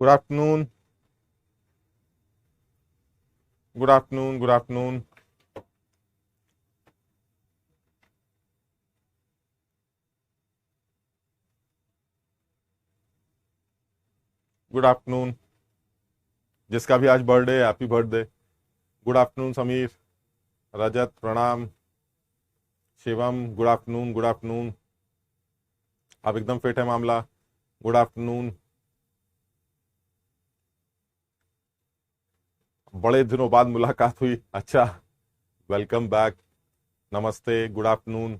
Good afternoon. Good afternoon. Good afternoon. Good afternoon. जिसका भी आज birthday, happy birthday. Good afternoon Sameer, Rajat, प्रणाम। Shivam, good afternoon. Good afternoon. अब एकदम फिट है मामला। Good afternoon. बड़े दिनों बाद मुलाकात हुई। अच्छा, वेलकम बैक। नमस्ते। Good afternoon.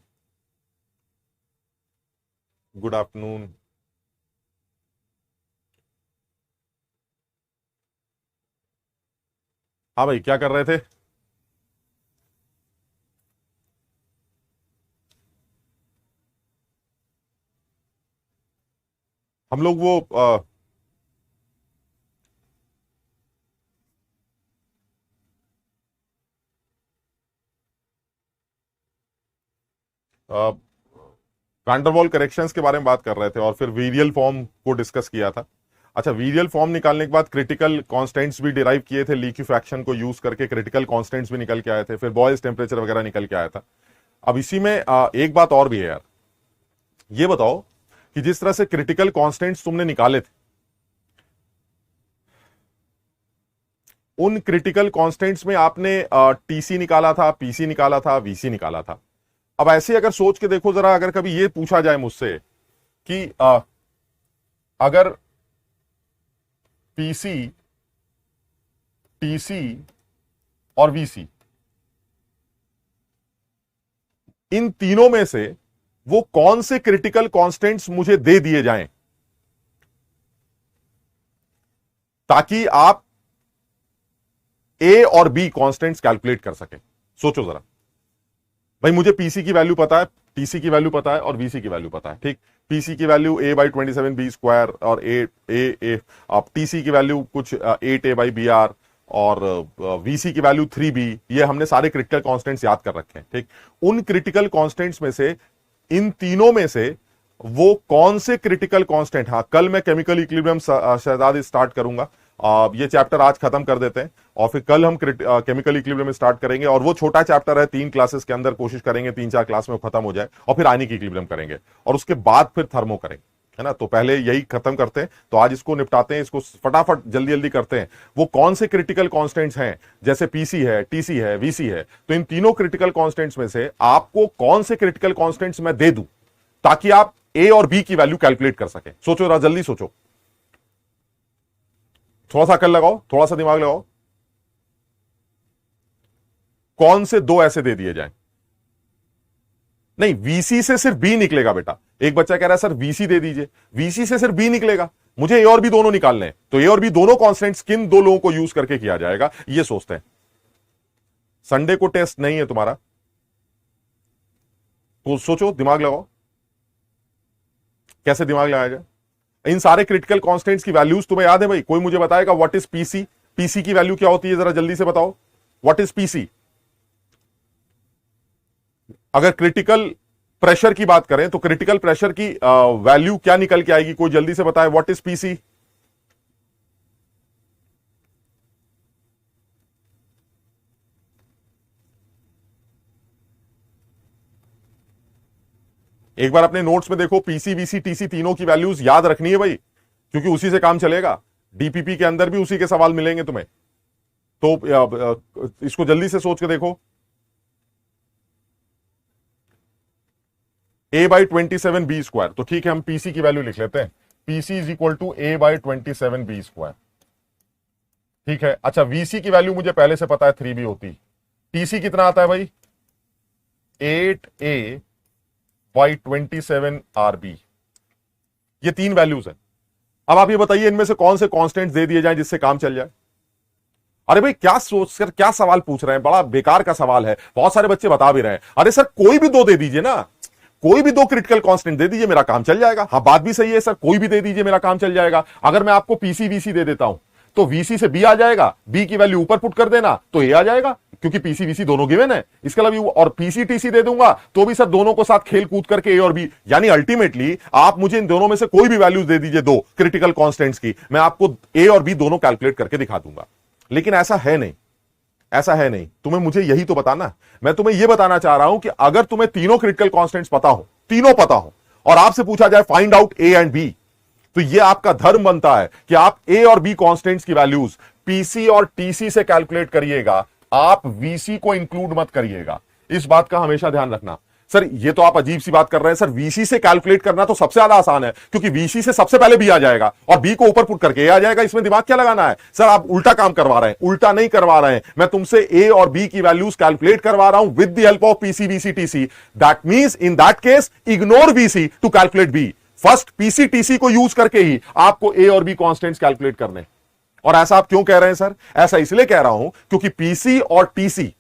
Good afternoon. हाँ भाई, क्या कर रहे थे? हम लोग वो वैंडरवॉल करेक्शंस के बारे में बात कर रहे थे और फिर वीरियल फॉर्म को डिस्कस किया था। अच्छा, वीरियल फॉर्म निकालने के बाद क्रिटिकल कांस्टेंट्स भी डिराइव किए थे, लिक्विफैक्शन को यूज करके क्रिटिकल कांस्टेंट्स भी निकल के आए थे, फिर बॉयल्स टेम्परेचर वगैरह निकल के आया था। अब इसी में एक बात और भी है यार। ये बताओ कि जिस तरह से क्रिटिकल कांस्टेंट्स तुमने निकाले थे, उन क्रिटिकल कांस्टेंट्स में आपने टीसी निकाला था, पीसी निकाला था, वीसी निकाला था। अब ऐसे अगर सोच के देखो जरा, अगर कभी ये पूछा जाए मुझसे कि अगर पीसी, टीसी और वीसी, इन तीनों में से वो कौन से क्रिटिकल कांस्टेंट्स मुझे दे दिए जाएं ताकि आप ए और बी कांस्टेंट्स कैलकुलेट कर सके। सोचो जरा भाई, मुझे पीसी की वैल्यू पता है, टीसी की वैल्यू पता है और वीसी की वैल्यू पता है। ठीक, पीसी की वैल्यू a/27b² और ए अब टीसी की वैल्यू कुछ 8a/br और वीसी की वैल्यू 3b। ये हमने सारे क्रिटिकल कांस्टेंट्स याद कर रखे हैं। ठीक, उन क्रिटिकल कांस्टेंट्स में से, इन तीनों में से वो कौन से क्रिटिकल कांस्टेंट, हाँ कल मैं केमिकल इक्विलिब्रियम शहजाद स्टार्ट करूंगा। ये चैप्टर आज खत्म कर देते हैं और फिर कल हम केमिकल इक्विलिब्रियम स्टार्ट करेंगे, और वो छोटा चैप्टर है, 3 क्लासेस के अंदर कोशिश करेंगे 3-4 क्लास में वो खत्म हो जाए, और फिर आयनिक इक्विलिब्रियम करेंगे और उसके बाद फिर थर्मो करेंगे, है ना। तो पहले यही खत्म करते हैं, तो आज इसको निपटाते हैं, इसको फटाफट जल्दी जल्दी करते हैं। वो कौन से क्रिटिकल कांस्टेंट्स हैं, जैसे पीसी है, टीसी है, वीसी है, तो इन तीनों क्रिटिकल कांस्टेंट्स में से आपको कौन से क्रिटिकल कांस्टेंट्स मैं दे दूं ताकि आप ए और बी की वैल्यू कैलकुलेट कर सके। सोचो जरा, जल्दी सोचो, थोड़ा सा अकल लगाओ, थोड़ा सा दिमाग लगाओ। कौन से दो ऐसे दे दिए जाएं? नहीं, वीसी से सिर्फ बी निकलेगा बेटा। एक बच्चा कह रहा है सर वीसी दे दीजिए, वीसी से सिर्फ बी निकलेगा, मुझे ए और बी दोनों निकालने हैं, तो ए और बी दोनों कांस्टेंट्स किन दो लोगों को यूज करके किया जाएगा, ये सोचते हैं। संडे को टेस्ट नहीं है तुम्हारा, तो सोचो, दिमाग लगाओ, कैसे दिमाग लगाया जाए। इन सारे क्रिटिकल कांस्टेंट्स की वैल्यूज तुम्हें याद है भाई? कोई मुझे बताएगा व्हाट इज पीसी? पीसी की वैल्यू क्या होती है, जरा जल्दी से बताओ, व्हाट इज पीसी? अगर क्रिटिकल प्रेशर की बात करें तो क्रिटिकल प्रेशर की वैल्यू क्या निकल के आएगी? कोई जल्दी से बताए, व्हाट इज पीसी? एक बार अपने नोट्स में देखो, पीसी, वीसी, टीसी तीनों की वैल्यूज याद रखनी है भाई, क्योंकि उसी से काम चलेगा। डीपीपी के अंदर भी उसी के सवाल मिलेंगे तुम्हें, तो इसको जल्दी से सोच के देखो। a/27b², तो ठीक है, हम पीसी की वैल्यू लिख लेते हैं, PC is equal to a/27b²। ठीक है, अच्छा वीसी की वैल्यू मुझे पहले से पता है 3b होती। टीसी कितना आता है भाई? 8a/27rb। ये 3 वैल्यूज हैं। अब आप ये बताइए, इनमें से कौन से कांस्टेंट दे दिए जाएं जिससे काम चल जाए? अरे भाई, क्या सोचकर क्या सवाल पूछ रहे हैं, बड़ा बेकार का सवाल है। बहुत सारे बच्चे बता भी रहे हैं, अरे सर कोई भी दो दे दीजिए ना, कोई भी 2 क्रिटिकल कांस्टेंट दे दीजिए, मेरा काम चल जाएगा। हाँ, बात भी सही है सर, कोई भी दे दीजिए, मेरा काम चल जाएगा। अगर मैं आपको पीसी वीसी दे देता हूं तो वीसी से बी आ जाएगा, बी की वैल्यू ऊपर पुट कर देना तो ए आ जाएगा, क्योंकि पीसी वीसी दोनों गिवन है। इसके अलावा और पीसी टीसी दे दूंगा तो भी सर दोनों को साथ खेल कूद करके ए और बी, यानी अल्टीमेटली आप मुझे इन दोनों में से कोई भी वैल्यूज दे दीजिए, दो क्रिटिकल कांस्टेंट्स की, मैं आपको ए और बी दोनों कैलकुलेट करके दिखा दूंगा। लेकिन ऐसा है नहीं, ऐसा है नहीं। तुम्हें मुझे यही तो बताना, मैं तुम्हें यह बताना चाह रहा हूं कि अगर तुम्हें तीनों क्रिटिकल कांस्टेंट्स पता हो, तीनों पता हो, और आपसे पूछा जाए find out A and B, तो यह आपका धर्म बनता है कि आप ए और बी कांस्टेंट्स की वैल्यूज पीसी और टीसी से कैलकुलेट करिएगा, आप वीसी को इंक्लूड मत करिएगा। इस बात का हमेशा ध्यान रखना। सर ये तो आप अजीब सी बात कर रहे हैं सर, वीसी से कैलकुलेट करना तो सबसे ज्यादा आसान है, क्योंकि वीसी से सबसे पहले बी आ जाएगा और बी को ऊपर पुट करके ए आ जाएगा, इसमें दिमाग क्या लगाना है? सर आप उल्टा काम करवा रहे हैं, उल्टा नहीं करवा रहे हैं। मैं तुमसे ए और बी की वैल्यूज कैलकुलेट करवा रहा हूं with the help of PC VC TC. That means in that case ignore VC to calculate B. First PC TC को यूज करके ही आपको ए और बी कॉन्स्टेंट्स कैलकुलेट करने। और ऐसा आप क्यों कह रहे हैं सर? ऐसा इसलिए कह रहा हूं क्योंकि पीसी और टीसी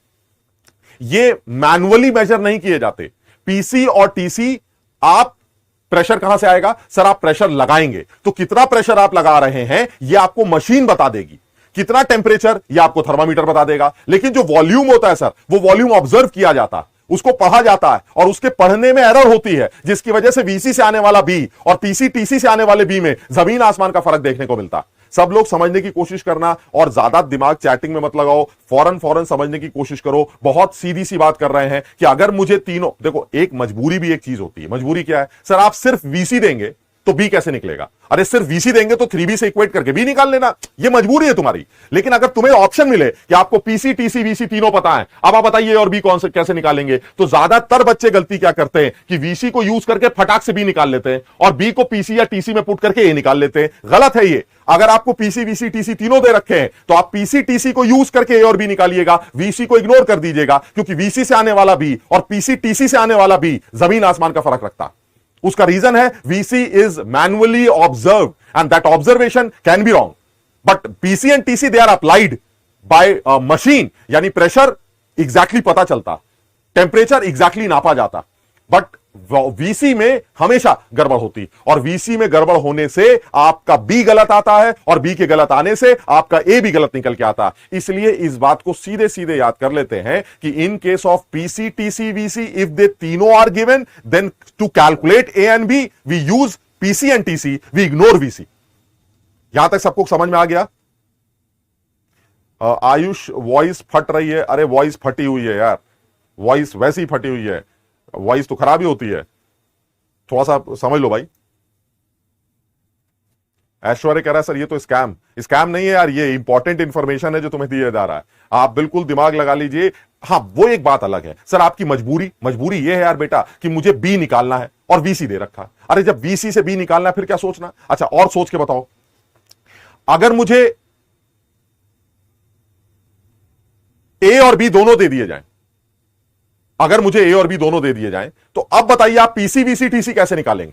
ये मैन्युअली मेजर नहीं किए जाते। पीसी और टीसी आप प्रेशर कहां से आएगा? सर आप प्रेशर लगाएंगे तो कितना प्रेशर आप लगा रहे हैं यह आपको मशीन बता देगी, कितना टेंपरेचर यह आपको थर्मामीटर बता देगा। लेकिन जो वॉल्यूम होता है सर, वो वॉल्यूम ऑब्जर्व किया जाता है, उसको पढ़ा जाता है, और उसके पढ़ने में एरर होती है, जिसकी वजह से वीसी से आने वाला बी और पीसी टीसी से आने वाले बी में जमीन आसमान का फर्क देखने को मिलता है। सब लोग समझने की कोशिश करना और ज्यादा दिमाग चैटिंग में मत लगाओ, फौरन समझने की कोशिश करो। बहुत सीधी सी बात कर रहे हैं कि अगर मुझे तीनों, देखो एक मजबूरी भी एक चीज होती है। मजबूरी क्या है? सर आप सिर्फ वीसी देंगे तो बी कैसे निकलेगा? अरे सिर्फ वीसी देंगे तो 3b से इक्वेट करके बी निकाल लेना, ये मजबूरी है तुम्हारी। लेकिन अगर तुम्हें ऑप्शन मिले कि आपको पीसी टीसी वीसी तीनों पता है, अब आप बताइए और बी कौन से कैसे निकालेंगे, तो ज्यादातर बच्चे गलती क्या करते हैं कि वीसी को यूज करके फटाक से बी निकाल लेते हैं और बी को पीसी या टीसी में पुट करके ए निकाल लेते हैं। गलत है ये। अगर आपको पीसी वीसी टीसी तीनों दे रखे हैं तो आप पीसी टीसी को यूज करके ए और बी निकालिएगा, वीसी को इग्नोर कर दीजिएगा, क्योंकि वीसी से आने वाला बी और पीसी टीसी से आने वाला बी जमीन आसमान का फर्क रखता है। उसका रीजन है VC is manually observe and that observation can be wrong, but PC and TC they are applied by machine, यानी प्रेशर एग्जैक्टली पता चलता, टेम्परेचर एग्जैक्टली नापा जाता। बट वीसी में हमेशा गड़बड़ होती, और वीसी में गड़बड़ होने से आपका बी गलत आता है और बी के गलत आने से आपका ए भी गलत निकल के आता। इसलिए इस बात को सीधे सीधे याद कर लेते हैं कि in case of PC TC VC, if they तीनों are given, then to calculate A and B we use PC and TC, we ignore VC. यहां तक सबको समझ में आ गया? आयुष वॉइस फट रही है। अरे वॉइस फटी हुई है यार, वॉइस वैसी फटी हुई है, वॉइस तो खराब ही होती है, थोड़ा सा समझ लो भाई। ऐश्वर्य कह रहा है सर ये तो स्कैम नहीं है यार, ये इंपॉर्टेंट इंफॉर्मेशन है जो तुम्हें दिया जा रहा है, आप बिल्कुल दिमाग लगा लीजिए। हाँ वो एक बात अलग है सर, आपकी मजबूरी ये है यार बेटा कि मुझे बी निकालना है और वीसी दे रखा है। अरे जब वीसी से बी निकालना है फिर क्या सोचना? अच्छा और सोच के बताओ, अगर मुझे ए और बी दोनों दे दिए जाएं, अगर मुझे ए और बी दोनों दे दिए जाएं, तो अब बताइए आप पीसी वीसी टीसी कैसे निकालेंगे?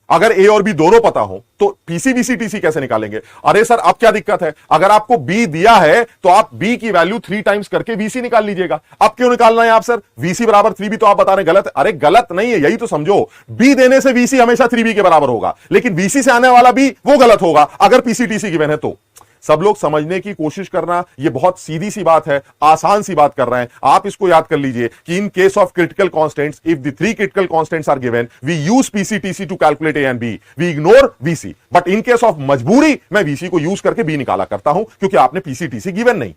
अगर ए और बी दोनों पता हो तो पीसी वीसी टीसी कैसे निकालेंगे? अरे सर अब क्या दिक्कत है? अगर आपको बी दिया है तो आप बी की वैल्यू 3 टाइम्स करके वीसी निकाल लीजिएगा। अब क्यों निकालना है आप? सर वीसी बराबर 3b तो आप बता रहे गलत है। अरे गलत नहीं है, यही तो समझो, बी देने से वीसी हमेशा 3b के बराबर होगा, लेकिन वीसी से आने वाला बी वो गलत होगा अगर पीसी टीसी गिवन है तो। सब लोग समझने की कोशिश करना, ये बहुत सीधी सी बात है, आसान सी बात कर रहे हैं। आप इसको याद कर लीजिए कि in case of critical constants, if the 3 critical constants are given, we use PC TC to calculate A and B, we ignore VC. But in case of मजबूरी मैं वीसी को यूज करके बी निकाला करता हूं, क्योंकि आपने पीसी टीसी गिवन नहीं।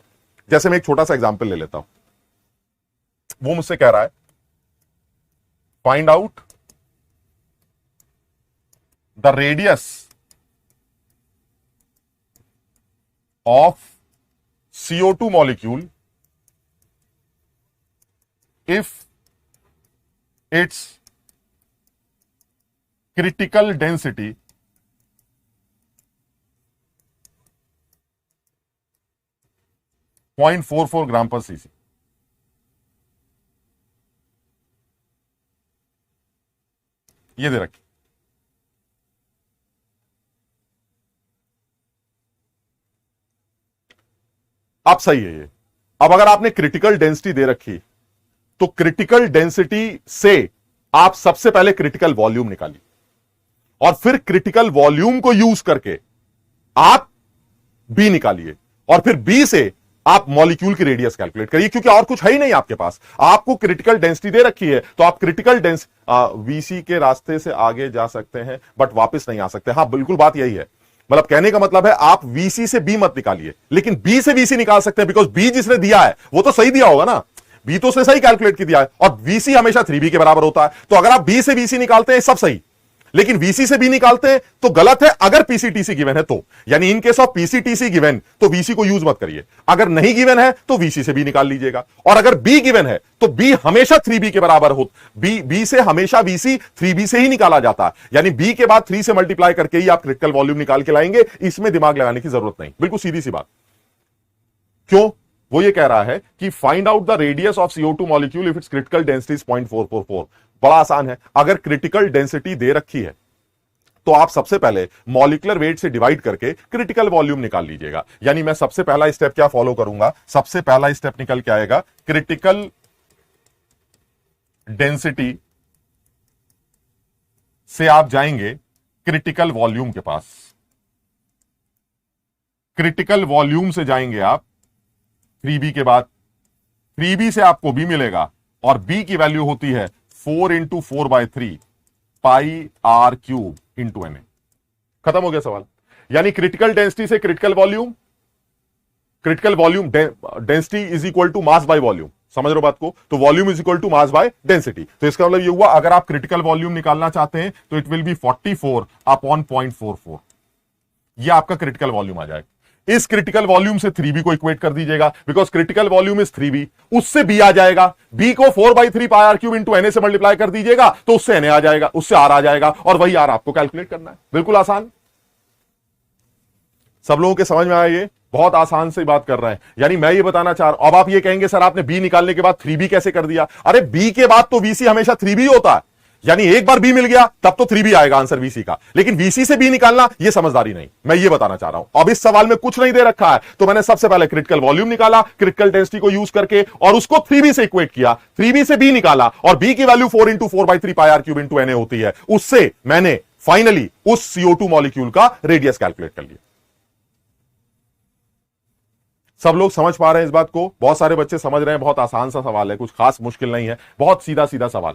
जैसे मैं एक छोटा सा एग्जांपल ले लेता हूं, वो मुझसे कह रहा है find out the radius of CO2 molecule if its critical density .44 ग्राम पर सीसी। ये दे रखी। अब सही है ये। अब अगर आपने क्रिटिकल डेंसिटी दे रखी तो क्रिटिकल डेंसिटी से आप सबसे पहले क्रिटिकल वॉल्यूम निकालिए और फिर क्रिटिकल वॉल्यूम को यूज करके आप बी निकालिए और फिर बी से आप मॉलिक्यूल की रेडियस कैलकुलेट करिए, क्योंकि और कुछ है ही नहीं आपके पास। आपको क्रिटिकल डेंसिटी दे रखी है, तो आप क्रिटिकल वीसी के रास्ते से आगे जा सकते हैं बट वापस नहीं आ सकते। हां, बिल्कुल बात यही है। मतलब कहने का मतलब है आप वीसी से बी मत निकालिए, लेकिन बी से वीसी निकाल सकते हैं, बिकॉज बी जिसने दिया है वो तो सही दिया होगा ना, बी तो उसने सही कैलकुलेट की दिया है, और वीसी हमेशा 3b के बराबर होता है। तो अगर आप बी से वीसी निकालते हैं सब सही, लेकिन वीसी से बी निकालते हैं तो गलत है, अगर पीसीटीसी गिवन है तो। यानी इन केस ऑफ पीसीटीसी गिवन तो वीसी को यूज मत करिए, अगर नहीं गिवन है तो वीसी से बी निकाल लीजिएगा। और अगर बी गिवन है तो बी हमेशा 3b के बराबर हो, बी से हमेशा वीसी 3b से ही निकाला जाता है, यानी बी के बाद 3 से मल्टीप्लाई करके ही आप क्रिटिकल वॉल्यूम निकाल के लाएंगे। इसमें दिमाग लगाने की जरूरत नहीं, बिल्कुल सीधी सी बात। क्यों? वो ये कह रहा है कि find out the radius of CO2 molecule if it's critical density is 0.444। बड़ा आसान है, अगर क्रिटिकल डेंसिटी दे रखी है तो आप सबसे पहले मॉलिक्यूलर वेट से डिवाइड करके क्रिटिकल वॉल्यूम निकाल लीजिएगा। यानी मैं सबसे पहला स्टेप क्या फॉलो करूंगा, सबसे पहला स्टेप निकल के आएगा क्रिटिकल डेंसिटी से आप जाएंगे क्रिटिकल वॉल्यूम के पास, क्रिटिकल वॉल्यूम से जाएंगे आप 3b के बाद, 3b से आपको b मिलेगा और b की वैल्यू होती है 4 × 4/3 pi R cube into N. खत्म हो गया सवाल। यानी क्रिटिकल डेंसिटी से critical volume density is equal to mass by volume. समझ रहे हो बात को? तो volume is equal to mass by density. तो इसका मतलब ये हुआ, अगर आप क्रिटिकल वॉल्यूम निकालना चाहते हैं तो इट विल बी 44 अपॉन 0.44। ये आपका क्रिटिकल वॉल्यूम आ जाएगा। इस क्रिटिकल वॉल्यूम से 3b को इक्वेट कर दीजिएगा, because critical volume is 3b। उससे b आ जाएगा, b को 4/3 pi R cube into Na से मल्टीप्लाई कर दीजिएगा तो उससे Na आ जाएगा, उससे R आ जाएगा, और वही R आपको कैलकुलेट करना है। बिल्कुल आसान। सब लोगों के समझ में आया? ये बहुत आसान से बात कर रहे हैं। यानी मैं ये बताना चाह रहा हूं, अब आप ये कहेंगे सर आपने b निकालने के बाद 3b कैसे कर दिया? अरे b के बाद तो vc हमेशा 3b होता है, यानी एक बार बी मिल गया तब तो 3b आएगा आंसर वीसी का, लेकिन वीसी से बी निकालना यह समझदारी नहीं। मैं ये बताना चाह रहा हूं। अब इस सवाल में कुछ नहीं दे रखा है, तो मैंने सबसे पहले क्रिटिकल वॉल्यूम निकाला क्रिटिकल डेंसिटी को यूज करके, और उसको 3b से इक्वेट किया, 3b से बी निकाला, और बी की value 4 × 4/3 pi R cube into Na होती है। उससे मैंने फाइनली उस CO2 मॉलिक्यूल का रेडियस कैलकुलेट कर लिया। सब लोग समझ पा रहे हैं इस बात को? बहुत सारे बच्चे समझ रहे हैं। बहुत आसान सा सवाल है, कुछ खास मुश्किल नहीं है, बहुत सीधा सीधा सवाल।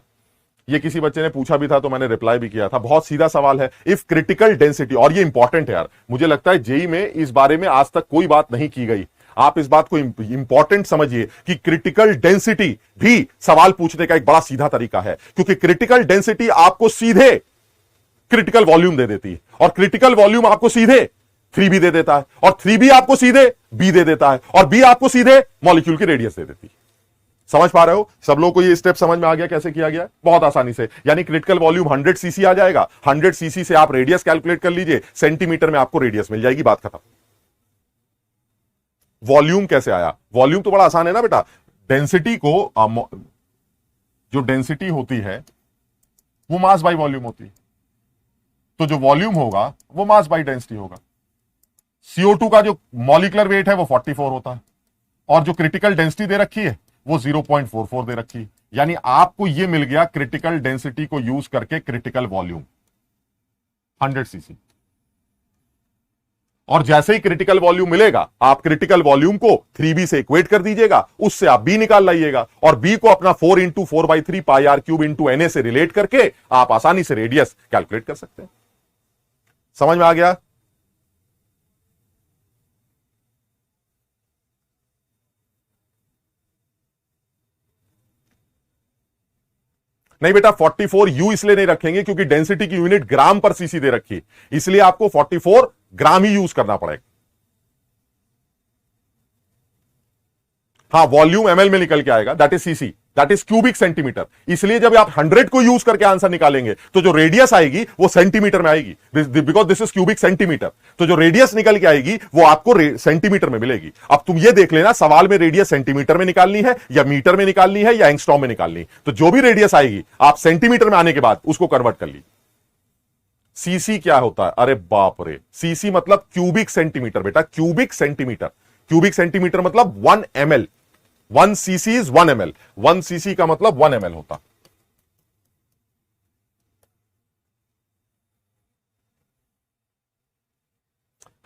ये किसी बच्चे ने पूछा भी था तो मैंने रिप्लाई भी किया था। बहुत सीधा सवाल है। इफ क्रिटिकल डेंसिटी, और ये इंपॉर्टेंट है यार, मुझे लगता है जेई में इस बारे में आज तक कोई बात नहीं की गई। आप इस बात को इंपॉर्टेंट समझिए कि क्रिटिकल डेंसिटी भी सवाल पूछने का एक बड़ा सीधा तरीका है, क्योंकि क्रिटिकल डेंसिटी आपको सीधे क्रिटिकल वॉल्यूम दे देती है, और क्रिटिकल वॉल्यूम आपको सीधे 3b दे देता है, और 3b आपको सीधे b दे देता है, और b आपको सीधे मॉलिक्यूल की रेडियस दे देती है। समझ पा रहे हो? सब लोगों को ये स्टेप समझ में आ गया कैसे किया गया? बहुत आसानी से। यानी क्रिटिकल वॉल्यूम 100 सीसी आ जाएगा, 100 सीसी से आप रेडियस कैलकुलेट कर लीजिए, सेंटीमीटर में आपको रेडियस मिल जाएगी, बात खत्म। वॉल्यूम कैसे आया? वॉल्यूम तो बड़ा आसान है ना बेटा। डेंसिटी को जो डेंसिटी होती है वो मास बाई वॉल्यूम होती है, तो जो वॉल्यूम होगा वो मास बाई डेंसिटी होगा। CO2 का जो मॉलिक्यूलर वेट है वो 44 होता है, और जो क्रिटिकल डेंसिटी दे रखी है वो 0.44 दे रखी है। यानी आपको यह मिल गया क्रिटिकल डेंसिटी को यूज करके क्रिटिकल वॉल्यूम 100 सीसी। और जैसे ही क्रिटिकल वॉल्यूम मिलेगा, आप क्रिटिकल वॉल्यूम को 3b से इक्वेट कर दीजिएगा, उससे आप b निकाल लाइएगा, और b को अपना 4 × 4/3 pi R cube into Na से रिलेट करके आप आसानी से रेडियस कैलकुलेट कर सकते हैं। समझ में आ गया? नहीं बेटा, 44 यू इसलिए नहीं रखेंगे क्योंकि डेंसिटी की यूनिट ग्राम पर सीसी दे रखी, इसलिए आपको 44 ग्राम ही यूज करना पड़ेगा। हाँ, वॉल्यूम ml में निकल के आएगा, that is CC, that is cubic centimetre. इसलिए जब आप 100 को यूज करके आंसर निकालेंगे तो जो रेडियस आएगी वो सेंटीमीटर में आएगी, because this is cubic centimetre. तो जो रेडियस निकल के आएगी वो आपको सेंटीमीटर में मिलेगी। अब तुम ये देख लेना सवाल में रेडियस सेंटीमीटर में निकालनी है या मीटर में निकालनी है या एंगस्ट्रॉम में निकालनी। तो जो भी रेडियस आएगी आप सेंटीमीटर में आने के बाद उसको कन्वर्ट कर लीजिए। सीसी क्या होता है? अरे बाप रे, सीसी मतलब क्यूबिक सेंटीमीटर बेटा, क्यूबिक सेंटीमीटर। क्यूबिक सेंटीमीटर मतलब 1 ml, 1 cc is 1 ml, 1 cc का मतलब 1 ml होता।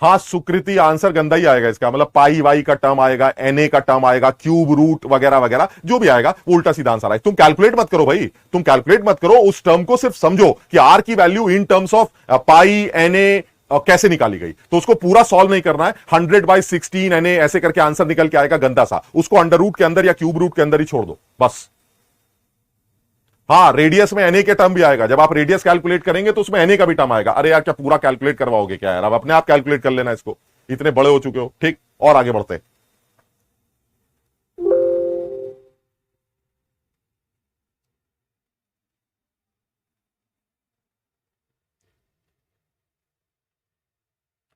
हाँ सुकृति, आंसर गंदा ही आएगा इसका, मतलब पाई वाई का टर्म आएगा, एनए का टर्म आएगा, क्यूब रूट वगैरह वगैरह जो भी आएगा वो उल्टा सीधा आंसर आएगा। तुम कैलकुलेट मत करो भाई, तुम कैलकुलेट मत करो, उस टर्म को सिर्फ समझो कि आर की value in terms of pi NA कैसे निकाली गई, तो उसको पूरा सॉल्व नहीं करना है। 100/16 एनए ऐसे करके आंसर निकल के आएगा गंदा सा, उसको अंडर रूट के अंदर या क्यूब रूट के अंदर ही छोड़ दो बस। हाँ रेडियस में एनए के टर्म भी आएगा, जब आप रेडियस कैलकुलेट करेंगे तो उसमें एनए का भी टर्म आएगा। अरे यार क्या पूरा कैलकुलेट करवाओगे क्या यार, अब अपने आप कैलकुलेट कर लेना इसको, इतने बड़े हो चुके हो। ठीक, और आगे बढ़ते हैं।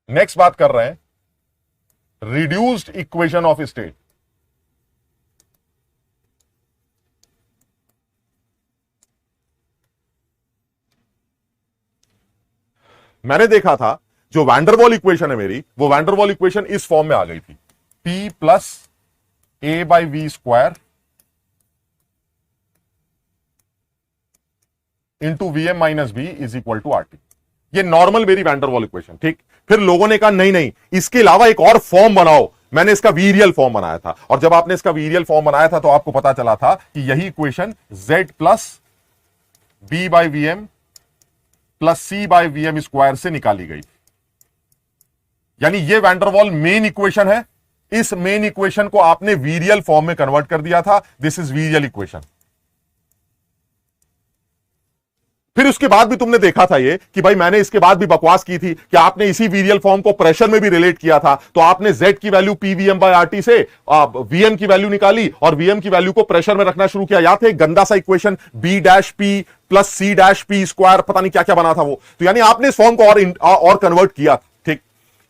नेक्स्ट बात कर रहे हैं रिड्यूस्ड इक्वेशन ऑफ स्टेट। मैंने देखा था जो वैंडरवॉल इक्वेशन है मेरी, वो वैंडरवॉल इक्वेशन इस फॉर्म में आ गई थी, P plus A by V square into V M minus B is equal to R T. ये नॉर्मल मेरी वैंडरवॉल इक्वेशन। ठीक, फिर लोगों ने कहा नहीं नहीं इसके अलावा एक और फॉर्म बनाओ। मैंने इसका वीरियल फॉर्म बनाया था, और जब आपने इसका वीरियल फॉर्म बनाया था तो आपको पता चला था कि यही equation z plus B by V M plus C by V M square से निकाली गई। यानी ये वैंडरवॉल मेन इक्वेशन है, इस मेन इक्वेशन को आपने वीरियल फॉर्म में कन्वर्ट कर दिया था। This is virial equation. फिर उसके बाद भी तुमने देखा था ये कि भाई मैंने इसके बाद भी बकवास की थी कि आपने इसी वीरियल फॉर्म को प्रेशर में भी रिलेट किया था, तो आपने z की वैल्यू पीवीएम बाय आरटी से वीएम की वैल्यू निकाली और वीएम की वैल्यू को प्रेशर में रखना शुरू किया। याद है गंदा सा equation B dash P plus C dash P square, पता नहीं क्या क्या बना था वो। तो यानी आपने इस फॉर्म को और कन्वर्ट किया। ठीक,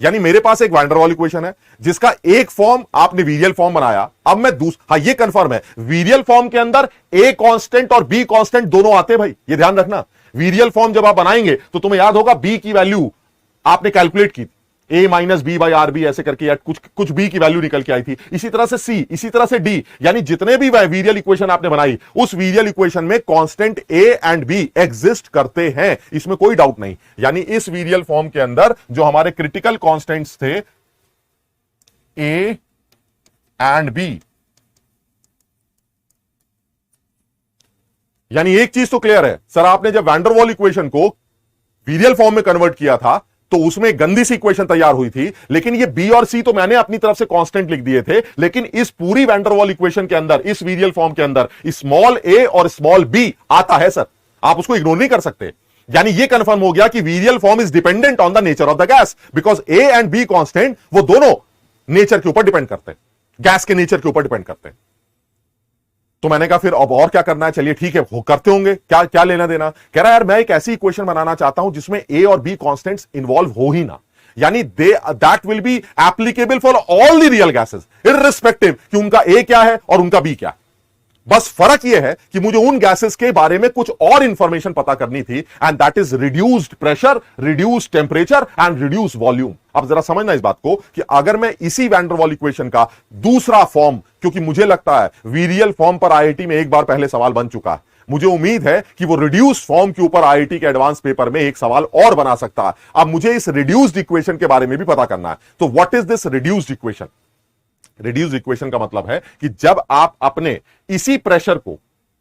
यानी मेरे पास एक वैंडरवॉल इक्वेशन है जिसका एक फॉर्म आपने वीरियल फॉर्म बनाया। अब मैं हाँ ये कंफर्म है वीरियल फॉर्म के अंदर ए कांस्टेंट और बी कांस्टेंट दोनों आते हैं भाई, ये ध्यान रखना। वीरियल फॉर्म जब आप बनाएंगे तो तुम्हें याद होगा बी की वैल्यू आपने कैलकुलेट की, A minus B by R B ऐसे करके, या कुछ बी की वैल्यू निकल के आई थी। इसी तरह से सी, इसी तरह से डी, यानी जितने भी वीरियल इक्वेशन आपने बनाई उस वीरियल इक्वेशन में constant A and be exist करते हैं, इसमें कोई डाउट नहीं। यानी इस वीरियल फॉर्म के अंदर जो हमारे क्रिटिकल कांस्टेंट्स थे ए एंड बी, यानी एक चीज तो क्लियर है सर, आपने जब वैंडरवॉल इक्वेशन को वीरियल फॉर्म में कन्वर्ट किया था तो उसमें गंदी सी इक्वेशन तैयार हुई थी, लेकिन ये बी और सी तो मैंने अपनी तरफ से कांस्टेंट लिख दिए थे। लेकिन इस पूरी वैंडरवॉल इक्वेशन के अंदर, इस वीरियल फॉर्म के अंदर स्मॉल ए और स्मॉल बी आता है सर, आप उसको इग्नोर नहीं कर सकते। यानी ये कंफर्म हो गया कि virial form is dependent on the nature of the gas, because A and B constant वो दोनों नेचर के ऊपर डिपेंड करते हैं, गैस के नेचर के ऊपर डिपेंड करते हैं। तो मैंने कहा फिर अब और क्या करना है, चलिए ठीक है वो करते होंगे, क्या क्या लेना देना। कह रहा यार मैं एक ऐसी इक्वेशन बनाना चाहता हूं जिसमें ए और बी कांस्टेंट्स इन्वॉल्व हो ही ना, यानी that will be applicable for all the real gases irrespective कि उनका ए क्या है और उनका बी क्या। बस फर्क यह है कि मुझे उन गैसेस के बारे में कुछ और इंफॉर्मेशन पता करनी थी, and that is reduced pressure, reduced temperature and reduced volume. अब जरा समझना इस बात को कि अगर मैं इसी वैंडरवॉल इक्वेशन का दूसरा फॉर्म, क्योंकि मुझे लगता है वीरियल फॉर्म पर आईआईटी में एक बार पहले सवाल बन चुका है, मुझे उम्मीद है कि वो रिड्यूस्ड फॉर्म के ऊपर आईआईटी के एडवांस पेपर में एक सवाल और बना सकता है। अब मुझे इस रिड्यूस्ड इक्वेशन के बारे में भी पता करना है। तो what is this reduced equation? Reduced equation का मतलब है कि जब आप अपने इसी प्रेशर को,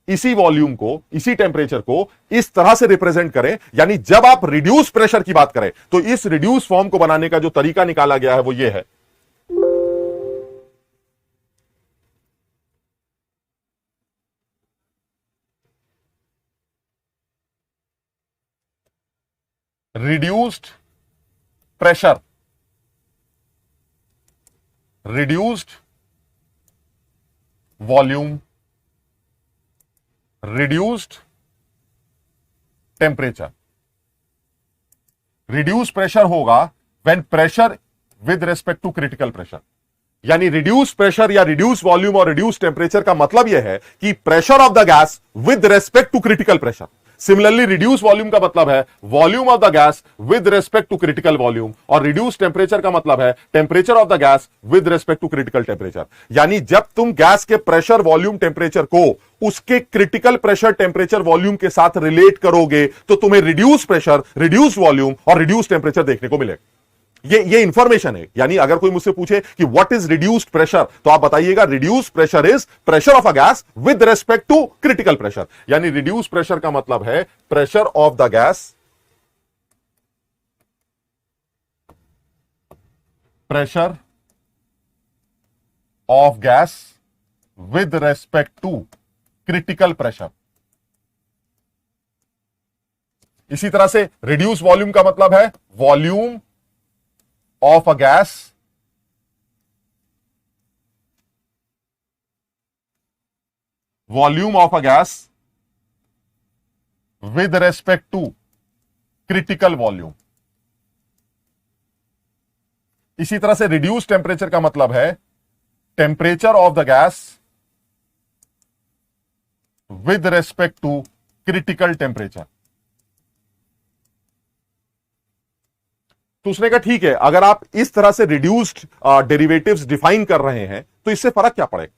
इसी वॉल्यूम को, इसी टेंपरेचर को इस तरह से रिप्रेजेंट करें, यानी जब आप रिड्यूस प्रेशर की बात करें तो इस रिड्यूस फॉर्म को बनाने का जो तरीका निकाला गया है वो ये है। Reduced pressure, reduced volume, reduced temperature. Reduce pressure होगा when pressure with respect to critical pressure, यानी रिड्यूस प्रेशर या रिड्यूस वॉल्यूम और रिड्यूस टेंपरेचर का मतलब यह है कि pressure of the gas with respect to critical pressure. Similarly reduce volume का मतलब है volume of the gas with respect to critical volume, और रिड्यूस टेंपरेचर का मतलब है temperature of the gas with respect to critical temperature. यानी जब तुम गैस के प्रेशर, वॉल्यूम, टेंपरेचर को उसके क्रिटिकल प्रेशर, टेंपरेचर, वॉल्यूम के साथ रिलेट करोगे तो तुम्हें रिड्यूस प्रेशर, रिड्यूस वॉल्यूम और रिड्यूस टेंपरेचर देखने को मिलेगा। ये इंफॉर्मेशन है। यानी अगर कोई मुझसे पूछे कि व्हाट इज रिड्यूस्ड प्रेशर, तो आप बताइएगा reduced pressure is pressure of a gas with respect to critical pressure. यानी रिड्यूस्ड प्रेशर का मतलब है pressure of the gas, pressure of gas with respect to critical pressure. इसी तरह से रिड्यूस वॉल्यूम का मतलब है volume of a gas with respect to critical volume. इसी तरह से रिड्यूस टेम्परेचर का मतलब है temperature of the gas with respect to critical temperature. तो उसने कहा ठीक है, अगर आप इस तरह से रिड्यूस्ड डेरिवेटिव्स डिफाइन कर रहे हैं तो इससे फर्क क्या पड़ेगा?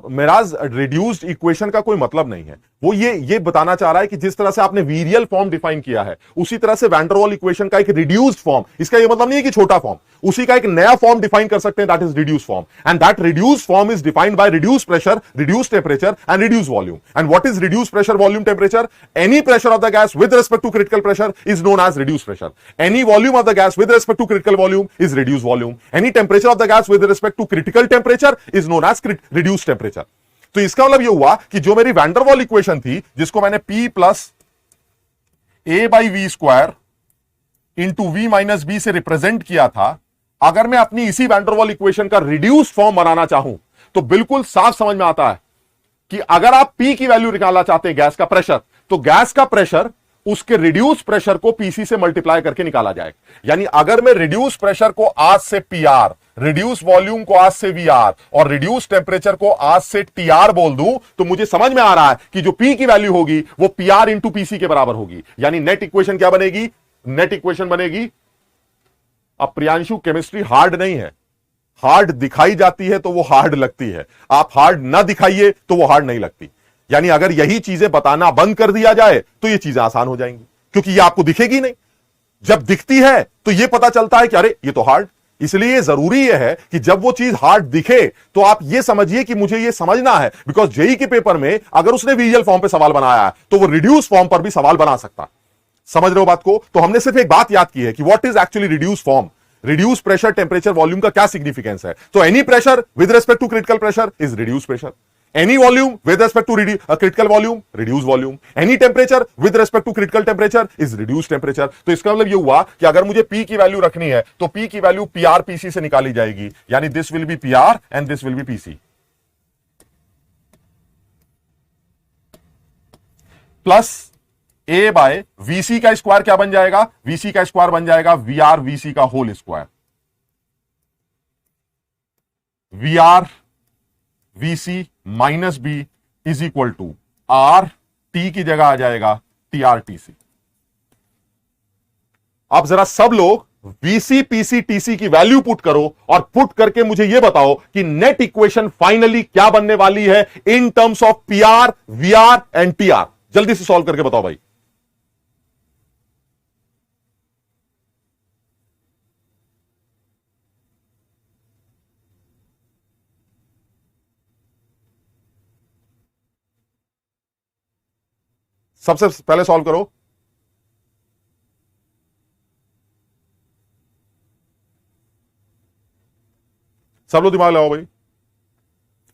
मेराज रिड्यूस्ड इक्वेशन का कोई मतलब नहीं है। वो ये बताना चाह रहा है कि जिस तरह से आपने वीरियल फॉर्म डिफाइन किया है उसी तरह से वैन डर वाल इक्वेशन का एक रिड्यूस्ड फॉर्म, इसका ये मतलब नहीं है कि छोटा फॉर्म, उसी का एक नया फॉर्म डिफाइन कर सकते हैं, that is reduced form. And that reduced form is defined by reduced pressure, reduced temperature and reduced volume. And what is reduced pressure, volume, temperature? Any pressure of the gas with respect to critical pressure is known as reduced pressure. Any volume of the gas with respect to critical volume is reduced volume. Any temperature of the gas with respect to critical temperature is known as reduced temperature. तो इसका मतलब यह हुआ कि जो मेरी van der वाल equation थी, जिसको मैंने P plus A by V square into V minus B से रिप्रेजेंट किया था, अगर मैं अपनी इसी वैन डर वाल इक्वेशन का रिड्यूस फॉर्म बनाना चाहूं तो बिल्कुल साफ समझ में आता है कि अगर आप P की वैल्यू निकालना चाहते हैं, गैस का प्रेशर, तो गैस का प्रेशर उसके रिड्यूस प्रेशर को पीसी से मल्टीप्लाई करके निकाला जाएगा। यानी अगर मैं रिड्यूस प्रेशर को आज से पीआर, रिड्यूस वॉल्यूम को आज से वीआर और रिड्यूस टेम्परेचर को आज से टीआर बोल दूं, तो मुझे समझ में आ रहा है कि जो पी की वैल्यू होगी वो पीआर इंटू पीसी के बराबर होगी। यानी नेट इक्वेशन क्या बनेगी? नेट इक्वेशन बनेगी। अब प्रियांशु केमिस्ट्री हार्ड नहीं है, हार्ड दिखाई जाती है तो वो हार्ड लगती है, आप हार्ड ना दिखाइए तो वो हार्ड नहीं लगती। यानी अगर यही चीजें बताना बंद कर दिया जाए तो ये चीजें आसान हो जाएंगी, क्योंकि ये आपको दिखेगी नहीं। जब दिखती है तो ये पता चलता है कि अरे ये तो हार्ड। इसलिए जरूरी यह है कि जब वो चीज हार्ड दिखे तो आप ये समझिए कि मुझे ये समझना है, बिकॉज जेई के पेपर में अगर उसने वीरियल फॉर्म पे सवाल बनाया है तो वो रिड्यूस फॉर्म पर भी सवाल बना सकता। समझ रहे हो बात को? तो हमने सिर्फ एक बात याद की है कि what is actually reduce form. Reduce pressure, temperature, volume का क्या सिग्निफिकेंस है? तो any pressure with respect to critical pressure is reduce pressure. Any volume with respect to critical volume, reduce volume. Any temperature with respect to critical temperature is reduced temperature. तो इसका मतलब ये हुआ कि अगर मुझे P की वैल्यू रखनी है तो P की वैल्यू PR PC से निकाली जाएगी। यानी this will be PR and this will be PC. Plus A by VC का स्क्वायर क्या बन जाएगा? VC का स्क्वायर बन जाएगा VR VC का whole square. VR VC minus B is equal to R, T की जगह आ जाएगा TRTC। अब जरा सब लोग VC PC TC की वैल्यू पुट करो और पुट करके मुझे यह बताओ कि नेट इक्वेशन फाइनली क्या बनने वाली है इन terms of PR, VR and TR। जल्दी से सॉल्व करके बताओ भाई। सबसे पहले सॉल्व करो। सब लोग दिमाग लगाओ भाई।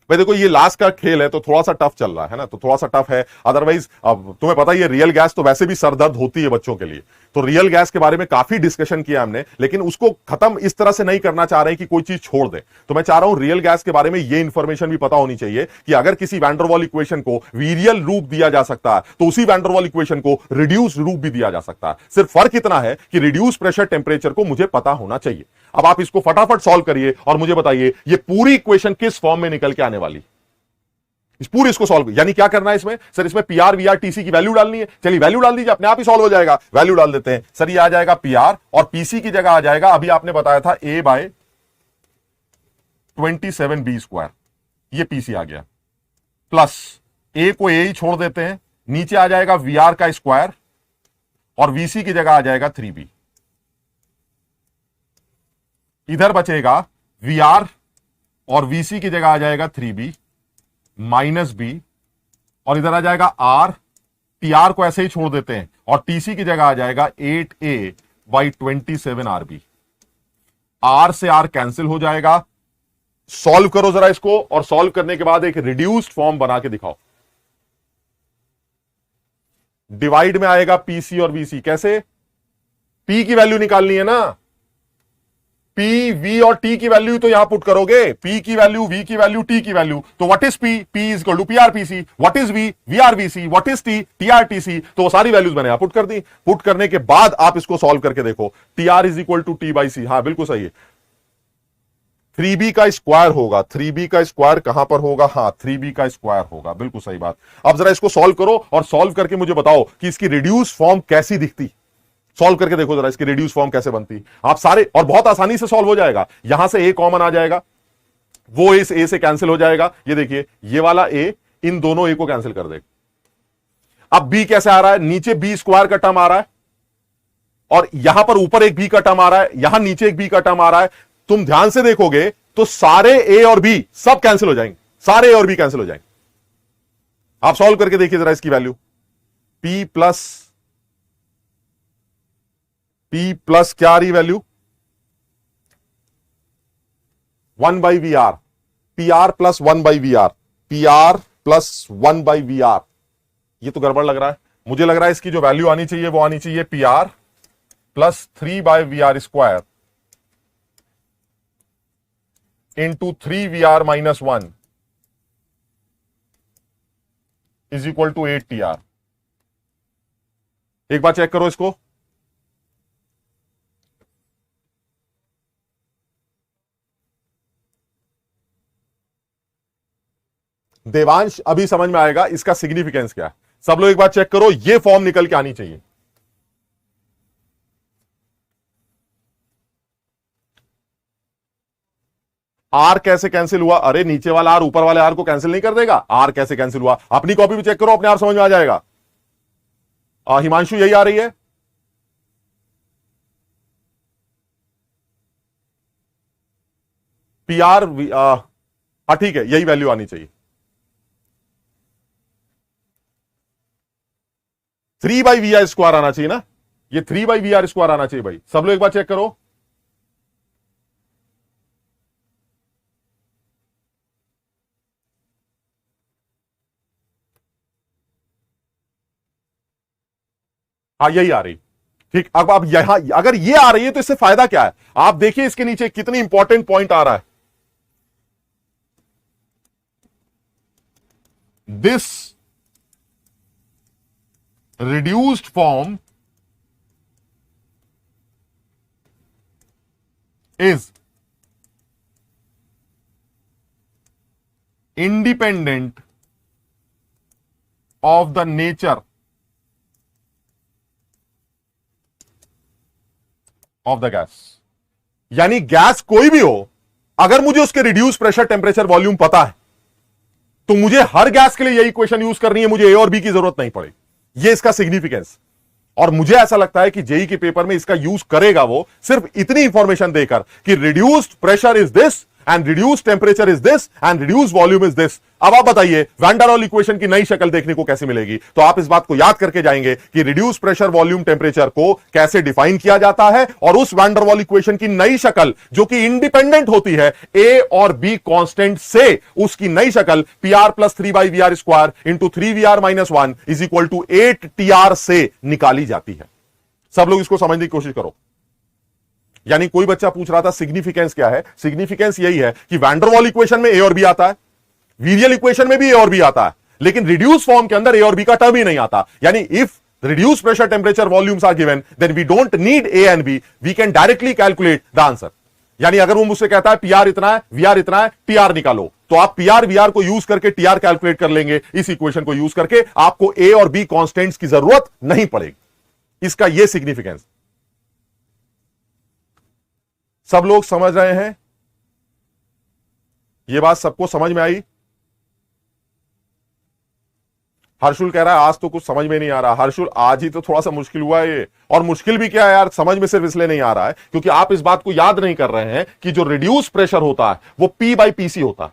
भाई देखो ये लास्ट का खेल है तो थोड़ा सा टफ चल रहा है ना, तो थोड़ा सा टफ है। अदरवाइज अब तुम्हें पता ही है रियल गैस तो वैसे भी सरदर्द होती है बच्चों के लिए। तो रियल गैस के बारे में काफी डिस्कशन किया हमने, लेकिन उसको खत्म इस तरह से नहीं करना चाह रहे कि कोई चीज छोड़ दे। तो मैं चाह रहा हूं रियल गैस के बारे में ये इंफॉर्मेशन भी पता होनी चाहिए कि अगर किसी वैन डर वाल इक्वेशन को वीरियल रूप दिया जा सकता है तो उसी वैन डर वाल इक्वेशन को रिड्यूस रूप भी दिया जा सकता है। सिर्फ फर्क इतना है कि रिड्यूस प्रेशर टेम्परेचर को मुझे पता होना चाहिए। अब आप इसको फटाफट सॉल्व करिए और मुझे बताइए ये पूरी इक्वेशन किस फॉर्म में निकल के आने वाली। इस पूरी इसको सॉल्व, यानी क्या करना है इसमें? सर इसमें PR VR TC की वैल्यू डालनी है। चलिए वैल्यू डाल दीजिए, अपने आप ही सॉल्व हो जाएगा। वैल्यू डाल देते हैं। सर ये आ जाएगा PR और PC की जगह आ जाएगा, अभी आपने बताया था A बाय 27B स्क्वायर, ये PC आ गया। प्लस A को A ही छोड़ देते हैं, नीचे आ जाएगा VR का स्क्वायर और VC की जगह आ जाएगा 3B। इधर बचेगा VR और VC की जगह आ जाएगा 3B माइनस B और इधर आ जाएगा R। TR को ऐसे ही छोड़ देते हैं और TC की जगह आ जाएगा 8A बाई 27 RB। R से R कैंसिल हो जाएगा। सॉल्व करो जरा इसको और सॉल्व करने के बाद एक रिड्यूस्ड फॉर्म बना के दिखाओ। डिवाइड में आएगा PC और VC। कैसे? P की वैल्यू निकालनी है ना, P, V और T की वैल्यू तो यहां पुट करोगे। P की वैल्यू, V की वैल्यू, T की वैल्यू। तो what is P? P is equal to PRPC। What is V? VRVC। What is T? TRTC। तो वो सारी वैल्यूज मैंने यहां पुट कर दी। पुट करने के बाद आप इसको सॉल्व करके देखो। TR is equal to T by C। हाँ बिल्कुल सही है। 3B का स्क्वायर होगा। 3B का स्क्वायर कहां पर होगा? हाँ 3B का स्क्वायर होगा। बिल्कुल सही बात। अब जरा इसको सॉल्व करो और सॉल्व करके मुझे बताओ कि इसकी रिड्यूस फॉर्म कैसी दिखती। सॉल्व करके देखो जरा इसकी रिड्यूस फॉर्म कैसे बनती। आप सारे, और बहुत आसानी से सॉल्व हो जाएगा। यहां से A कॉमन आ जाएगा, वो इस A से कैंसिल हो जाएगा। ये देखिए ये वाला A इन दोनों A को कैंसिल कर देगा। अब B कैसे आ रहा है? नीचे B स्क्वायर का टर्म आ रहा है और यहां पर ऊपर एक B का टर्म आ रहा है, यहां नीचे एक B का टर्म आ रहा है। तुम ध्यान से देखोगे तो सारे A और B सब कैंसिल हो जाएंगे। सारे A और B कैंसिल हो जाएंगे। आप सॉल्व करके देखिए जरा इसकी वैल्यू। P प्लस क्या आ रही value? 1 by VR। PR plus 1 by VR। PR plus 1 by VR। ये तो गड़बड़ लग रहा है। मुझे लग रहा है इसकी जो वैल्यू आनी चाहिए वो आनी चाहिए PR plus 3 by VR square into 3VR minus 1 is equal to 8TR। एक बार चेक करो इसको। देवांश अभी समझ में आएगा इसका सिग्निफिकेंस क्या है। सब लोग एक बार चेक करो, ये फॉर्म निकल के आनी चाहिए। आर कैसे कैंसिल हुआ? अरे नीचे वाला आर ऊपर वाले आर को कैंसिल नहीं कर देगा। आर कैसे कैंसिल हुआ? अपनी कॉपी भी चेक करो, अपने आप समझ में आ जाएगा। हिमांशु यही आ रही है? PR हाँ ठीक है, यही वैल्यू आनी चाहिए। 3 बाई VR स्क्वायर आना चाहिए ना, ये 3 बाई VR स्क्वायर आना चाहिए भाई। सब लोग एक बार चेक करो। हाँ यही आ रही। ठीक, अब यहां अगर ये आ रही है तो इससे फायदा क्या है? आप देखिए इसके नीचे कितनी इंपॉर्टेंट पॉइंट आ रहा है। This reduced form is independent of the nature of the gas। यानी गैस कोई भी हो, अगर मुझे उसके रिड्यूस प्रेशर, टेम्परेचर, वॉल्यूम पता है तो मुझे हर गैस के लिए यही इक्वेशन यूज करनी है, मुझे ए और बी की जरूरत नहीं पड़ेगी। ये इसका सिग्निफिकेंस। और मुझे ऐसा लगता है कि जेई के पेपर में इसका यूज करेगा वो सिर्फ इतनी इंफॉर्मेशन देकर कि reduced pressure is this and reduced temperature is this and reduced volume is this. अब आप बताइए वैन डर वाल इक्वेशन की नई शक्ल देखने को कैसे मिलेगी? तो आप इस बात को याद करके जाएंगे कि रिड्यूस प्रेशर, वॉल्यूम, टेम्परेचर को कैसे डिफाइन किया जाता है और उस वैन डर वाल इक्वेशन की नई शक्ल जो कि इंडिपेंडेंट होती है ए और बी कांस्टेंट से, उसकी नई शक्ल PR plus 3 by VR square into 3VR minus 1 is equal to 8TR से निकाली जाती है। सब लोग इसको समझने की कोशिश करो। यानी कोई बच्चा पूछ रहा था सिग्निफिकेंस क्या है? सिग्निफिकेंस यही है कि वैन डर वाल इक्वेशन में ए और बी आता है, वीरियल इक्वेशन में भी ए और बी आता है, लेकिन रिड्यूस फॉर्म के अंदर ए और बी का टर्म ही नहीं आता। यानी if reduce pressure, temperature, volumes are given, then we don't need A and B, we can directly calculate the answer. यानी अगर वो मुझसे कहता है PR इतना है, VR इतना है, TR निकालो, तो आप PR VR को यूज करके TR कैलकुलेट कर लेंगे। इस इक्वेशन को यूज करके आपको ए और बी कॉन्स्टेंट्स की जरूरत नहीं पड़ेगी। इसका यह सिग्निफिकेंस। सब लोग समझ रहे हैं? यह बात सबको समझ में आई? हर्षुल कह रहा है आज तो कुछ समझ में नहीं आ रहा। हर्षुल आज ही तो थोड़ा सा मुश्किल हुआ है ये, और मुश्किल भी क्या है यार, समझ में सिर्फ इसलिए नहीं आ रहा है क्योंकि आप इस बात को याद नहीं कर रहे हैं कि जो रिड्यूस प्रेशर होता है वो पी बाई पीसी होता है।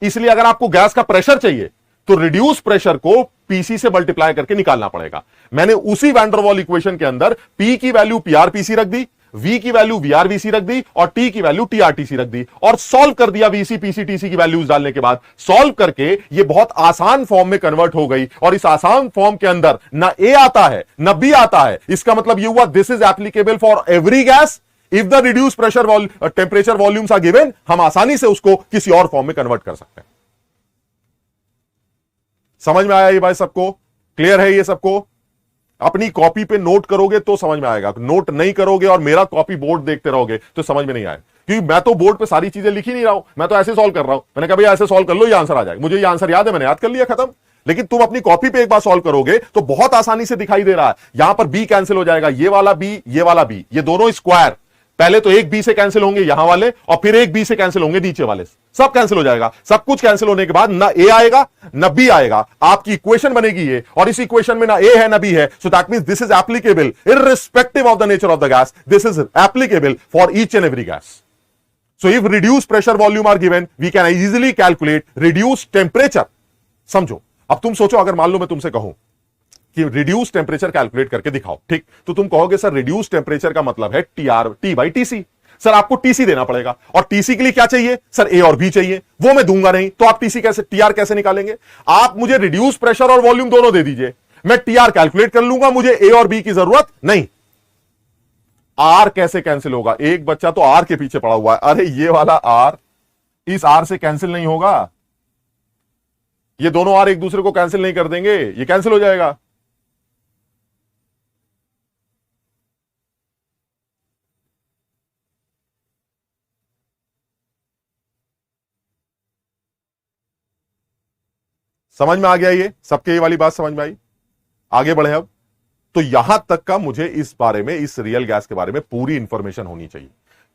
इसलिए अगर आपको गैस का प्रेशर चाहिए तो रिड्यूस प्रेशर को पीसी से मल्टीप्लाई करके निकालना पड़ेगा। मैंने उसी वैन डर वाल इक्वेशन के अंदर पी की वैल्यू पीआरपीसी रख दी, वी की वैल्यू वीआरवीसी रख दी और टी की वैल्यू टीआरटीसी रख दी और सॉल्व कर दिया। वीसी पीसी टीसी की वैल्यूज डालने के बाद सॉल्व करके ये बहुत आसान फॉर्म में कन्वर्ट हो गई, और इस आसान फॉर्म के अंदर ना ए आता है ना बी आता है। इसका मतलब ये हुआ this is applicable for every gas if the reduce pressure temperature volumes are given. हम आसानी से उसको किसी और फॉर्म में कन्वर्ट कर सकते हैं। समझ में आया ये भाई सबको? क्लियर है ये सबको? अपनी कॉपी पे नोट करोगे तो समझ में आएगा, नोट नहीं करोगे और मेरा कॉपी बोर्ड देखते रहोगे तो समझ में नहीं आएगा, क्योंकि मैं तो बोर्ड पे सारी चीजें लिख ही नहीं रहा हूं, मैं तो ऐसे सॉल्व कर रहा हूं। मैंने कहा भैया ऐसे सॉल्व कर लो, ये आंसर आ जाएगा। मुझे ये आंसर याद है, मैंने याद कर लिया, खत्म। लेकिन तुम अपनी कॉपी पे एक बार सॉल्व करोगे तो बहुत आसानी से दिखाई दे रहा है। यहां पर बी कैंसिल हो जाएगा, ये वाला बी, ये वाला बी, ये दोनों स्क्वायर पहले तो एक बी से कैंसिल होंगे यहां वाले, और फिर एक बी से कैंसिल होंगे नीचे वाले, सब कैंसिल हो जाएगा। सब कुछ कैंसिल होने के बाद ना ए आएगा ना बी आएगा, आपकी इक्वेशन बनेगी ये, और इस इक्वेशन में ना ए है ना बी है। So that means this is applicable irrespective of the nature of the gas, this is applicable for each and every gas. So if reduce pressure volume are given we can easily calculate reduce temperature. समझो, अब तुम सोचो अगर मान लो मैं तुमसे कहूं कि रिड्यूस टेम्परेचर कैलकुलेट करके दिखाओ, ठीक, तो तुम कहोगे सर रिड्यूस टेम्परेचर का मतलब है टी बाई टीसी। सर आपको टीसी देना पड़ेगा, और टीसी के लिए क्या चाहिए सर? ए और बी चाहिए, वो मैं दूंगा नहीं, तो आप टीआर कैसे निकालेंगे? आप मुझे रिड्यूस प्रेशर और वॉल्यूम दोनों दे दीजिए, मैं टीआर कैलकुलेट कर लूंगा, मुझे ए और बी की जरूरत नहीं। आर कैसे कैंसिल होगा? एक बच्चा तो आर के पीछे पड़ा हुआ है, अरे ये वाला आर इस आर से कैंसिल नहीं होगा, ये दोनों आर एक दूसरे को कैंसिल नहीं कर देंगे, ये कैंसिल हो जाएगा। समझ में आ गया ये सबके? ये वाली बात समझ में आई? आगे बढ़े अब। तो यहां तक का मुझे इस बारे में, इस रियल गैस के बारे में पूरी इंफॉर्मेशन होनी चाहिए।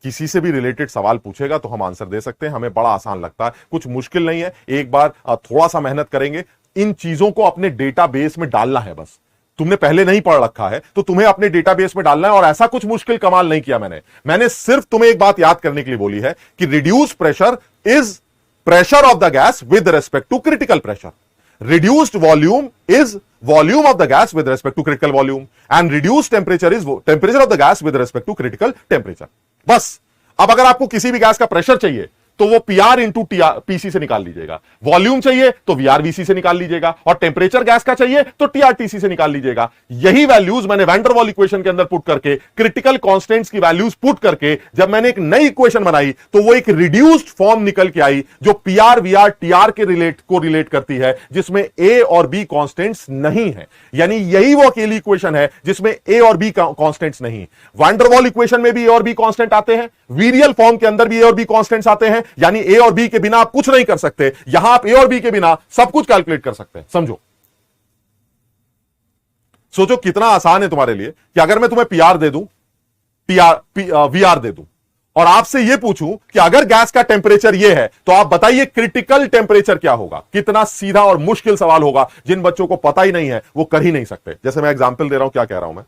किसी से भी रिलेटेड सवाल पूछेगा तो हम आंसर दे सकते हैं, हमें बड़ा आसान लगता है, कुछ मुश्किल नहीं है। एक बार थोड़ा सा मेहनत करेंगे, इन चीजों को अपने डेटाबेस में डालना है बस। तुमने पहले नहीं पढ़ रखा है तो तुम्हें अपने डेटाबेस में डालना है, और ऐसा कुछ मुश्किल कमाल नहीं किया मैंने सिर्फ तुम्हें एक बात याद करने के लिए बोली है कि reduce pressure is pressure of the gas with respect to critical pressure, reduced volume is volume of the gas with respect to critical volume, and reduced temperature is temperature of the gas with respect to critical temperature। बस अब अगर आपको किसी भी gas का pressure चाहिए तो वो पीआर इंटू पीसी से निकाल लीजिएगा, वॉल्यूम चाहिए तो वीआरवीसी से निकाल लीजिएगा, और टेम्परेचर गैस का चाहिए तो टीआरटीसी से निकाल लीजिएगा। यही वैल्यूज मैंने वैन डर वाल इक्वेशन के अंदर पुट करके, क्रिटिकल कांस्टेंट्स की वैल्यूज पुट करके जब मैंने एक नई इक्वेशन बनाई तो वो एक रिड्यूस्ड फॉर्म निकल के आई जो पीआर वीआर टीआर के रिलेट करती है, जिसमें ए और बी कांस्टेंट्स नहीं है। यानी यही वो अकेली इक्वेशन है जिसमें ए और बी कांस्टेंट्स नहीं। वैन डर वाल इक्वेशन में भी ए और बी कांस्टेंट आते हैं, वीरियल फॉर्म के अंदर भी ए और बी कांस्टेंट्स आते हैं, यानी ए और बी के बिना आप कुछ नहीं कर सकते। यहां आप ए और बी के बिना सब कुछ कैलकुलेट कर सकते हैं। समझो, सोचो कितना आसान है तुम्हारे लिए कि अगर मैं तुम्हें पीआर दे दूं, वीआर दे दूं, और आपसे यह पूछूं कि अगर गैस का टेम्परेचर यह है तो आप बताइए क्रिटिकल टेम्परेचर क्या होगा। कितना सीधा और मुश्किल सवाल होगा, जिन बच्चों को पता ही नहीं है वो कर ही नहीं सकते। जैसे मैं एग्जांपल दे रहा हूं, क्या कह रहा हूं मैं,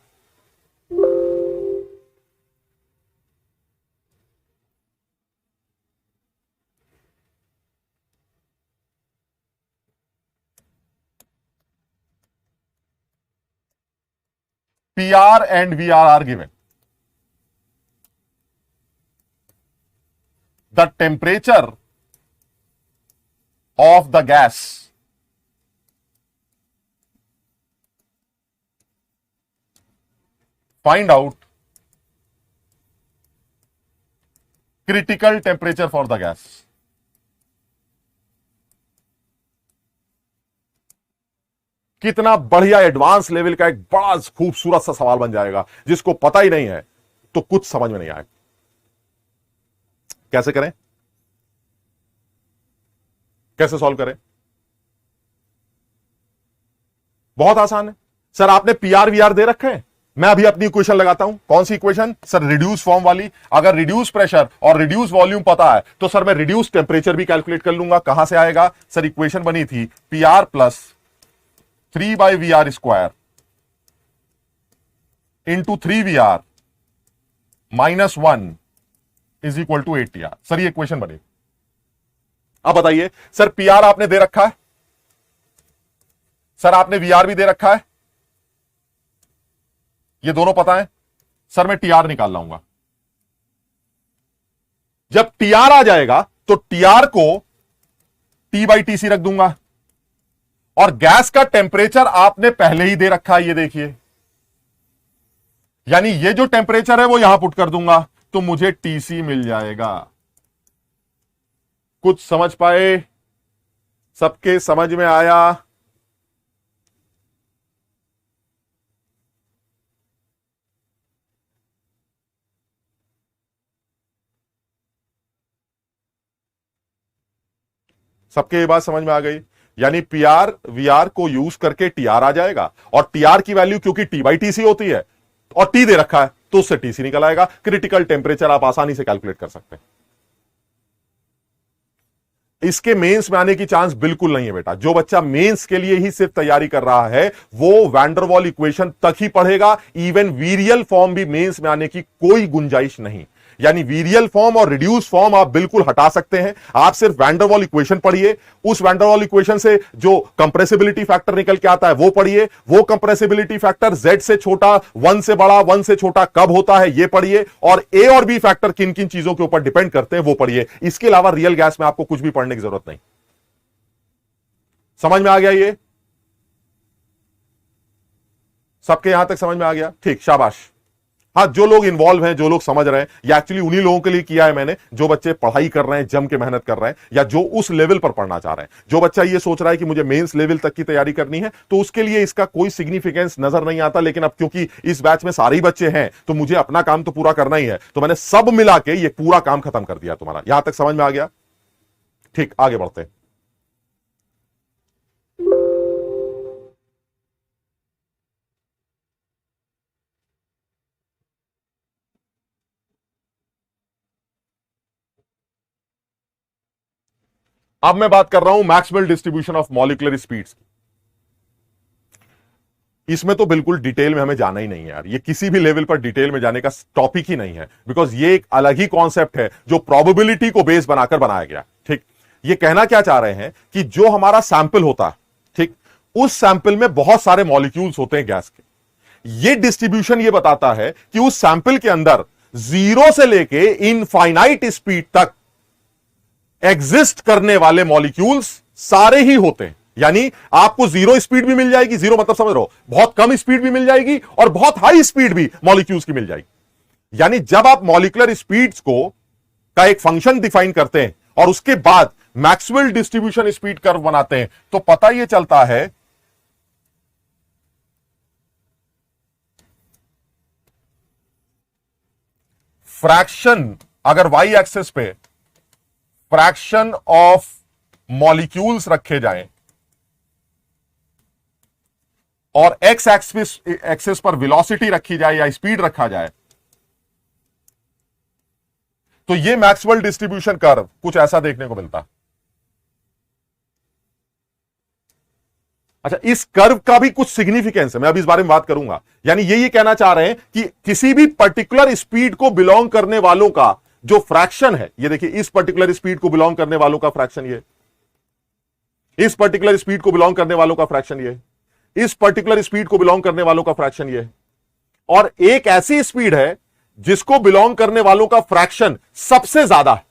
PR and VR are given. The temperature of the gas find out critical temperature for the gas. कितना बढ़िया एडवांस लेवल का एक बड़ा खूबसूरत सा सवाल बन जाएगा, जिसको पता ही नहीं है तो कुछ समझ में नहीं आएगा। कैसे करें, कैसे सॉल्व करें? बहुत आसान है सर। आपने पीआर वीआर दे रखे हैं, मैं अभी अपनी इक्वेशन लगाता हूं। कौन सी इक्वेशन सर? रिड्यूस फॉर्म वाली। अगर रिड्यूस प्रेशर और रिड्यूस वॉल्यूम पता है तो सर मैं रिड्यूस टेम्परेचर भी कैलकुलेट कर लूंगा। कहां से आएगा सर? इक्वेशन बनी थी PR plus 3/VR² into 3VR -1 is equal to 8TR। Sir ये इक्वेशन बने। अब बताइए सर, PR आपने दे रखा है, सर आपने VR भी दे रखा है, ये दोनों पता है। सर मैं TR निकाल लाऊंगा। जब TR आ जाएगा तो TR को T/TC रख दूंगा, और गैस का टेम्परेचर आपने पहले ही दे रखा है, ये देखिए, यानी ये जो टेम्परेचर है वो यहां पुट कर दूंगा तो मुझे TC मिल जाएगा। कुछ समझ पाए? सबके समझ में आया? सबके ये बात समझ में आ गई? यानी PR VR को यूज करके TR आ जाएगा, और TR की वैल्यू क्योंकि T/TC होती है और T दे रखा है तो उससे TC निकल आएगा। क्रिटिकल टेम्परेचर आप आसानी से कैलकुलेट कर सकते हैं। इसके मेंस में आने की चांस बिल्कुल नहीं है बेटा। जो बच्चा मेंस के लिए ही सिर्फ तैयारी कर रहा है वो वैंडरवॉल इक्वेशन तक ही पढ़ेगा। इवन वीरियल फॉर्म भी मेंस में आने की कोई गुंजाइश नहीं। यानी वीरियल फॉर्म और रिड्यूस फॉर्म आप बिल्कुल हटा सकते हैं। आप सिर्फ वैंडरवॉल इक्वेशन पढ़िए, उस वैंडरवॉल इक्वेशन से जो कंप्रेसिबिलिटी फैक्टर निकल के आता है वो पढ़िए, वो कंप्रेसिबिलिटी फैक्टर Z से छोटा, 1 से बड़ा, 1 से छोटा कब होता है ये पढ़िए, और A और B फैक्टर किन किन चीजों के ऊपर डिपेंड करते हैं वो पढ़िए। इसके अलावा रियल गैस में आपको कुछ भी पढ़ने की जरूरत नहीं। समझ में आ गया? ये सबके यहां तक समझ में आ गया? ठीक, शाबाश। हाँ, जो लोग इन्वॉल्व हैं, जो लोग समझ रहे हैं, या एक्चुअली उन्हीं लोगों के लिए किया है मैंने जो बच्चे पढ़ाई कर रहे हैं, जम के मेहनत कर रहे हैं, या जो उस लेवल पर पढ़ना चाह रहे हैं। जो बच्चा ये सोच रहा है कि मुझे मेंस लेवल तक की तैयारी करनी है तो उसके लिए इसका कोई सिग्निफिकेंस नजर नहीं आता। लेकिन अब क्योंकि इस बैच में सारे ही बच्चे हैं तो मुझे अपना काम तो पूरा करना ही है, तो मैंने सब मिला के ये पूरा काम खत्म कर दिया तुम्हारा। यहां तक समझ में आ गया? ठीक, आगे बढ़ते हैं। अब मैं बात कर रहा हूं Maxwell distribution of molecular speeds की। इसमें तो बिल्कुल डिटेल में हमें जाना ही नहीं है यार, ये किसी भी लेवल पर डिटेल में जाने का टॉपिक ही नहीं है, बिकॉज ये एक अलग ही कॉन्सेप्ट है जो प्रोबेबिलिटी को बेस बनाकर बनाया गया। ठीक, ये कहना क्या चाह रहे हैं कि जो हमारा सैंपल होता है, ठीक, उस सैंपल में बहुत सारे मॉलिक्यूल्स होते हैं गैस के। ये डिस्ट्रीब्यूशन ये बताता है कि उस सैंपल के अंदर 0 से लेके इनफाइनाइट स्पीड तक एग्जिस्ट करने वाले मॉलिक्यूल्स सारे ही होते हैं। यानी आपको 0 स्पीड भी मिल जाएगी, 0 मतलब समझ रहे हो, बहुत कम स्पीड भी मिल जाएगी, और बहुत हाई स्पीड भी मॉलिक्यूल्स की मिल जाएगी। यानी जब आप मॉलिक्यूलर स्पीड्स को का एक फंक्शन डिफाइन करते हैं और उसके बाद मैक्सवेल डिस्ट्रीब्यूशन स्पीड कर्व बनाते हैं तो पता यह चलता है फ्रैक्शन, अगर वाई एक्सेस पे फ्रैक्शन ऑफ मॉलिक्यूल्स रखे जाएं और एक्स एक्सेस पर वेलोसिटी रखी जाए या स्पीड रखा जाए तो यह मैक्सवेल डिस्ट्रीब्यूशन कर्व कुछ ऐसा देखने को मिलता है। अच्छा, इस कर्व का भी कुछ सिग्निफिकेंस है, मैं अभी इस बारे में बात करूंगा। यानी ये कहना चाह रहे हैं कि किसी भी पर्टिकुलर स्पीड को बिलोंग करने वालों का जो फ्रैक्शन है, ये देखिए, इस पर्टिकुलर स्पीड को बिलोंग करने वालों का फ्रैक्शन ये, इस पर्टिकुलर स्पीड को बिलोंग करने वालों का फ्रैक्शन ये, इस पर्टिकुलर स्पीड को बिलोंग करने वालों का फ्रैक्शन ये, और एक ऐसी स्पीड है जिसको बिलोंग करने वालों का फ्रैक्शन सबसे ज्यादा है।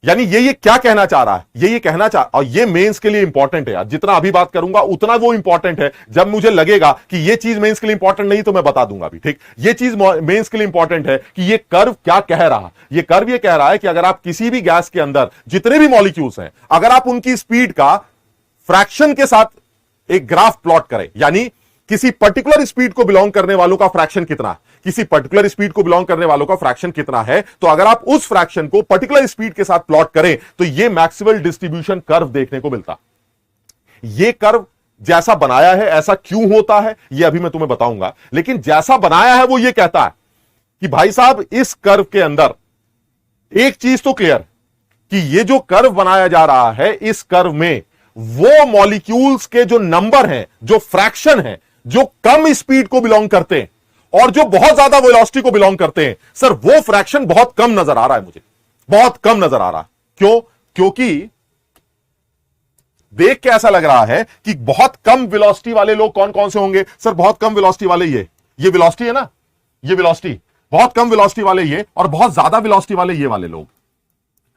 यानी ये क्या कहना चाह रहा है? ये कहना चाह, और ये मेंस के लिए इंपॉर्टेंट है यार, जितना अभी बात करूंगा उतना वो इंपॉर्टेंट है। जब मुझे लगेगा कि ये चीज मेंस के लिए इंपॉर्टेंट नहीं तो मैं बता दूंगा भी। ठीक, ये चीज मेंस के लिए इंपॉर्टेंट है कि ये कर्व क्या कह रहा है। ये कर्व ये कह रहा है कि अगर आप किसी भी गैस के अंदर जितने भी मॉलिक्यूल्स हैं, अगर आप उनकी स्पीड का फ्रैक्शन के साथ एक ग्राफ प्लॉट करें, यानी किसी पर्टिकुलर स्पीड को बिलोंग करने वालों का फ्रैक्शन कितना है, किसी पर्टिकुलर स्पीड को बिलोंग करने वालों का फ्रैक्शन कितना है, तो अगर आप उस फ्रैक्शन को पर्टिकुलर स्पीड के साथ प्लॉट करें तो यह मैक्सवेल डिस्ट्रीब्यूशन कर्व देखने को मिलता। यह कर्व जैसा बनाया है ऐसा क्यों होता है यह अभी मैं तुम्हें बताऊंगा, लेकिन जैसा बनाया है वो यह कहता है कि भाई साहब, इस कर्व के अंदर एक चीज तो क्लियर कि यह जो कर्व बनाया जा रहा है, इस कर्व में वो मॉलिक्यूल्स के जो नंबर हैं, जो फ्रैक्शन है, जो कम स्पीड को बिलोंग करते हैं और जो बहुत ज्यादा वेलोसिटी को बिलोंग करते हैं, सर वो फ्रैक्शन बहुत कम नजर आ रहा है मुझे, बहुत कम नजर आ रहा है। क्यों? क्योंकि देख के ऐसा लग रहा है कि बहुत कम वेलोसिटी वाले लोग कौन कौन से होंगे? सर बहुत कम वेलोसिटी वाले ये वेलोसिटी है ना, ये वेलोसिटी, बहुत कम वेलोसिटी वाले ये, और बहुत ज्यादा वेलोसिटी वाले ये वाले लोग।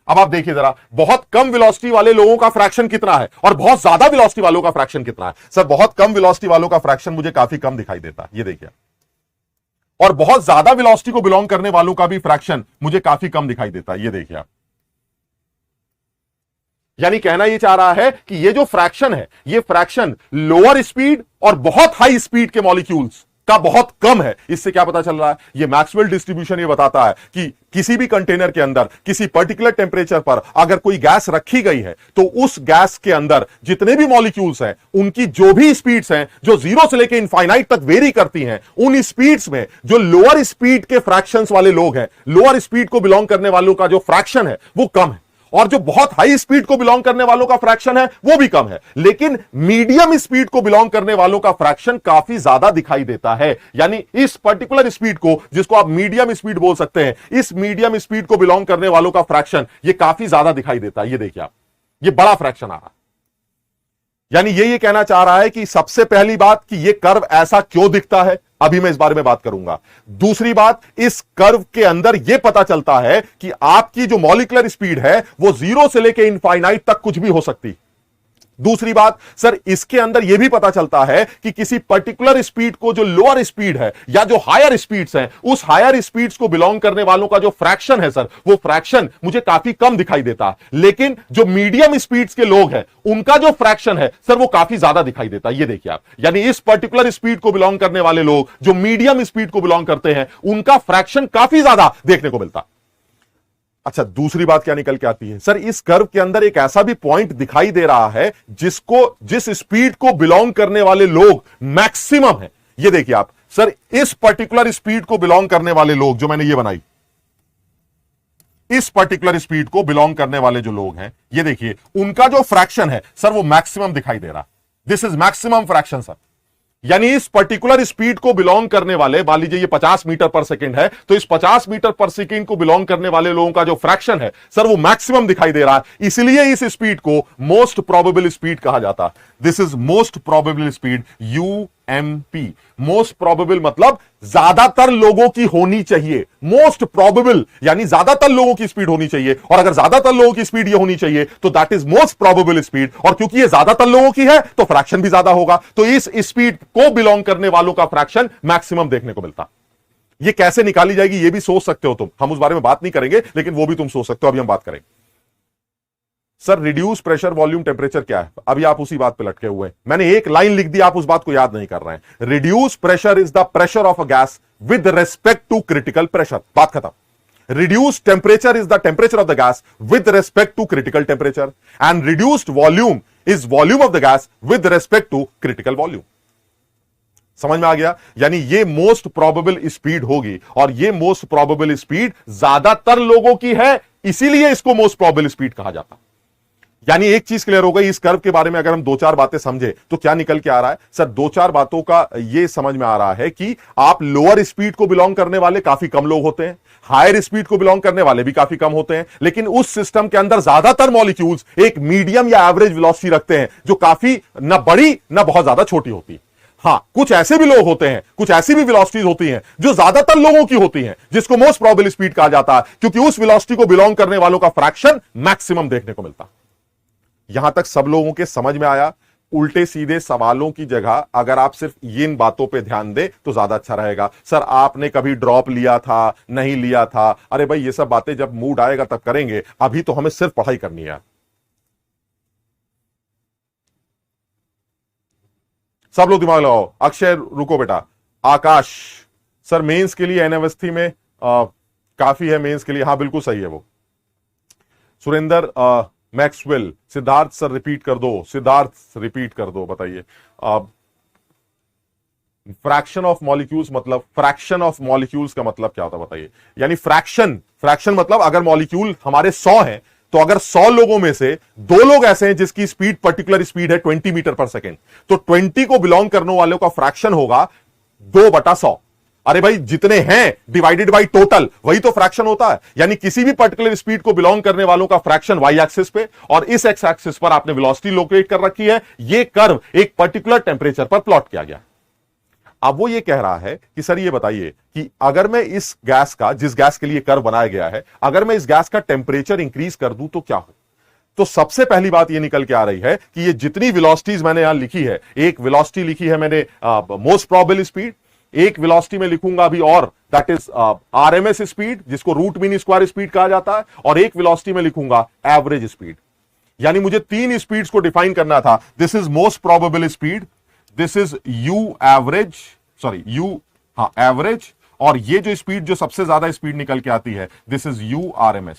अब आप देखिए जरा, बहुत कम वेलोसिटी वाले लोगों का फ्रैक्शन कितना है और बहुत ज्यादा वेलोसिटी वालों का फ्रैक्शन कितना है? सर बहुत कम वेलोसिटी वालों का फ्रैक्शन मुझे काफी कम दिखाई देता है, ये देखिए। और बहुत ज्यादा वेलोसिटी को बिलोंग करने वालों का भी फ्रैक्शन मुझे काफी कम दिखाई देता है, ये देखिए आप। यानी कहना यह चाह रहा है कि ये जो फ्रैक्शन है, ये फ्रैक्शन लोअर स्पीड और बहुत हाई स्पीड के मॉलिक्यूल्स का बहुत कम है। इससे क्या पता चल रहा है? ये मैक्सवेल डिस्ट्रीब्यूशन ये बताता है कि किसी भी कंटेनर के अंदर किसी पर्टिकुलर टेंपरेचर पर अगर कोई गैस रखी गई है तो उस गैस के अंदर जितने भी मॉलिक्यूल्स हैं उनकी जो भी स्पीड्स हैं, जो 0 से लेकर इनफाइनाइट तक वेरी करती हैं, उन स्पीड्स में जो लोअर स्पीड के फ्रैक्शंस वाले लोग हैं, लोअर स्पीड को बिलोंग करने वालों का जो फ्रैक्शन है वो कम है, और जो बहुत हाई स्पीड को बिलोंग करने वालों का फ्रैक्शन है वो भी कम है। लेकिन मीडियम स्पीड को बिलोंग करने वालों का फ्रैक्शन काफी ज्यादा दिखाई देता है। यानी इस पर्टिकुलर स्पीड को, जिसको आप मीडियम स्पीड बोल सकते हैं, इस मीडियम स्पीड को बिलोंग करने वालों का फ्रैक्शन ये काफी ज्यादा दिखाई देता है। ये देखिए आप, ये बड़ा फ्रैक्शन आ रहा है। यानी ये कहना चाह रहा है कि सबसे पहली बात कि ये कर्व ऐसा क्यों दिखता है, अभी मैं इस बारे में बात करूंगा। दूसरी बात, इस कर्व के अंदर यह पता चलता है कि आपकी जो मॉलिक्यूलर स्पीड है वो 0 से लेकर इनफाइनाइट तक कुछ भी हो सकती। दूसरी बात सर, इसके अंदर यह भी पता चलता है कि किसी पर्टिकुलर स्पीड को, जो लोअर स्पीड है या जो हायर स्पीड्स हैं, उस हायर स्पीड्स को बिलोंग करने वालों का जो फ्रैक्शन है सर, वो फ्रैक्शन मुझे काफी कम दिखाई देता है। लेकिन जो मीडियम स्पीड्स के लोग हैं उनका जो फ्रैक्शन है सर वो काफी ज्यादा दिखाई देता है। ये देखिए आप, यानी इस पर्टिकुलर स्पीड को बिलोंग करने वाले लोग जो मीडियम स्पीड को बिलोंग करते हैं उनका फ्रैक्शन काफी ज्यादा देखने को मिलता है। अच्छा, दूसरी बात क्या निकल के आती है? सर इस कर्व के अंदर एक ऐसा भी पॉइंट दिखाई दे रहा है जिस स्पीड को बिलोंग करने वाले लोग मैक्सिमम है। ये देखिए आप, सर इस पर्टिकुलर स्पीड को बिलोंग करने वाले लोग, जो मैंने ये बनाई, इस पर्टिकुलर स्पीड को बिलोंग करने वाले जो लोग हैं, ये देखिए उनका जो फ्रैक्शन है सर वो मैक्सिमम दिखाई दे रहा। This is maximum fraction sir. यानी इस पर्टिकुलर स्पीड को बिलोंग करने वाले, मान लीजिए ये 50 मीटर पर सेकंड है, तो इस 50 मीटर पर सेकंड को बिलोंग करने वाले लोगों का जो फ्रैक्शन है सर वो मैक्सिमम दिखाई दे रहा है। इसलिए इस स्पीड को मोस्ट प्रोबेबल स्पीड कहा जाता है। This is most probable speed, UMP। Most probable मतलब ज्यादातर लोगों की होनी चाहिए। मोस्ट प्रोबेबल यानी ज्यादातर लोगों की स्पीड होनी चाहिए, और अगर ज्यादातर लोगों की स्पीड ये होनी चाहिए तो that is most probable speed. और क्योंकि ये ज्यादातर लोगों की है तो फ्रैक्शन भी ज्यादा होगा, तो इस स्पीड को बिलोंग करने वालों का फ्रैक्शन मैक्सिमम देखने को मिलता। ये कैसे निकाली जाएगी ये भी सोच सकते हो तुम, हम उस बारे में बात नहीं करेंगे, लेकिन वो भी तुम सोच सकते हो, अभी हम बात करेंगे। Sir reduce pressure volume temperature क्या है? अभी आप उसी बात पे लटके हुए हैं। मैंने एक लाइन लिख दी, आप उस बात को याद नहीं कर रहे हैं। Reduce pressure is the pressure of a gas with respect to critical pressure. बात खत्म। Reduced temperature is the temperature of the gas with respect to critical temperature, and reduced volume is volume of the gas with respect to critical volume. समझ में आ गया? यानी ये most probable speed होगी, और ये मोस्ट प्रोबेबल स्पीड ज्यादातर लोगों की है, इसीलिए इसको मोस्ट प्रोबेबल स्पीड कहा जाता। यानी एक चीज क्लियर हो गई, इस कर्व के बारे में अगर हम 2-4 बातें समझे तो क्या निकल के आ रहा है? सर 2-4 बातों का ये समझ में आ रहा है कि आप लोअर स्पीड को बिलोंग करने वाले काफी कम लोग होते हैं, हायर स्पीड को बिलोंग करने वाले भी काफी कम होते हैं, लेकिन उस सिस्टम के अंदर ज्यादातर मॉलिक्यूल्स एक मीडियम या एवरेज वेलोसिटी रखते हैं जो काफी ना बड़ी ना बहुत ज्यादा छोटी होती है। हां, कुछ ऐसे भी लोग होते हैं, कुछ ऐसी भी वेलोसिटीज होती हैं जो ज्यादातर लोगों की होती हैं, जिसको मोस्ट प्रोबेबल स्पीड कहा जाता है, क्योंकि उस वेलोसिटी को बिलोंग करने वालों का फ्रैक्शन मैक्सिमम देखने को मिलता। यहां तक सब लोगों के समझ में आया? उल्टे सीधे सवालों की जगह अगर आप सिर्फ इन बातों पे ध्यान दें तो ज्यादा अच्छा रहेगा। सर आपने कभी ड्रॉप लिया था, नहीं लिया था? अरे भाई ये सब बातें जब मूड आएगा तब करेंगे, अभी तो हमें सिर्फ पढ़ाई करनी है। सब लोग दिमाग लगाओ। अक्षय रुको बेटा। आकाश, सर मेंस के लिए एनएवएसटी में काफी है, मेंस के लिए। हाँ बिल्कुल सही है वो। Surendra Maxwell, Siddharth sir repeat कर दो, सिद्धार्थ रिपीट कर दो, बताइए। फ्रैक्शन ऑफ मॉलिक्यूल्स मतलब, फ्रैक्शन ऑफ मॉलिक्यूल्स का मतलब क्या होता है बताइए? यानी फ्रैक्शन मतलब अगर मॉलिक्यूल हमारे 100 हैं तो अगर 100 लोगों में से 2 लोग ऐसे हैं जिसकी स्पीड पर्टिकुलर स्पीड है 20 मीटर पर सेकेंड, तो 20 को बिलोंग करने वालों का फ्रैक्शन होगा 2/100। अरे भाई, जितने हैं डिवाइडेड बाई टोटल, वही तो फ्रैक्शन होता है। यानी किसी भी पर्टिकुलर स्पीड को बिलोंग करने वालों का फ्रैक्शन वाई एक्सिस पे, और इस एक्स एक्सिस पर आपने वेलोसिटी लोकेट कर रखी है। यह कर्व एक पर्टिकुलर टेंपरेचर पर प्लॉट किया गया। अब वो ये कह रहा है कि सर ये बताइए कि अगर मैं इस गैस का, जिस गैस के लिए कर्व बनाया गया है, अगर मैं इस गैस का टेंपरेचर इंक्रीज कर दूं तो क्या हो। तो सबसे पहली बात ये निकल के आ रही है कि ये जितनी वेलोसिटीज मैंने यहां लिखी है, एक वेलोसिटी लिखी है मैंने मोस्ट प्रोबेबल स्पीड, एक वेलोसिटी में लिखूंगा अभी और, दैट इज आरएमएस स्पीड, जिसको रूट मीन स्क्वायर स्पीड कहा जाता है, और एक वेलोसिटी में लिखूंगा एवरेज स्पीड। यानी मुझे 3 स्पीड्स को डिफाइन करना था। This is most probable speed, this is you average, average, और ये जो स्पीड, जो सबसे ज्यादा स्पीड निकल के आती है, दिस इज यू आरएमएस।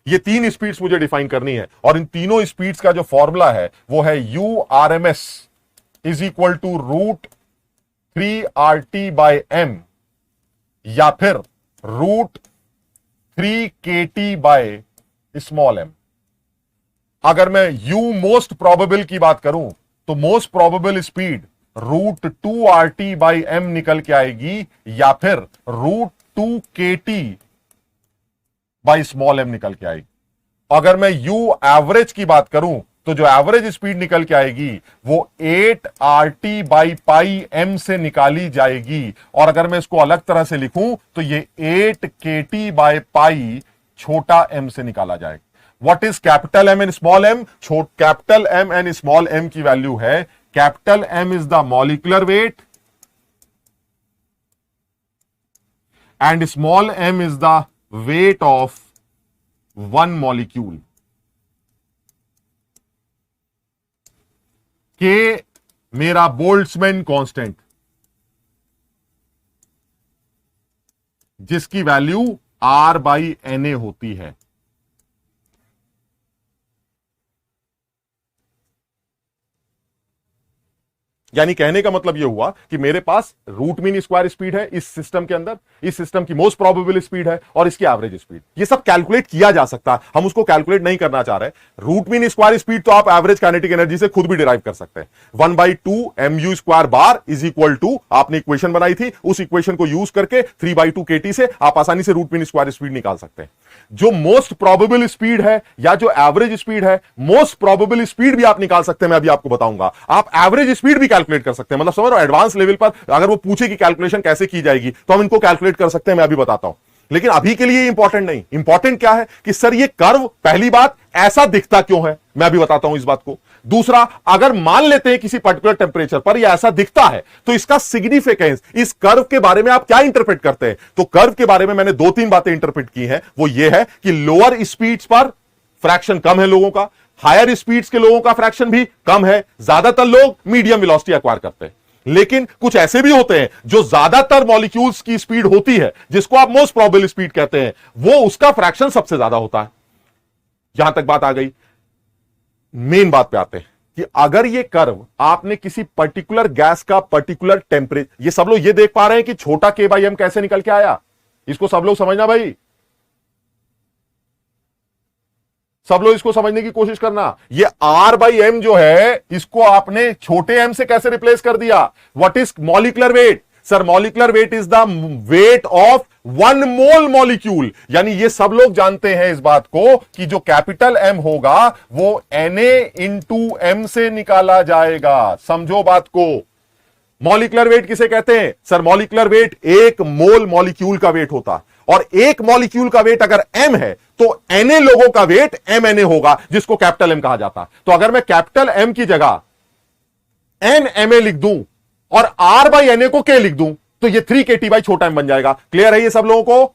ये 3 स्पीड्स मुझे डिफाइन करनी है, और इन तीनों स्पीड्स का जो फॉर्मूला है वो है U RMS is equal to root 3RT/m, या फिर रूट 3KT/m। अगर मैं यू मोस्ट प्रोबेबल की बात करूं तो most probable speed root 2RT/m निकल के आएगी, या फिर रूट 2KT/m निकल के आएगी। अगर मैं यू एवरेज की बात करूं तो जो एवरेज स्पीड निकल के आएगी वो 8RT/m से निकाली जाएगी, और अगर मैं इसको अलग तरह से लिखूं तो ये 8KT/m छोटा m से निकाला जाएगा। What is capital M and small m? Capital M and small m की वैल्यू है, capital M is the molecular weight and small m is the weight of one molecule. के मेरा बोल्ट्जमैन कांस्टेंट, जिसकी value R/Na होती है। यानी कहने का मतलब यह हुआ कि मेरे पास रूट मीन स्क्वायर स्पीड है इस सिस्टम के अंदर, इस सिस्टम की मोस्ट प्रोबेबल स्पीड है, और इसकी एवरेज स्पीड। ये सब कैलकुलेट किया जा सकता है, हम उसको कैलकुलेट नहीं करना चाह रहे। रूट मीन स्क्वायर स्पीड तो आप एवरेज काइनेटिक एनर्जी से खुद भी डिराइव कर सकते हैं। 1/2 mu स्क्वायर बार इज इक्वल टू, आपने इक्वेशन बनाई थी, उस इक्वेशन को यूज करके 3/2 KT से आप आसानी से रूट मीन स्क्वायर स्पीड निकाल सकते हैं। जो मोस्ट प्रोबेबल स्पीड है या जो एवरेज स्पीड है, मोस्ट प्रोबेबल स्पीड भी आप निकाल सकते हैं, मैं अभी आपको बताऊंगा। आप एवरेज स्पीड भी कैलकुलेट कर सकते हैं, मतलब समझ रहे हो, एडवांस लेवल पर अगर वो पूछे कि कैलकुलेशन कैसे की जाएगी तो हम इनको कैलकुलेट कर सकते हैं, मैं अभी बताता हूं। लेकिन अभी के लिए इंपॉर्टेंट नहीं, इंपॉर्टेंट क्या है कि सर ये कर्व, पहली बात ऐसा दिखता क्यों है, मैं अभी बताता हूं इस बात को। दूसरा, अगर मान लेते हैं किसी पर्टिकुलर टेंपरेचर पर ये ऐसा दिखता है तो इसका सिग्निफिकेंस, इस कर्व के बारे में आप क्या इंटरप्रेट करते हैं। तो कर्व के बारे में मैंने 2-3 बातें इंटरप्रेट की हैं। वो ये है कि लोअर स्पीड्स पर फ्रैक्शन कम है लोगों का, हायर स्पीड्स के लोगों का फ्रैक्शन भी कम है, ज्यादातर लोग मीडियम वेलोसिटी एक्वायर करते हैं। लेकिन कुछ ऐसे भी होते हैं जो ज्यादातर मॉलिक्यूल्स की स्पीड होती है, जिसको आप मोस्ट प्रोबेबल स्पीड कहते हैं, वो उसका फ्रैक्शन सबसे ज्यादा होता है। यहां तक बात आ गई। मेन बात पे आते हैं कि अगर ये कर्व आपने किसी पर्टिकुलर गैस का पर्टिकुलर टेम्परेचर, ये सब लोग ये देख पा रहे हैं कि छोटा K/m कैसे निकल के आया, इसको सब लोग समझना भाई, सब लोग इसको समझने की कोशिश करना। ये R/m जो है, इसको आपने छोटे m से कैसे रिप्लेस कर दिया। What is molecular weight? Sir molecular weight is the weight of 1 mole molecule. यानी ये सब लोग जानते हैं इस बात को कि जो कैपिटल M होगा वो Na/m से निकाला जाएगा। समझो बात को। मॉलिक्यूलर वेट किसे कहते हैं? सर मॉलिक्यूलर वेट 1 मोल मॉलिक्यूल का वेट होता है, और 1 मॉलिक्यूल का वेट अगर m है तो Na लोगों का वेट mNa होगा, जिसको कैपिटल M कहा जाता है। तो अगर मैं कैपिटल M की जगह nMa लिख दूं और R/Na को K लिख दूं तो ये 3KT छोटा m बन जाएगा। क्लियर है ये सब लोगों को?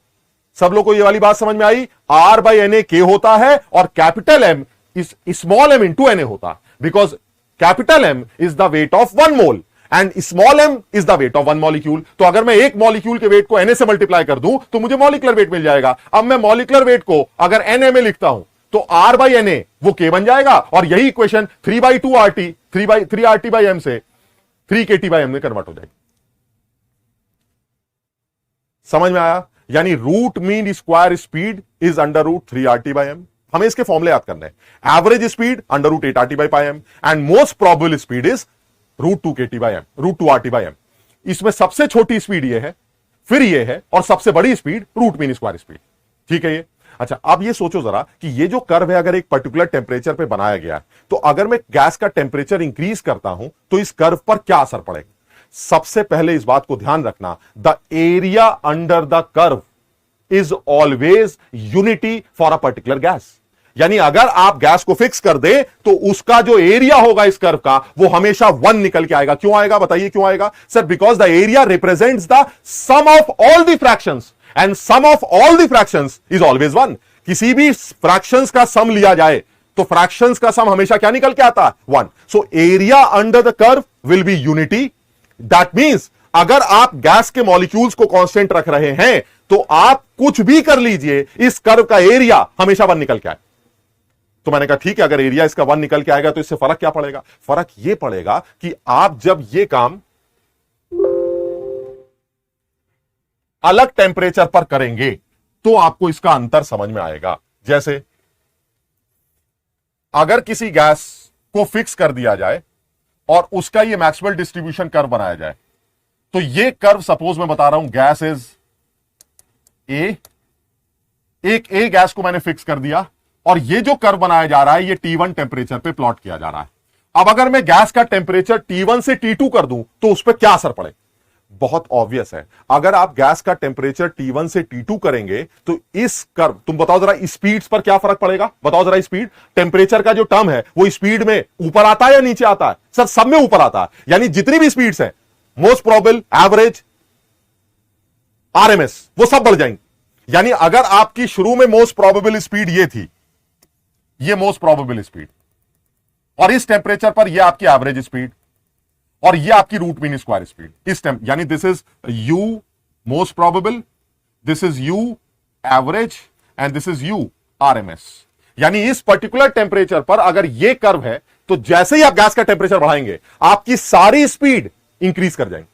सब लोगों को ये वाली बात समझ में आई? R/Na K होता है और कैपिटल M इस स्मॉल m इंटू Na होता है, because capital M is the weight of 1 mole and small m is the weight of 1 molecule. तो अगर मैं एक मॉलिक्यूल के वेट को Na से मल्टीप्लाई कर दूं तो मुझे मॉलिक्यूलर वेट मिल जाएगा। अब मैं मॉलिक्यूलर वेट को अगर nMa लिखता हूं तो R/Na वो K बन जाएगा, और यही इक्वेशन 3/2RT 3RT/m से 3KT/m में कन्वर्ट हो जाएगी। समझ में आया? यानी root mean square speed is under root 3RT/m, हमें इसके फॉर्मूले याद करने हैं। Average speed √8RT/m and most probable speed is √2KT/m, √2RT/m। इसमें सबसे छोटी स्पीड ये है, फिर ये है, और सबसे बड़ी स्पीड √m² स्पीड। ठीक है ये। अच्छा, अब ये सोचो जरा कि ये जो कर्व है अगर एक पर्टिकुलर टेम्परेचर पे बनाया गया है, तो अगर मैं गैस का टेम्परेचर इंक्रीज करता हूं तो इस कर्व पर क्या असर पड़ेगा। सबसे पहले इस बात को ध्यान रखना, the area under the curve is always unity for a particular gas. यानी अगर आप गैस को फिक्स कर दे तो उसका जो एरिया होगा इस कर्व का वो हमेशा 1 निकल के आएगा। क्यों आएगा बताइए, क्यों आएगा sir? Because the area represents the sum of all the fractions and sum of all the fractions is always 1। किसी भी फ्रैक्शंस का सम लिया जाए तो फ्रैक्शंस का सम हमेशा क्या निकल के आता है? 1। So area under the curve will be unity. That means अगर आप गैस के मॉलिक्यूल्स को कांस्टेंट रख रहे हैं तो आप कुछ भी कर लीजिए, इस कर्व का एरिया हमेशा 1 निकल के आए। तो मैंने कहा ठीक है, अगर एरिया इसका 1 निकल के आएगा तो इससे फर्क क्या पड़ेगा? फर्क यह पड़ेगा कि आप जब यह काम अलग टेम्परेचर पर करेंगे तो आपको इसका अंतर समझ में आएगा। जैसे अगर किसी गैस को फिक्स कर दिया जाए और उसका यह मैक्सवेल डिस्ट्रीब्यूशन कर्व बनाया जाए, तो यह कर्व सपोज मैं बता रहा हूं गैस इज ए, एक ए गैस को मैंने फिक्स कर दिया और ये जो कर्व बनाया जा रहा है ये T1 टेम्परेचर पे प्लॉट किया जा रहा है। अब अगर मैं गैस का टेम्परेचर T1 से T2 कर दूं तो उस पर क्या असर पड़े? बहुत ऑब्वियस है। अगर आप गैस का टेम्परेचर T1 से T2 करेंगे तो इस कर्व, तुम बताओ जरा स्पीड्स पर क्या फर्क पड़ेगा? बताओ जरा। स्पीड, टेम्परेचर का जो टर्म है वो स्पीड में ऊपर आता है या नीचे आता है? सर सब में ऊपर आता है। यानी जितनी भी स्पीड्स है, मोस्ट प्रोबेबल, एवरेज, RMS, वो सब बढ़ जाएंगी। यानी अगर आपकी शुरू में मोस्ट प्रोबेबल स्पीड ये थी, ये मोस्ट प्रोबेबल स्पीड, और इस टेम्परेचर पर यह आपकी एवरेज स्पीड और यह आपकी √m² स्पीड, इस यानी this is U most probable, this is U average and this is U RMS। यानी इस पर्टिकुलर टेम्परेचर पर अगर यह कर्व है तो जैसे ही आप गैस का टेम्परेचर बढ़ाएंगे आपकी सारी स्पीड इंक्रीज कर जाएंगी,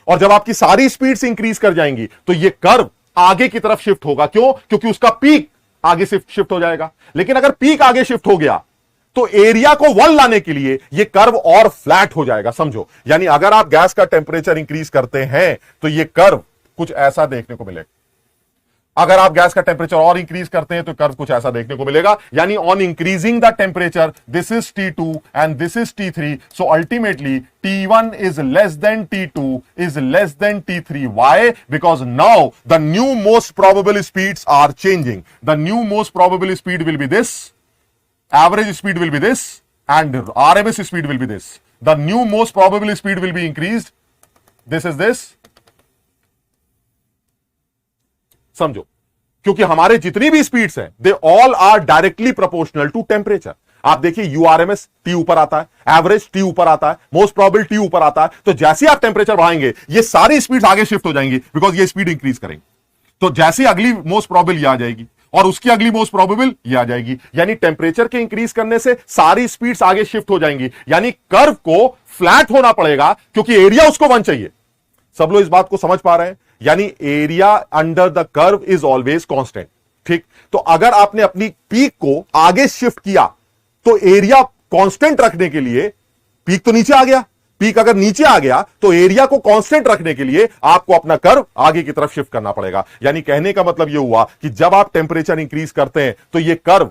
और जब आपकी सारी स्पीड से इंक्रीज कर जाएंगी तो यह कर्व आगे की तरफ शिफ्ट होगा। क्यों? क्योंकि उसका पीक आगे शिफ्ट हो जाएगा। लेकिन अगर पीक आगे शिफ्ट हो गया तो एरिया को 1 लाने के लिए यह कर्व और फ्लैट हो जाएगा। समझो, यानी अगर आप गैस का टेम्परेचर इंक्रीज करते हैं तो यह कर्व कुछ ऐसा देखने को मिलेगा। अगर आप गैस का टेम्परेचर और इंक्रीज करते हैं तो कर्व कुछ ऐसा देखने को मिलेगा। यानी on increasing the temperature, this is T2 and this is T3, so ultimately T1 is less than T2 is less than T3. Why? Because now the new most probable speeds are changing. The new most probable speed will be this, average speed will be this, and RMS speed will be this. The new most probable speed will be increased. This is this. समझो, क्योंकि हमारे जितनी भी speeds हैं they all are directly proportional to temperature. आप देखिए URMS T ऊपर आता है, एवरेज T ऊपर आता है, मोस्ट प्रोबेबल T ऊपर आता है। तो जैसे आप टेम्परेचर बढ़ाएंगे ये सारी स्पीड्स आगे शिफ्ट हो जाएंगी, बिकॉज ये स्पीड इंक्रीज करेंगे। तो जैसे अगली मोस्ट प्रोबेबल ये आ जाएगी और उसकी अगली मोस्ट प्रोबेबल ये आ जाएगी। यानी टेम्परेचर के इंक्रीज करने से सारी स्पीड्स आगे शिफ्ट हो जाएंगी। यानी कर्व को फ्लैट होना पड़ेगा क्योंकि एरिया उसको 1 चाहिए। सब लोग इस बात को समझ पा रहे हैं? यानी area under the curve is always constant. ठीक, तो अगर आपने अपनी पीक को आगे शिफ्ट किया तो एरिया कांस्टेंट रखने के लिए, पीक तो नीचे आ गया, पीक अगर नीचे आ गया तो एरिया को कांस्टेंट रखने के लिए आपको अपना कर्व आगे की तरफ शिफ्ट करना पड़ेगा। यानी कहने का मतलब यह हुआ कि जब आप टेम्परेचर इंक्रीज करते हैं तो यह कर्व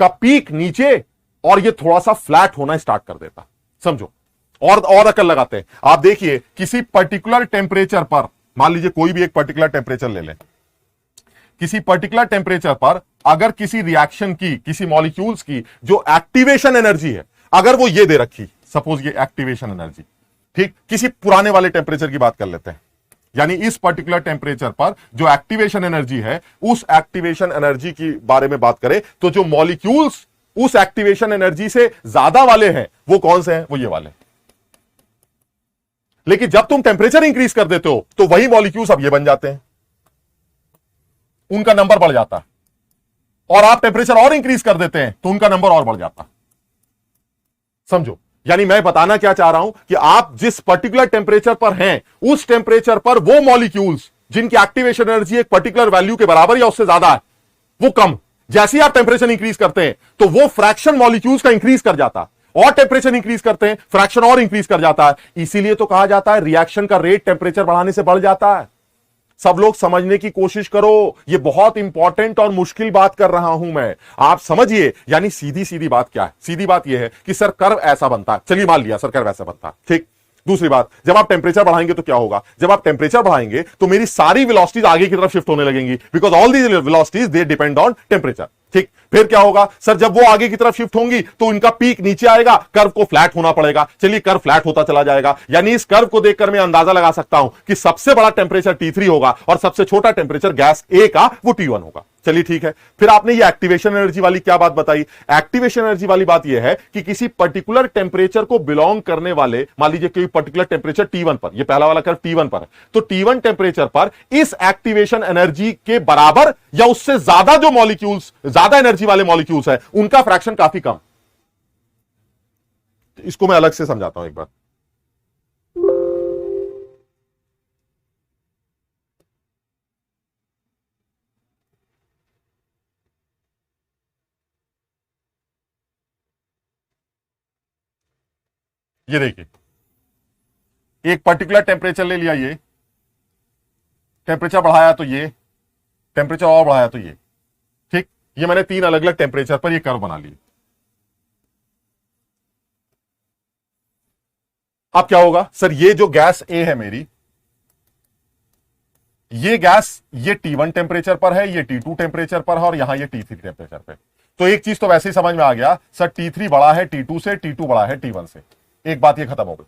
का पीक नीचे और यह थोड़ा सा फ्लैट होना स्टार्ट कर देता। समझो, और अकल लगाते हैं। आप देखिए किसी पर्टिकुलर टेम्परेचर पर, मान लीजिए कोई भी एक पर्टिकुलर टेम्परेचर ले लें, किसी पर्टिकुलर टेम्परेचर पर अगर किसी रिएक्शन की, किसी मॉलिक्यूल्स की जो एक्टिवेशन एनर्जी है, अगर वो ये दे रखी, सपोज ये एक्टिवेशन एनर्जी, ठीक, किसी पुराने वाले टेम्परेचर की बात कर लेते हैं, यानी इस पर्टिकुलर टेम्परेचर पर जो एक्टिवेशन एनर्जी है, उस एक्टिवेशन एनर्जी की बारे में बात करें तो जो मॉलिक्यूल्स उस एक्टिवेशन एनर्जी से ज्यादा वाले हैं वो कौन से हैं? वो ये वाले। लेकिन जब तुम टेम्परेचर इंक्रीज कर देते हो तो वही मॉलिक्यूल्स अब ये बन जाते हैं, उनका नंबर बढ़ जाता है, और आप टेम्परेचर और इंक्रीज कर देते हैं तो उनका नंबर और बढ़ जाता। समझो, यानी मैं बताना क्या चाह रहा हूं कि आप जिस पर्टिकुलर टेम्परेचर पर हैं उस टेम्परेचर पर वो मॉलिक्यूल्स जिनकी एक्टिवेशन एनर्जी एक पर्टिकुलर वैल्यू के बराबर या उससे ज्यादा है वो कम, जैसे ही आप टेम्परेचर इंक्रीज करते हैं तो वो फ्रैक्शन मॉलिक्यूल्स का इंक्रीज कर जाता है, और टेम्परेचर इंक्रीज करते हैं फ्रैक्शन और इंक्रीज कर जाता है। इसीलिए तो कहा जाता है रिएक्शन का रेट टेम्परेचर बढ़ाने से बढ़ जाता है। सब लोग समझने की कोशिश करो, ये बहुत इंपॉर्टेंट और मुश्किल बात कर रहा हूं मैं, आप समझिए। यानी सीधी सीधी बात क्या है? सीधी बात यह है कि सर कर्व ऐसा बनता है, चलिए मान लिया सर कर्व ऐसा बनता है, ठीक। दूसरी बात, जब आप टेम्परेचर बढ़ाएंगे तो क्या होगा? जब आप टेम्परेचर बढ़ाएंगे तो मेरी सारी वेलोसिटीज आगे की तरफ शिफ्ट होने लगेंगी, because all these velocities they depend on temperature, ठीक। फिर क्या होगा सर? जब वो आगे की तरफ शिफ्ट होंगी तो इनका पीक नीचे आएगा, कर्व को फ्लैट होना पड़ेगा। चलिए कर्व फ्लैट होता चला जाएगा, यानी इस कर्व को देखकर मैं अंदाजा लगा सकता हूं कि सबसे बड़ा टेम्परेचर T3 होगा और सबसे छोटा टेम्परेचर गैस ए का वो T1 होगा। चलिए ठीक है। फिर आपने ये एक्टिवेशन एनर्जी वाली क्या बात बताई? एक्टिवेशन एनर्जी वाली बात यह है कि किसी पर्टिकुलर टेम्परेचर को बिलोंग करने वाले, मान लीजिए कोई पर्टिकुलर टेम्परेचर T1 पर, ये पहला वाला कर्व T1 पर है, तो T1 टेम्परेचर पर इस एक्टिवेशन एनर्जी के बराबर या उससे ज्यादा जो मॉलिक्यूल्स, ज्यादा एनर्जी वाले मॉलिक्यूल्स है, उनका फ्रैक्शन काफी कम। इसको मैं अलग से समझाता हूं एक बार। ये देखिए, एक पर्टिकुलर टेम्परेचर ले लिया, ये टेम्परेचर बढ़ाया तो ये, टेम्परेचर और बढ़ाया तो ये, ठीक। ये मैंने 3 अलग अलग टेम्परेचर पर ये कर्व बना लिए। अब क्या होगा सर? ये जो गैस ए है मेरी, ये गैस ये T1 टेम्परेचर पर है, ये T2 टेम्परेचर पर है, और यहां ये T3 टेम्परेचर पे। तो एक चीज तो वैसे ही समझ में आ गया सर, T3 बड़ा है T2 से, T2 बड़ा है T1 से। एक बात ये खत्म हो गई।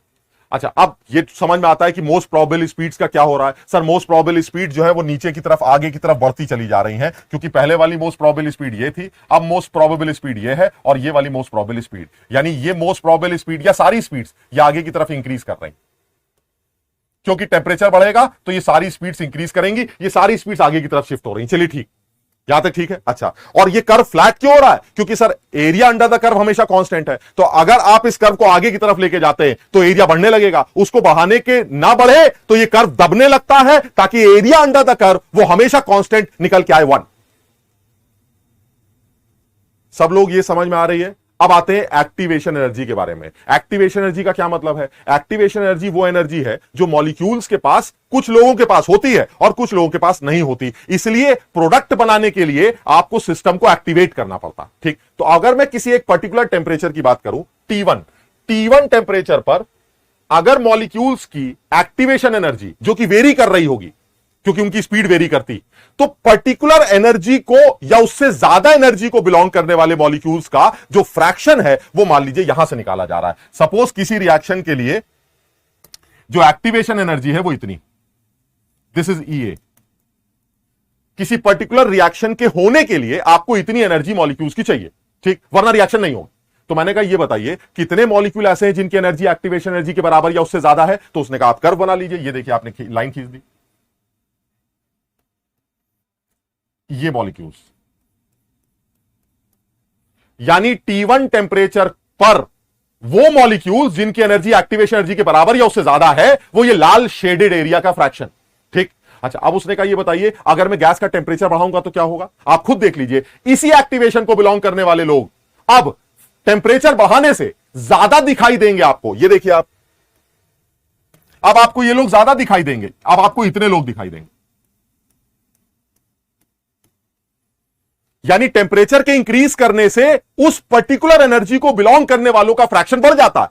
अच्छा, अब ये समझ में आता है कि मोस्ट प्रोबेबल स्पीड्स का क्या हो रहा है। सर मोस्ट प्रोबेबल स्पीड जो है वो नीचे की तरफ, आगे की तरफ बढ़ती चली जा रही है, क्योंकि पहले वाली मोस्ट प्रोबेबल स्पीड ये थी, अब मोस्ट प्रोबेबल स्पीड ये है, और ये वाली मोस्ट प्रोबेबल स्पीड, यानी ये मोस्ट प्रोबेबल स्पीड या सारी स्पीड्स ये आगे की तरफ इंक्रीज कर रही, क्योंकि टेम्परेचर बढ़ेगा तो ये सारी स्पीड्स इंक्रीज करेंगी, ये सारी स्पीड्स आगे की तरफ शिफ्ट हो रही। चलिए ठीक, यहां तक ठीक है। अच्छा, और ये कर्व फ्लैट क्यों हो रहा है? क्योंकि sir area under the curve हमेशा कांस्टेंट है, तो अगर आप इस कर्व को आगे की तरफ लेके जाते हैं तो एरिया बढ़ने लगेगा, उसको बढ़ाने के ना बढ़े तो ये कर्व दबने लगता है, ताकि एरिया अंडर द कर्व वो हमेशा कांस्टेंट निकल के आए 1। सब लोग ये समझ में आ रही है? अब आते हैं एक्टिवेशन एनर्जी के बारे में। एक्टिवेशन एनर्जी का क्या मतलब है? एक्टिवेशन एनर्जी वो एनर्जी है जो मॉलिक्यूल्स के पास, कुछ लोगों के पास होती है और कुछ लोगों के पास नहीं होती, इसलिए प्रोडक्ट बनाने के लिए आपको सिस्टम को एक्टिवेट करना पड़ता। ठीक, तो अगर मैं किसी एक पर्टिकुलर टेम्परेचर की बात करूं, T1 टेम्परेचर पर अगर मॉलिक्यूल्स की एक्टिवेशन एनर्जी जो कि वेरी कर रही होगी, क्योंकि उनकी स्पीड वेरी करती, तो पर्टिकुलर एनर्जी को या उससे ज्यादा एनर्जी को बिलोंग करने वाले मॉलिक्यूल्स का जो फ्रैक्शन है वो मान लीजिए यहां से निकाला जा रहा है। सपोज किसी रिएक्शन के लिए जो एक्टिवेशन एनर्जी है वो इतनी, दिस इज EA। किसी पर्टिकुलर रिएक्शन के होने के लिए आपको इतनी एनर्जी मॉलिक्यूल्स की चाहिए, ठीक, वरना रिएक्शन नहीं होगी। तो मैंने कहा ये बताइए कितने मॉलिक्यूल ऐसे हैं जिनकी एनर्जी एक्टिवेशन एनर्जी के बराबर या उससे ज्यादा है? तो उसने कहा आप कर्व बना लीजिए। ये देखिए, आपने लाइन खींच दी, ये मॉलिक्यूल्स, यानी T1 टेम्परेचर पर वो मॉलिक्यूल्स जिनकी एनर्जी एक्टिवेशन एनर्जी के बराबर या उससे ज्यादा है, वो ये लाल शेडेड एरिया का फ्रैक्शन। ठीक, अच्छा, अब उसने कहा ये बताइए अगर मैं गैस का टेम्परेचर बढ़ाऊंगा तो क्या होगा? आप खुद देख लीजिए, इसी एक्टिवेशन को बिलोंग करने वाले लोग अब टेम्परेचर बढ़ाने से ज्यादा दिखाई देंगे आपको। ये देखिए आप, अब आपको ये लोग ज्यादा दिखाई देंगे, अब आपको इतने लोग दिखाई देंगे, यानी टेम्परेचर के इंक्रीज करने से उस पर्टिकुलर एनर्जी को बिलोंग करने वालों का फ्रैक्शन बढ़ जाता है।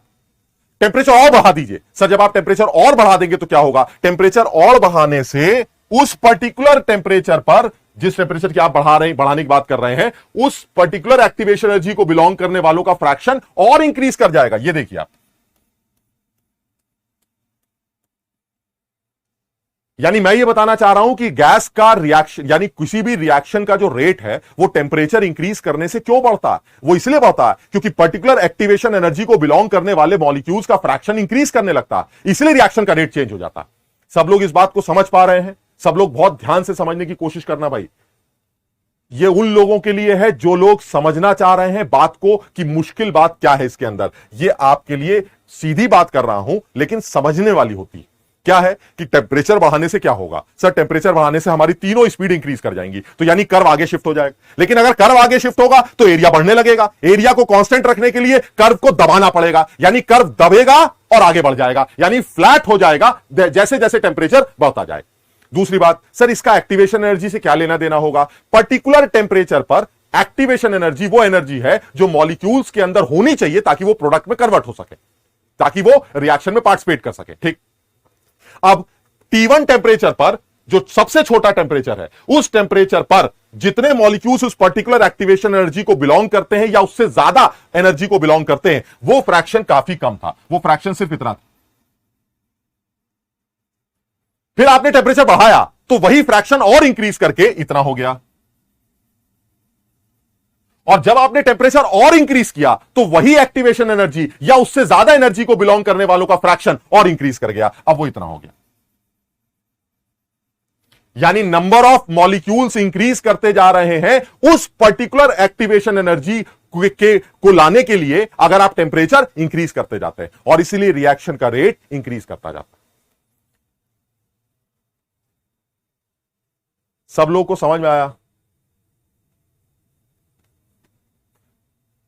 टेम्परेचर और बढ़ा दीजिए। सर जब आप टेम्परेचर और बढ़ा देंगे तो क्या होगा? टेम्परेचर और बढ़ाने से उस पर्टिकुलर टेम्परेचर पर, जिस टेम्परेचर की आप बढ़ाने की बात कर रहे हैं, उस पर्टिकुलर एक्टिवेशन एनर्जी को बिलोंग करने वालों का फ्रैक्शन और इंक्रीज कर जाएगा। ये देखिए आप, यानी मैं ये बताना चाह रहा हूं कि गैस का रिएक्शन, यानी किसी भी रिएक्शन का जो रेट है वो टेम्परेचर इंक्रीज करने से क्यों बढ़ता है? वो इसलिए बढ़ता है क्योंकि पर्टिकुलर एक्टिवेशन एनर्जी को बिलोंग करने वाले मॉलिक्यूल्स का फ्रैक्शन इंक्रीज करने लगता है, इसलिए रिएक्शन का रेट चेंज हो जाता है। सब लोग इस बात को समझ पा रहे हैं? सब लोग बहुत ध्यान से समझने की कोशिश करना भाई। ये उन लोगों के लिए है जो लोग समझना चाह रहे हैं बात को कि मुश्किल बात क्या है इसके अंदर। ये आपके लिए सीधी बात कर रहा हूं, लेकिन समझने वाली होती है। क्या है कि टेम्परेचर बढ़ाने से क्या होगा? सर टेम्परेचर बढ़ाने से हमारी तीनों स्पीड इंक्रीज कर जाएंगी, तो यानी कर्व आगे शिफ्ट हो जाएगा। लेकिन अगर कर्व आगे शिफ्ट होगा तो एरिया बढ़ने लगेगा। एरिया को कांस्टेंट रखने के लिए कर्व को दबाना पड़ेगा, यानी कर्व दबेगा और आगे बढ़ जाएगा, यानी फ्लैट हो जाएगा जैसे जैसे टेम्परेचर बढ़ता जाए। दूसरी बात, सर इसका एक्टिवेशन एनर्जी से क्या लेना देना होगा? पर्टिकुलर टेम्परेचर पर एक्टिवेशन एनर्जी वो एनर्जी है जो मॉलिक्यूल्स के अंदर होनी चाहिए ताकि वो प्रोडक्ट में कन्वर्ट हो सके, ताकि वो रिएक्शन में पार्टिसिपेट कर सके। ठीक, अब T1 टेम्परेचर पर, जो सबसे छोटा टेम्परेचर है, उस टेम्परेचर पर जितने मॉलिक्यूल्स उस पर्टिकुलर एक्टिवेशन एनर्जी को बिलोंग करते हैं या उससे ज्यादा एनर्जी को बिलोंग करते हैं, वो फ्रैक्शन काफी कम था, वो फ्रैक्शन सिर्फ इतना था। फिर आपने टेम्परेचर बढ़ाया तो वही फ्रैक्शन और इंक्रीज करके इतना हो गया, और जब आपने टेम्परेचर और इंक्रीज किया तो वही एक्टिवेशन एनर्जी या उससे ज्यादा एनर्जी को बिलोंग करने वालों का फ्रैक्शन और इंक्रीज कर गया, अब वो इतना हो गया। यानी नंबर ऑफ मॉलिक्यूल्स इंक्रीज करते जा रहे हैं उस पर्टिकुलर एक्टिवेशन एनर्जी को लाने के लिए, अगर आप टेम्परेचर इंक्रीज करते जाते हैं, और इसीलिए रिएक्शन का रेट इंक्रीज करता जाता है। सब लोग को समझ में आया?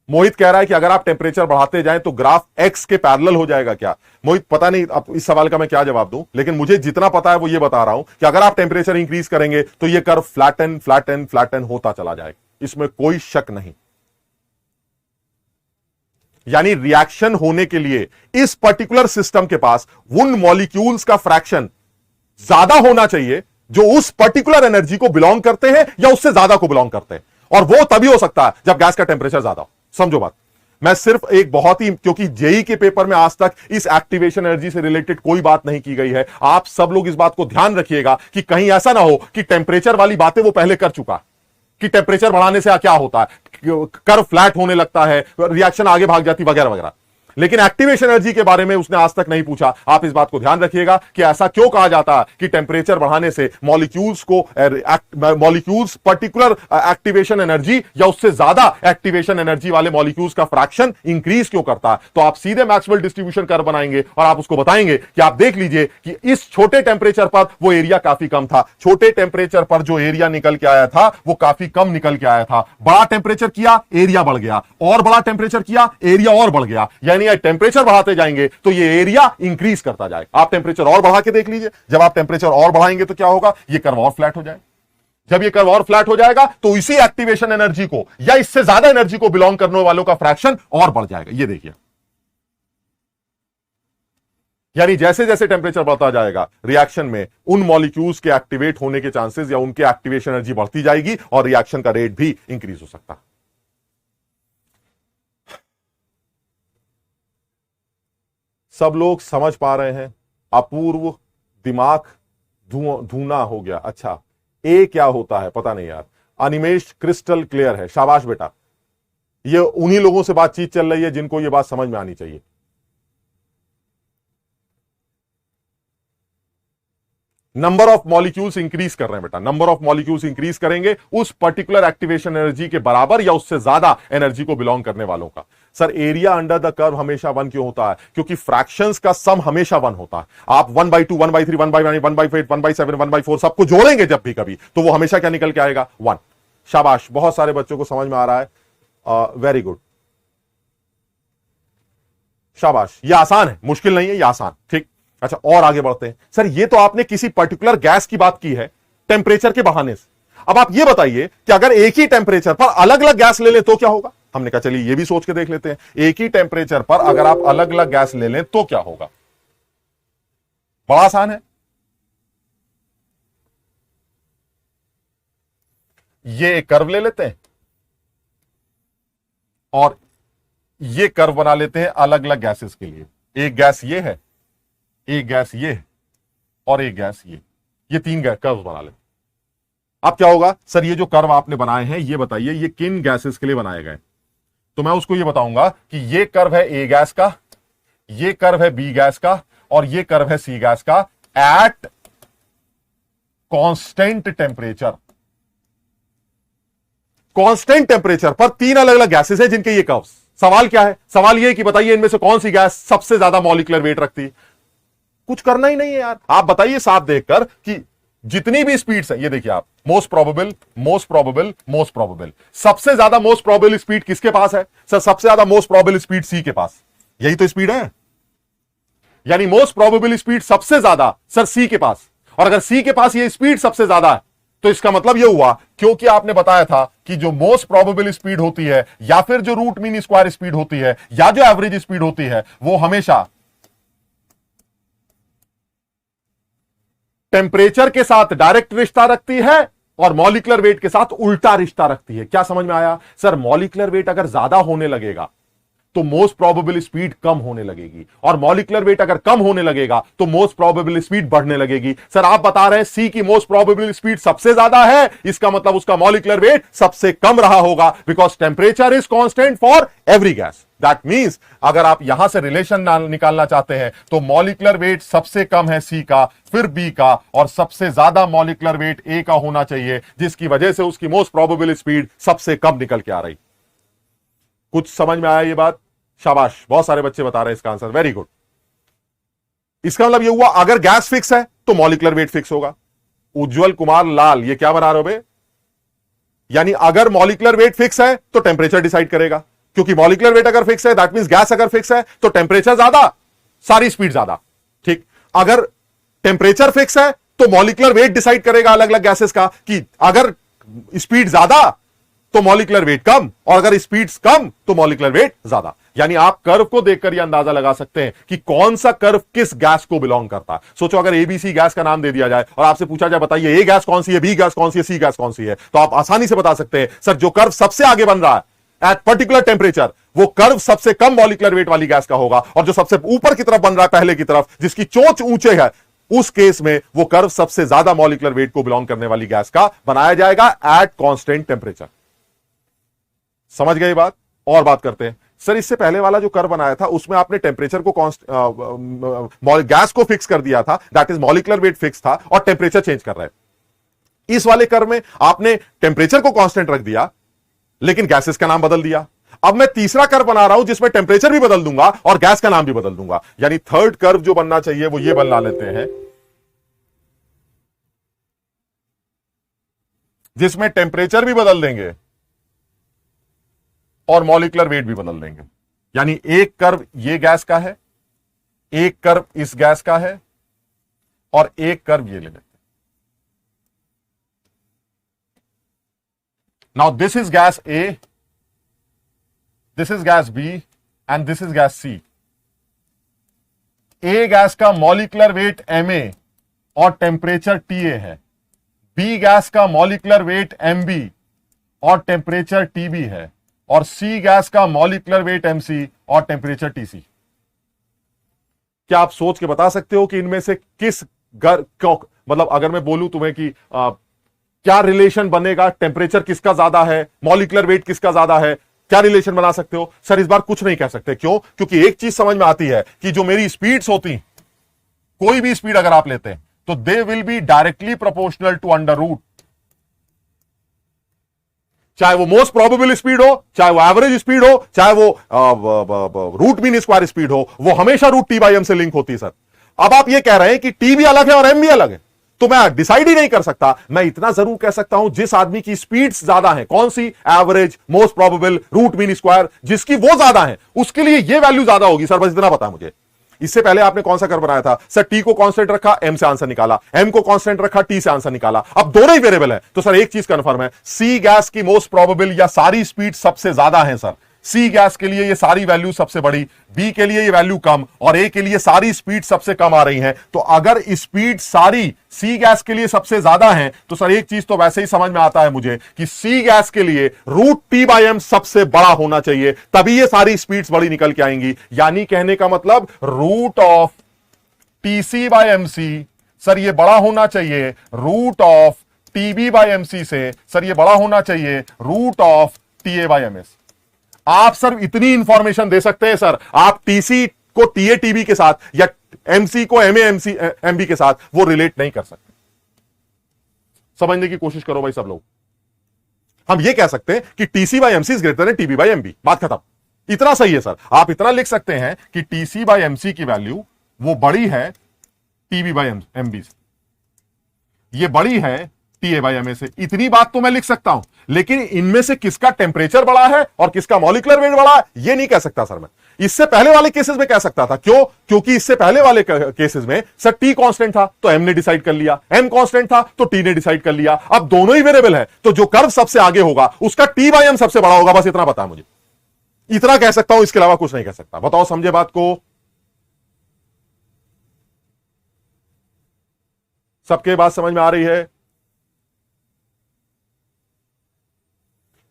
मोहित कह रहा है कि अगर आप टेम्परेचर बढ़ाते जाएं तो ग्राफ एक्स के पैरेलल हो जाएगा क्या? मोहित पता नहीं अब इस सवाल का मैं क्या जवाब दूं, लेकिन मुझे जितना पता है वो ये बता रहा हूं कि अगर आप टेम्परेचर इंक्रीज करेंगे तो ये कर्व फ्लैटन फ्लैटन फ्लैटन होता चला जाएगा, इसमें कोई शक नहीं। यानी रिएक्शन होने के लिए इस पर्टिकुलर सिस्टम के पास उन मॉलिक्यूल्स का फ्रैक्शन ज्यादा होना चाहिए जो उस पर्टिकुलर एनर्जी को बिलोंग करते हैं या उससे ज्यादा को बिलोंग करते हैं, और वो तभी हो सकता है जब गैस का टेम्परेचर ज्यादा हो। समझो बात, मैं सिर्फ एक बहुत ही, क्योंकि जेई के पेपर में आज तक इस एक्टिवेशन एनर्जी से रिलेटेड कोई बात नहीं की गई है, आप सब लोग इस बात को ध्यान रखिएगा कि कहीं ऐसा ना हो कि टेम्परेचर वाली बातें वो पहले कर चुका है कि टेम्परेचर बढ़ाने से क्या होता है, कर्व फ्लैट होने लगता है, रिएक्शन आगे भाग जाती वगैरह वगैरह, लेकिन एक्टिवेशन एनर्जी के बारे में उसने आज तक नहीं पूछा। आप इस बात को ध्यान रखिएगा कि ऐसा क्यों कहा जाता है कि टेम्परेचर बढ़ाने से मॉलिक्यूल्स पर्टिकुलर एक्टिवेशन एनर्जी या उससे ज्यादा एक्टिवेशन एनर्जी वाले मॉलिक्यूल्स का फ्रैक्शन इंक्रीज क्यों करता है। तो आप सीधे मैक्सवेल डिस्ट्रीब्यूशन कर्व बनाएंगे और आप उसको बताएंगे कि आप देख लीजिए कि इस छोटे टेम्परेचर पर वो एरिया काफी कम था, छोटे टेम्परेचर पर जो एरिया निकल के आया था वो काफी कम निकल के आया था, बड़ा टेम्परेचर किया एरिया बढ़ गया, और बड़ा टेम्परेचर किया एरिया और बढ़ गया, यानी टेम्परेचर बढ़ाते जाएंगे तो ये एरिया इंक्रीज करता जाएगा। आप टेम्परेचर और बढ़ा के देख लीजिए, जब आप टेम्परेचर और बढ़ाएंगे तो क्या होगा, ये कर्व और फ्लैट हो जाएगा। जब ये कर्व और फ्लैट हो जाएगा तो इसी एक्टिवेशन एनर्जी को या इससे ज्यादा एनर्जी को बिलोंग करने वालों का फ्रैक्शन और बढ़ जाएगा। ये देखिए, यानी जैसे जैसे टेम्परेचर बढ़ता जाएगा रिएक्शन में उन मॉलिक्यूल्स के एक्टिवेट होने के चांसेस या उनके एक्टिवेशन एनर्जी बढ़ती जाएगी और रिएक्शन का रेट भी इंक्रीज हो सकता है। सब लोग समझ पा रहे हैं? अपूर्व, दिमाग धूना हो गया। अच्छा, ए क्या होता है पता नहीं यार। अनिमेश क्रिस्टल क्लियर है, शाबाश बेटा। ये उन्हीं लोगों से बातचीत चल रही है जिनको ये बात समझ में आनी चाहिए। नंबर ऑफ मॉलिक्यूल्स इंक्रीज कर रहे हैं बेटा, नंबर ऑफ मॉलिक्यूल्स इंक्रीज करेंगे उस पर्टिकुलर एक्टिवेशन एनर्जी के बराबर या उससे ज्यादा एनर्जी को बिलोंग करने वालों का। Sir area under the curve हमेशा 1 क्यों होता है? क्योंकि फ्रैक्शंस का सम हमेशा 1 होता है। आप 1/2, 1/3, 1/9, 1/8, 1/7, 1/4 सबको जोड़ेंगे जब भी कभी, तो वो हमेशा क्या निकल के आएगा? 1। शाबाश, बहुत सारे बच्चों को समझ में आ रहा है, वेरी गुड, शाबाश। ये आसान है, मुश्किल नहीं है, ये आसान। ठीक, अच्छा और आगे बढ़ते हैं। सर ये तो आपने किसी पर्टिकुलर गैस की बात की है टेम्परेचर के बढ़ाने से, अब आप ये बताइए कि अगर एक ही टेम्परेचर पर अलग अलग गैस ले लें तो क्या होगा? हमने कहा चलिए ये भी सोच के देख लेते हैं। एक ही टेम्परेचर पर अगर आप अलग अलग गैस ले लें तो क्या होगा? बड़ा आसान है। ये एक कर्व ले लेते हैं और ये कर्व बना लेते हैं अलग अलग गैसेस के लिए। एक गैस ये है, एक गैस ये है और एक गैस ये 3 कर्व बना लेते। अब क्या होगा? सर ये जो कर्व आपने बनाए हैं ये बताइए ये किन गैसेस के लिए बनाए गए? तो मैं उसको ये बताऊंगा कि ये कर्व है ए गैस का, ये कर्व है बी गैस का और ये कर्व है सी गैस का at constant temperature. Constant temperature पर 3 अलग अलग गैसेस हैं जिनके ये कर्व्स। सवाल क्या है? सवाल ये है कि बताइए इनमें से कौन सी गैस सबसे ज्यादा मॉलिक्यूलर वेट रखती है? कुछ करना ही नहीं है यार। आप बताइए साफ देखकर कि जितनी भी स्पीड्स है, ये देखिए आप, most probable, most probable, most probable, सबसे ज्यादा मोस्ट प्रोबेबल स्पीड किसके पास है सर? सबसे ज्यादा मोस्ट प्रोबेबल स्पीड सी के पास। यही तो स्पीड है, यानी मोस्ट प्रोबेबल स्पीड सबसे ज्यादा सर सी के पास। और अगर सी के पास ये स्पीड सबसे ज्यादा है तो इसका मतलब यह हुआ, क्योंकि आपने बताया था कि जो मोस्ट प्रोबेबल स्पीड होती है या फिर जो रूट मीन स्क्वायर स्पीड होती है या जो एवरेज स्पीड होती है वो हमेशा टेम्परेचर के साथ डायरेक्ट रिश्ता रखती है और मॉलिक्यूलर वेट के साथ उल्टा रिश्ता रखती है। क्या समझ में आया सर? मॉलिक्यूलर वेट अगर ज्यादा होने लगेगा तो मोस्ट प्रोबेबल स्पीड कम होने लगेगी, और मॉलिक्यूलर वेट अगर कम होने लगेगा तो मोस्ट प्रोबेबल स्पीड बढ़ने लगेगी। सर आप बता रहे हैं सी की मोस्ट प्रोबेबल स्पीड सबसे ज्यादा है, इसका मतलब उसका मॉलिक्यूलर वेट सबसे कम रहा होगा, because temperature is constant for every gas. That means अगर आप यहां से रिलेशन निकालना चाहते हैं तो मॉलिक्यूलर वेट सबसे कम है सी का, फिर बी का, और सबसे ज्यादा मॉलिक्यूलर वेट ए का होना चाहिए, जिसकी वजह से उसकी मोस्ट प्रोबेबल स्पीड सबसे कम निकल के आ रही। कुछ समझ में आया ये बात? शाबाश, बहुत सारे बच्चे बता रहे हैं इसका आंसर, वेरी गुड। इसका मतलब ये हुआ अगर गैस फिक्स है तो मॉलिक्यूलर वेट फिक्स होगा। उज्जवल कुमार लाल, ये क्या बना रहे हो बे? यानी अगर मॉलिक्यूलर वेट फिक्स है तो टेम्परेचर डिसाइड करेगा, क्योंकि मॉलिक्यूलर वेट अगर फिक्स है दैट मींस गैस अगर फिक्स है तो टेम्परेचर ज्यादा, सारी स्पीड ज्यादा। ठीक, अगर टेम्परेचर फिक्स है तो मॉलिक्यूलर वेट डिसाइड करेगा अलग अलग गैसेस का, कि अगर स्पीड ज्यादा तो मॉलिक्यूलर वेट कम, और अगर स्पीड्स कम तो मॉलिक्यूलर वेट ज्यादा। यानी आप कर्व को देखकर यह अंदाजा लगा सकते हैं कि कौन सा कर्व किस गैस को बिलोंग करता है। सोचो अगर एबीसी गैस का नाम दे दिया जाए और आपसे पूछा जाए बताइए ए गैस कौन सी है, बी गैस कौन सी है, सी गैस कौन सी है, तो आप आसानी से बता सकते हैं सर जो कर्व सबसे आगे बन रहा है एट पर्टिकुलर टेम्परेचर वो कर्व सबसे कम मॉलिक्यूलर वेट वाली गैस का होगा, और जो सबसे ऊपर की तरफ बन रहा है पहले की तरफ, जिसकी चोंच ऊंचे है, उस केस में वो कर्व सबसे ज्यादा मॉलिक्यूलर वेट को बिलोंग करने वाली गैस का बनाया जाएगा एट कांस्टेंट टेम्परेचर। समझ गए बात? और बात करते हैं सर, इससे पहले वाला जो कर्व बनाया था उसमें आपने टेम्परेचर को गैस को फिक्स कर दिया था, that is molecular weight fix था और टेम्परेचर चेंज कर रहे हैं। इस वाले कर्व में आपने टेम्परेचर को कांस्टेंट रख दिया लेकिन गैसेस का नाम बदल दिया। अब मैं तीसरा कर्व बना रहा हूं जिसमें टेम्परेचर भी बदल दूंगा और गैस का नाम भी बदल दूंगा, यानी थर्ड कर्व जो बनना चाहिए वो ये बना लेते हैं, जिसमें टेम्परेचर भी बदल देंगे और मॉलिक्यूलर वेट भी बदल देंगे। यानी एक कर्व ये गैस का है, एक कर्व इस गैस का है, और एक कर्व ये ले लेते हैं। Now this is gas A, this is gas B and this is gas C. A gas का मॉलिक्यूलर वेट Ma और टेम्परेचर Ta है, बी गैस का मॉलिक्यूलर वेट Mb और टेम्परेचर Tb है, और सी गैस का मॉलिक्यूलर वेट Mc और temperature Tc। क्या आप सोच के बता सकते हो कि इनमें से किस मतलब अगर मैं बोलूं तुम्हें कि क्या रिलेशन बनेगा, टेम्परेचर किसका ज्यादा है, मॉलिक्यूलर वेट किसका ज्यादा है, क्या रिलेशन बना सकते हो? सर इस बार कुछ नहीं कह सकते। क्यों? क्योंकि एक चीज समझ में आती है कि जो मेरी स्पीड्स होती, कोई भी स्पीड अगर आप लेते हैं तो they will be directly proportional to under root, चाहे वो मोस्ट प्रोबेबल स्पीड हो, चाहे वो एवरेज स्पीड हो, चाहे वो रूट मीन स्क्वायर स्पीड हो, वो हमेशा रूट टी बाई एम से लिंक होती है सर। अब आप ये कह रहे हैं कि टी भी अलग है और एम भी अलग है, तो मैं डिसाइड ही नहीं कर सकता। मैं इतना जरूर कह सकता हूं जिस आदमी की स्पीड्स ज्यादा है, कौन सी, average, most probable, root mean square, जिसकी वो ज्यादा है उसके लिए ये वैल्यू ज्यादा होगी सर, बस इतना पता है मुझे। इससे पहले आपने कौन सा कर्व बनाया था सर? टी को कांस्टेंट रखा, एम से आंसर निकाला, एम को कांस्टेंट रखा, टी से आंसर निकाला। अब दोनों ही वेरिएबल है तो सर एक चीज कंफर्म है, सी गैस की मोस्ट प्रोबेबल या सारी स्पीड सबसे ज्यादा है सर। सी गैस के लिए ये सारी वैल्यू सबसे बड़ी, बी के लिए ये वैल्यू कम, और ए के लिए सारी स्पीड सबसे कम आ रही है। तो अगर स्पीड सारी सी गैस के लिए सबसे ज्यादा है तो सर एक चीज तो वैसे ही समझ में आता है मुझे कि सी गैस के लिए रूट टी बाई एम सबसे बड़ा होना चाहिए, तभी ये सारी स्पीड्स बड़ी निकल के आएंगी। यानी कहने का मतलब root of TC by MC sir ये बड़ा होना चाहिए root of TB by MC से, सर ये बड़ा होना चाहिए root of TA by MS. आप सर इतनी इंफॉर्मेशन दे सकते हैं सर, आप टीसी को टीए टीबी के साथ या एमसी को एमए एमसी एमबी के साथ वो रिलेट नहीं कर सकते। समझने की कोशिश करो भाई सब लोग। हम ये कह सकते हैं कि TC by MC is greater than TB by MB, बात खत्म। इतना सही है सर। आप इतना लिख सकते हैं कि टीसी बाई एमसी की वैल्यू वो बड़ी है टीबी बाई एमबी से, ये बड़ी है टीए बाई एमए से। इतनी बात तो मैं लिख सकता हूं, लेकिन इनमें से किसका टेम्परेचर बड़ा है और किसका मॉलिक्यूलर वेट बड़ा है ये नहीं कह सकता सर मैं। इससे पहले वाले केसेस में कह सकता था, क्यों? क्योंकि इससे पहले वाले केसेस में सर टी कांस्टेंट था तो एम ने डिसाइड कर लिया, एम कांस्टेंट था तो टी ने डिसाइड कर लिया। अब दोनों ही वेरिएबल है तो जो कर्व सबसे आगे होगा उसका टी बाई एम सबसे बड़ा होगा। बस इतना पता है मुझे, इतना कह सकता हूं, इसके अलावा कुछ नहीं कह सकता। बताओ समझे बात को? सबके बात समझ में आ रही है?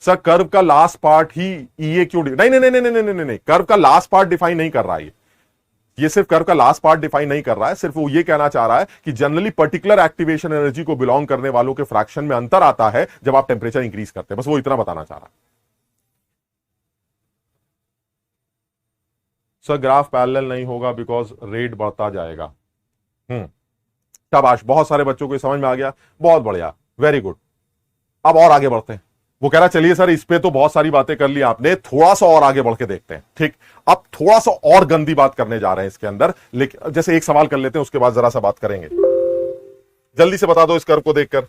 सर कर्व का लास्ट पार्ट ही ये क्यों नहीं नहीं नहीं नहीं नहीं नहीं, कर्व का लास्ट पार्ट डिफाइन नहीं कर रहा है ये सिर्फ कर्व का लास्ट पार्ट डिफाइन नहीं कर रहा है, सिर्फ वो ये कहना चाह रहा है कि जनरली पर्टिकुलर एक्टिवेशन एनर्जी को बिलोंग करने वालों के फ्रैक्शन में अंतर आता है जब आप टेंपरेचर इंक्रीज करते हैं। बस वो इतना बताना चाह रहा है। सर ग्राफ पैरेलल नहीं होगा बिकॉज रेट बढ़ता जाएगा। शाबाश, बहुत सारे बच्चों को समझ में आ गया, बहुत बढ़िया, वेरी गुड। अब और आगे बढ़ते हैं। वो कह रहा चलिए सर इस पे तो बहुत सारी बातें कर ली आपने, थोड़ा सा और आगे बढ़ के देखते हैं। ठीक, अब थोड़ा सा और गंदी बात करने जा रहे हैं इसके अंदर, लेकिन जैसे एक सवाल कर लेते हैं उसके बाद जरा सा बात करेंगे। जल्दी से बता दो इस कर्व को देखकर,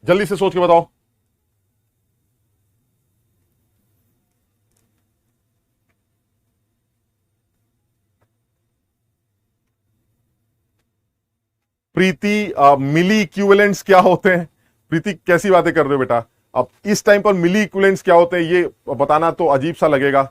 जल्दी से सोच के बताओ। प्रीति, मिली इक्विवेलेंट्स क्या होते हैं? प्रीति कैसी बातें कर रहे हो बेटा? अब इस टाइम पर मिली इक्विवेलेंट्स क्या होते हैं ये बताना तो अजीब सा लगेगा।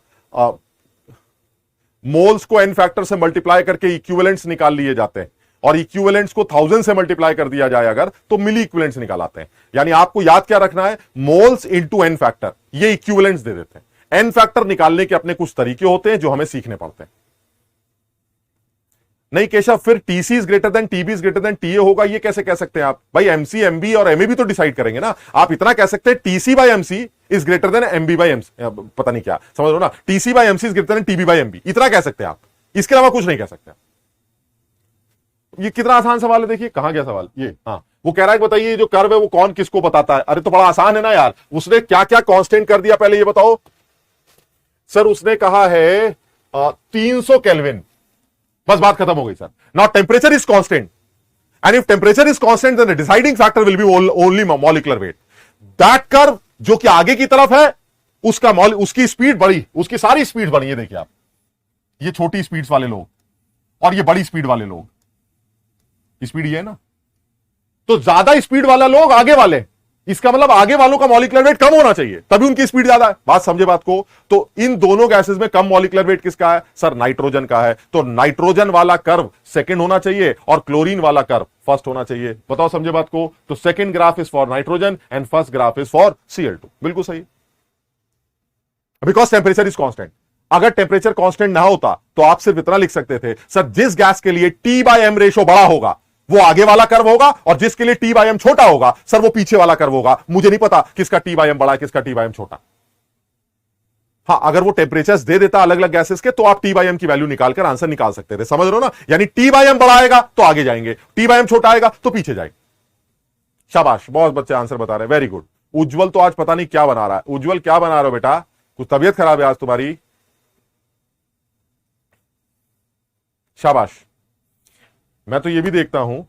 मोल्स को एन फैक्टर से मल्टीप्लाई करके इक्विवेलेंट्स निकाल लिए जाते हैं, और इक्विवेलेंट्स को 1000 से मल्टीप्लाई कर दिया जाए अगर तो मिली इक्विवेलेंट्स निकाल आते हैं। यानी आपको याद क्या रखना है, मोल्स इंटू एन फैक्टर, ये इक्विवेलेंट्स दे देते हैं। एन फैक्टर निकालने के अपने कुछ तरीके होते हैं जो हमें सीखने पड़ते हैं। नहीं केशव, फिर TC is greater than TB is greater than TA होगा, ये कैसे कह सकते हैं आप? भाई एमसी एमबी और एमए भी तो डिसाइड करेंगे ना। आप इतना कह सकते हैं TC by MC is greater than MB by MC, पता नहीं क्या समझ लो ना, TC by MC is greater than TB by MB, इतना कह सकते हैं आप, इसके अलावा कुछ नहीं कह सकते। ये कितना आसान सवाल है, देखिए कहां गया सवाल ये। हाँ, वो कह रहा है बताइए ये जो कर्व है वो कौन किसको बताता है? अरे तो बड़ा आसान है ना यार, उसने क्या क्या कांस्टेंट कर दिया पहले ये बताओ। सर उसने कहा है 300 केल्विन, बस बात खत्म हो गई sir. Now temperature is constant and if temperature is constant then the deciding factor will be only molecular weight. That curve जो कि आगे की तरफ है उसका उसकी स्पीड बढ़ी, उसकी सारी स्पीड बढ़ी। ये देखिए आप, ये छोटी स्पीड्स वाले लोग और ये बड़ी स्पीड वाले लोग, स्पीड ये है ना, तो ज्यादा स्पीड वाला लोग आगे वाले, इसका मतलब आगे वालों का मॉलिक्यूलर वेट कम होना चाहिए तभी उनकी स्पीड ज्यादा है। बात समझे बात को? तो इन दोनों गैसेस में कम मॉलिक्यूलर वेट किसका है? सर नाइट्रोजन का है। तो नाइट्रोजन वाला कर्व सेकंड होना चाहिए और क्लोरीन वाला कर्व फर्स्ट होना चाहिए। बताओ समझे बात को? तो second graph is for nitrogen and first graph is for Cl2। बिल्कुल सही, बिकॉज टेम्परेचर इज कांस्टेंट। अगर टेम्परेचर कांस्टेंट ना होता तो आप सिर्फ इतना लिख सकते थे, सर जिस गैस के लिए T/M रेशो बड़ा होगा वो आगे वाला कर्व होगा, और जिसके लिए T/M छोटा होगा सर वो पीछे वाला कर्व होगा। मुझे नहीं पता किसका T/M बड़ा है किसका T/M छोटा। हाँ, अगर वो टेम्परेचर्स दे देता अलग अलग गैसेस के तो आप T/M की वैल्यू निकालकर आंसर निकाल सकते थे। समझ रहे हो ना? यानी T/M बड़ा आएगा तो आगे जाएंगे, T/M छोटा आएगा तो पीछे जाएंगे। शाबाश, बहुत बच्चे आंसर बता रहे हैं, वेरी गुड। उज्जवल तो आज पता नहीं क्या बना रहा है। उज्जवल क्या बना रहे हो बेटा? कुछ तबीयत खराब है आज तुम्हारी? शाबाश। मैं तो ये भी देखता हूं,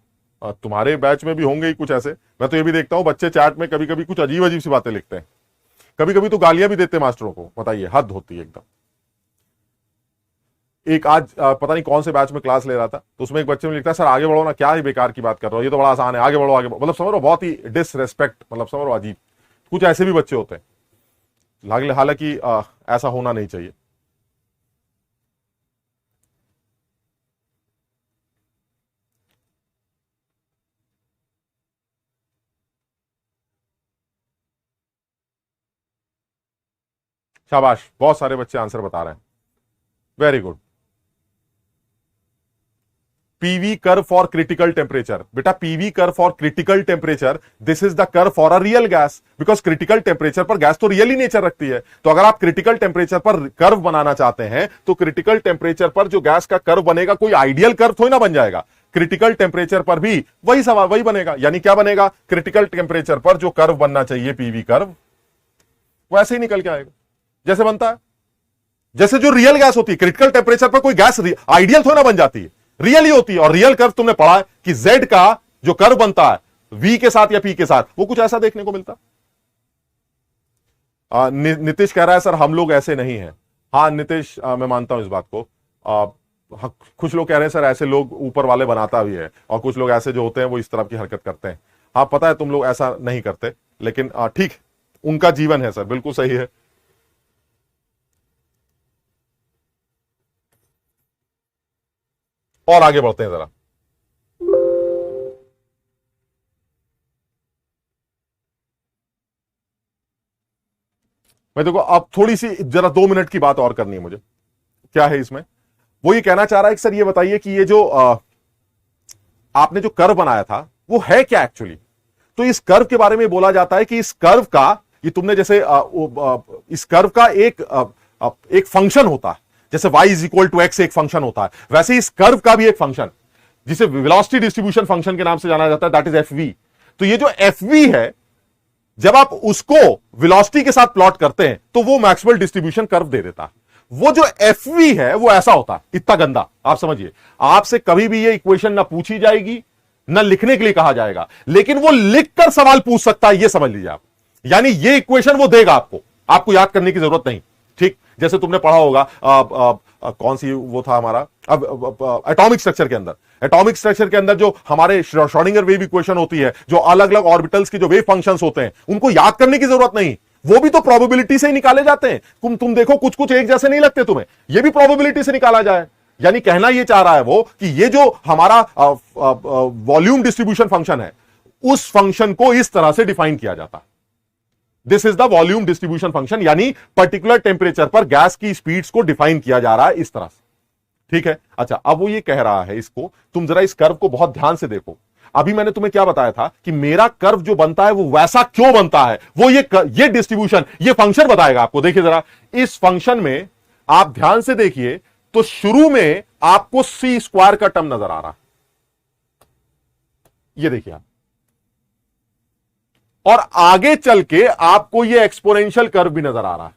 तुम्हारे बैच में भी होंगे ही कुछ ऐसे, मैं तो ये भी देखता हूं बच्चे चैट में कभी कभी कुछ अजीब अजीब सी बातें लिखते हैं, कभी कभी तो गालियां भी देते हैं मास्टरों को। बताइए, हद होती है एकदम। एक आज पता नहीं कौन से बैच में क्लास ले रहा था, तो उसमें एक बच्चे में लिखता है सर आगे बढ़ो ना, क्या ही बेकार की बात कर रहे हो, ये तो बड़ा आसान है, आगे बढ़ो आगे बढ़ो। मतलब समझ लो बहुत ही डिसरेस्पेक्ट, मतलब समझ लो अजीब। कुछ ऐसे भी बच्चे होते हैं, हालांकि ऐसा होना नहीं चाहिए। शाबाश, बहुत सारे बच्चे आंसर बता रहे हैं, very good. PV curve for critical temperature, बेटा PV curve for critical temperature, this is the curve for a real gas, because critical temperature पर गैस तो रियल ही नेचर रखती है। तो अगर आप क्रिटिकल टेम्परेचर पर कर्व बनाना चाहते हैं तो क्रिटिकल टेम्परेचर पर जो गैस का कर्व बनेगा कोई आइडियल कर्व थोड़ी ना बन जाएगा, क्रिटिकल टेम्परेचर पर भी वही सवाल वही बनेगा। यानी क्या बनेगा? क्रिटिकल टेम्परेचर पर जो कर्व बनना चाहिए पीवी कर्व, वैसे ही निकल के आएगा जैसे बनता है। जैसे जो रियल गैस होती है, क्रिटिकल टेम्परेचर पर कोई गैस आइडियल थोड़ी ना बन जाती है, रियल ही होती है। और रियल कर्व तुमने पढ़ा है कि जेड का जो कर्व बनता है वी के साथ या पी के साथ, वो कुछ ऐसा देखने को मिलता। नीतीश कह रहा है सर हम लोग ऐसे नहीं हैं। हाँ नीतीश, मैं मानता हूं इस बात को। कुछ लोग कह रहे हैं सर ऐसे लोग ऊपर वाले बनाता भी है, और कुछ लोग ऐसे जो होते हैं वो इस तरह की हरकत करते हैं। हाँ पता है तुम लोग ऐसा नहीं करते, लेकिन ठीक, उनका जीवन है सर, बिल्कुल सही है। और आगे बढ़ते हैं जरा। मैं देखो अब थोड़ी सी जरा 2 मिनट की बात और करनी है मुझे। क्या है इसमें, वो ये कहना चाह रहा है कि सर ये बताइए कि ये जो आपने जो कर्व बनाया था वो है क्या एक्चुअली। तो इस कर्व के बारे में बोला जाता है कि इस कर्व का, ये तुमने जैसे इस कर्व का एक फंक्शन होता है, जैसे y is equal to X एक फंक्शन होता है, वैसे इस कर्व का भी एक फंक्शन जिसे वेलोसिटी डिस्ट्रीब्यूशन फंक्शन के नाम से जाना जाता है, दैट इज एफ वी। तो ये जो एफ वी है, जब आप उसको वेलोसिटी के साथ प्लॉट करते हैं तो वो मैक्सवेल डिस्ट्रीब्यूशन कर्व दे देता है। वो जो एफ वी है वो ऐसा होता है, इतना गंदा। आप समझिए, आपसे कभी भी ये इक्वेशन ना पूछी जाएगी ना लिखने के लिए कहा जाएगा, लेकिन वो लिखकर सवाल पूछ सकता है, ये समझ लीजिए आप। यानी ये इक्वेशन वो देगा आपको याद करने की जरूरत नहीं। ठीक, जैसे तुमने पढ़ा होगा कौन सी वो था हमारा, अब एटॉमिक स्ट्रक्चर के अंदर जो हमारे श्रोडिंगर वेव इक्वेशन होती है, जो अलग अलग ऑर्बिटल्स की जो वेव फंक्शंस होते हैं, उनको याद करने की जरूरत नहीं, वो भी तो प्रोबेबिलिटी से ही निकाले जाते हैं। तुम देखो कुछ कुछ एक जैसे नहीं लगते तुम्हें, ये भी प्रोबेबिलिटी से निकाला जाए। यानी कहना ये चाह रहा है वो कि ये जो हमारा वॉल्यूम डिस्ट्रीब्यूशन फंक्शन है, उस फंक्शन को इस तरह से डिफाइन किया जाता है। This is the volume distribution function, यानी पर्टिकुलर टेम्परेचर पर गैस की स्पीड्स को डिफाइन किया जा रहा है इस तरह से। ठीक है, अच्छा अब वो ये कह रहा है, इसको तुम जरा इस कर्व को बहुत ध्यान से देखो। अभी मैंने तुम्हें क्या बताया था कि मेरा कर्व जो बनता है वो वैसा क्यों बनता है, वो ये डिस्ट्रीब्यूशन, ये फंक्शन बताएगा आपको। देखिए जरा इस फंक्शन में आप ध्यान से देखिए, तो शुरू में आपको सी स्क्वायर का टर्म नजर आ रहा है, ये देखिए आप, और आगे चल के आपको ये एक्सपोनेंशियल कर्व भी नजर आ रहा है।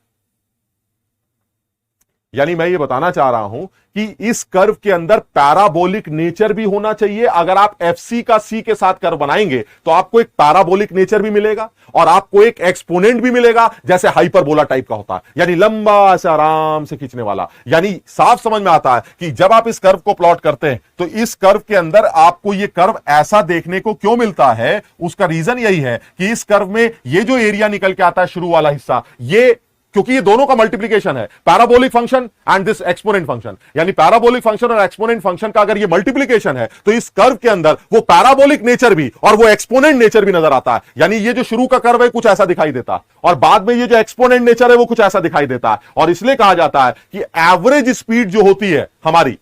यानी मैं ये बताना चाह रहा हूं कि इस कर्व के अंदर पैराबोलिक नेचर भी होना चाहिए। अगर आप एफ सी का सी के साथ कर्व बनाएंगे तो आपको एक पैराबोलिक नेचर भी मिलेगा और आपको एक एक्सपोनेंट भी मिलेगा, जैसे हाइपरबोला टाइप का होता है, यानी लंबा से आराम से खींचने वाला। यानी साफ समझ में आता है कि जब आप इस कर्व को प्लॉट करते हैं तो इस कर्व के अंदर आपको ये कर्व ऐसा देखने को क्यों मिलता है, उसका रीजन यही है कि इस कर्व में ये जो एरिया निकल के आता है शुरू वाला हिस्सा, ये क्योंकि ये दोनों का मल्टीप्लिकेशन है, parabolic function and this exponent function, यानी पैराबोलिक फंक्शन और एक्सपोनेंट फंक्शन का अगर ये मल्टीप्लिकेशन है तो इस कर्व के अंदर वो पैराबोलिक नेचर भी और वो एक्सपोनेंट नेचर भी नजर आता है। यानी ये जो शुरू का कर्व है कुछ ऐसा दिखाई देता है और बाद में ये जो एक्सपोनेंट नेचर है वो कुछ ऐसा दिखाई देता है। और इसलिए कहा जाता है कि एवरेज स्पीड जो होती है हमारी,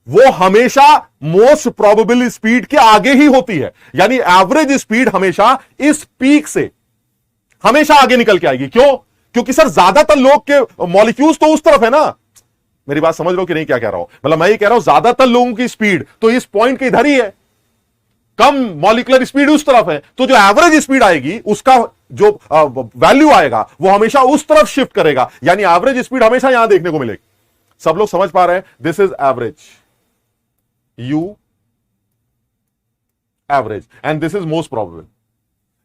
वो हमेशा मोस्ट प्रोबेबल स्पीड के आगे ही होती है। यानी एवरेज स्पीड हमेशा इस पीक से हमेशा आगे निकल के आएगी। क्यों? क्योंकि सर ज्यादातर लोग के मॉलिक्यूल्स तो उस तरफ है ना। मेरी बात समझ लो कि नहीं क्या कह रहा हूं, मतलब मैं ये कह रहा हूं ज्यादातर लोगों की स्पीड तो इस पॉइंट के इधर ही है, कम मॉलिक्यूलर स्पीड उस तरफ है, तो जो एवरेज स्पीड आएगी उसका जो वैल्यू आएगा वो हमेशा उस तरफ शिफ्ट करेगा। यानी एवरेज स्पीड हमेशा यहां देखने को मिलेगी। सब लोग समझ पा रहे हैं? This is average, you average, and this is most probable.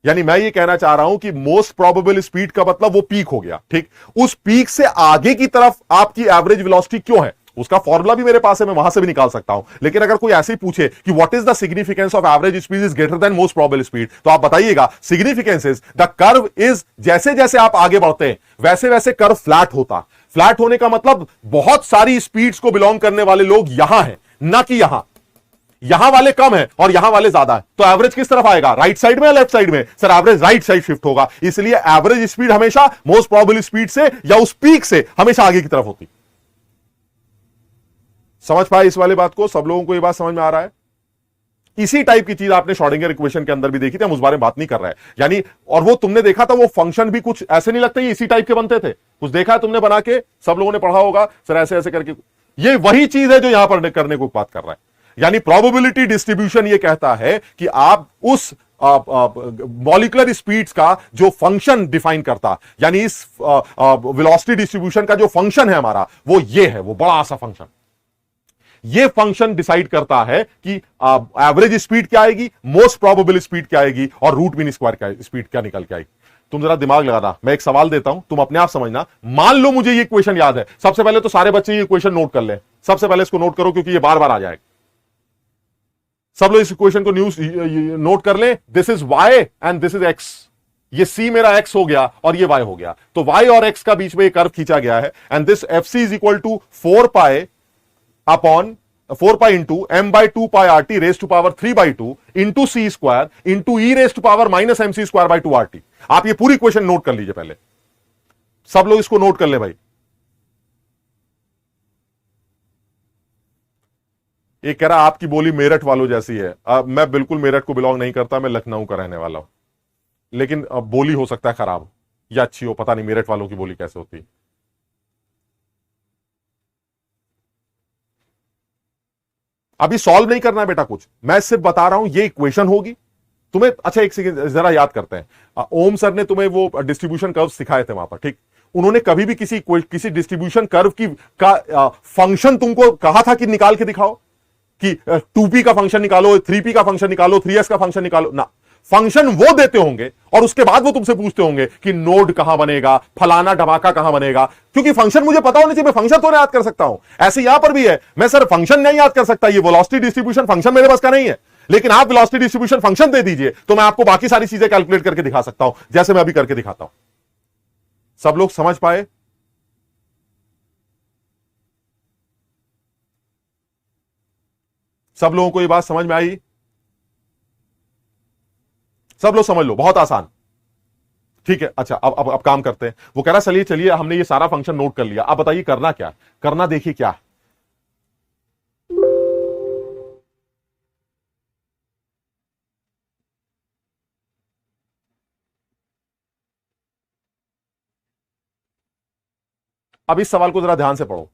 यानी मैं ये कहना चाह रहा हूं कि मोस्ट प्रोबेबल स्पीड का मतलब वो पीक हो गया। ठीक, उस पीक से आगे की तरफ आपकी एवरेज वेलोसिटी क्यों है, उसका फॉर्मूला भी मेरे पास है, मैं वहां से भी निकाल सकता हूं। लेकिन अगर कोई ऐसे ही पूछे कि what is the significance of average speed is greater than most probable speed, तो आप बताइएगा significance is the curve is, जैसे जैसे आप आगे बढ़ते हैं वैसे वैसे कर्व फ्लैट होता। फ्लैट होने का मतलब बहुत सारी स्पीड्स को बिलोंग करने वाले लोग यहां हैं, ना कि यहां वाले कम है और यहां वाले ज्यादा है। तो एवरेज किस तरफ आएगा, राइट साइड में या लेफ्ट साइड में? Sir average right side shift होगा। इसलिए एवरेज स्पीड हमेशा मोस्ट प्रोबेबल स्पीड से या उस पीक से हमेशा आगे की तरफ होती। समझ पाए इस वाले बात को? सब लोगों को यह बात समझ में आ रहा है? इसी टाइप की चीज आपने श्रोडिंगर इक्वेशन के अंदर भी देखी थी, हम उस बारे में बात नहीं कर रहे हैं। यानी और वो तुमने देखा था, वो फंक्शन भी कुछ ऐसे नहीं लगते, इसी टाइप के बनते थे। कुछ देखा है तुमने बना के? सब लोगों ने पढ़ा होगा सर ऐसे ऐसे करके। ये वही चीज है जो यहां पर करने को बात कर रहा है। यानी प्रोबेबिलिटी डिस्ट्रीब्यूशन ये कहता है कि आप उस मॉलिक्यूलर स्पीड्स का जो फंक्शन डिफाइन करता, यानी इस वेलोसिटी डिस्ट्रीब्यूशन का जो फंक्शन है हमारा, वो ये है, वो बड़ा सा फंक्शन। ये फंक्शन डिसाइड करता है कि एवरेज स्पीड क्या आएगी, मोस्ट प्रोबेबल स्पीड क्या आएगी, और रूट मीन स्क्वायर क्या स्पीड क्या निकल के आएगी। तुम जरा दिमाग लगाना, मैं एक सवाल देता हूं, तुम अपने आप समझना। मान लो मुझे ये इक्वेशन याद है, सबसे पहले तो सारे बच्चे ये इक्वेशन नोट कर ले, सबसे पहले इसको नोट करो क्योंकि ये बार बार आ जाएगा। सब लोग इस इक्वेशन को नोट कर ले। This is y and this is x। ये c मेरा x हो गया और ये y हो गया, तो y और x का बीच में एक कर्व खींचा गया है, and this fc is equal to 4 pi into m by 2 pi R T raise to power 3/2 into C square into E raise to power minus M C square by 2 R T. आप ये पूरी equation note कर लीजिए पहले, सब लोग इसको note कर ले भाई। ये कह रहा आपकी बोली मेरठ वालों जैसी है। मैं बिल्कुल मेरठ को बिलोंग नहीं करता, मैं लखनऊ का रहने वाला हूं, लेकिन बोली हो सकता है खराब या अच्छी हो, पता नहीं मेरठ वालों की बोली कैसे होती है। अभी सॉल्व नहीं करना है बेटा कुछ, मैं सिर्फ बता रहा हूं ये इक्वेशन होगी तुम्हें। अच्छा एक सेकंड जरा याद करते हैं, ओम सर ने तुम्हें वो डिस्ट्रीब्यूशन कर्व सिखाए थे वहां पर, ठीक? उन्होंने कभी भी किसी डिस्ट्रीब्यूशन कर्व का फंक्शन तुमको कहा था कि निकाल के दिखाओ, कि 2p का फंक्शन निकालो, 3p का फंक्शन निकालो, 3s का फंक्शन निकालो ना। फंक्शन वो देते होंगे और उसके बाद वो तुमसे पूछते होंगे कि नोड कहां बनेगा, फलाना धमाका कहां बनेगा, क्योंकि फंक्शन मुझे पता होना चाहिए, मैं फंक्शन तो याद कर सकता हूं। ऐसे यहां पर भी है, मैं सर फंक्शन नहीं याद कर सकता, ये वेलोसिटी डिस्ट्रीब्यूशन फंक्शन मेरे पास का नहीं है, लेकिन आप वेलोसिटी डिस्ट्रीब्यूशन फंक्शन दे दीजिए तो मैं आपको बाकी सारी चीजें कैलकुलेट करके दिखा सकता हूं, जैसे मैं अभी करके दिखाता हूं। सब लोग समझ पाए? सब लोगों को ये बात समझ में आई? सब लोग समझ लो, बहुत आसान, ठीक है। अच्छा अब काम करते हैं। वो कह रहा चलिए हमने ये सारा फंक्शन नोट कर लिया, अब बताइए करना क्या करना, देखिए क्या। अब इस सवाल को जरा ध्यान से पढ़ो।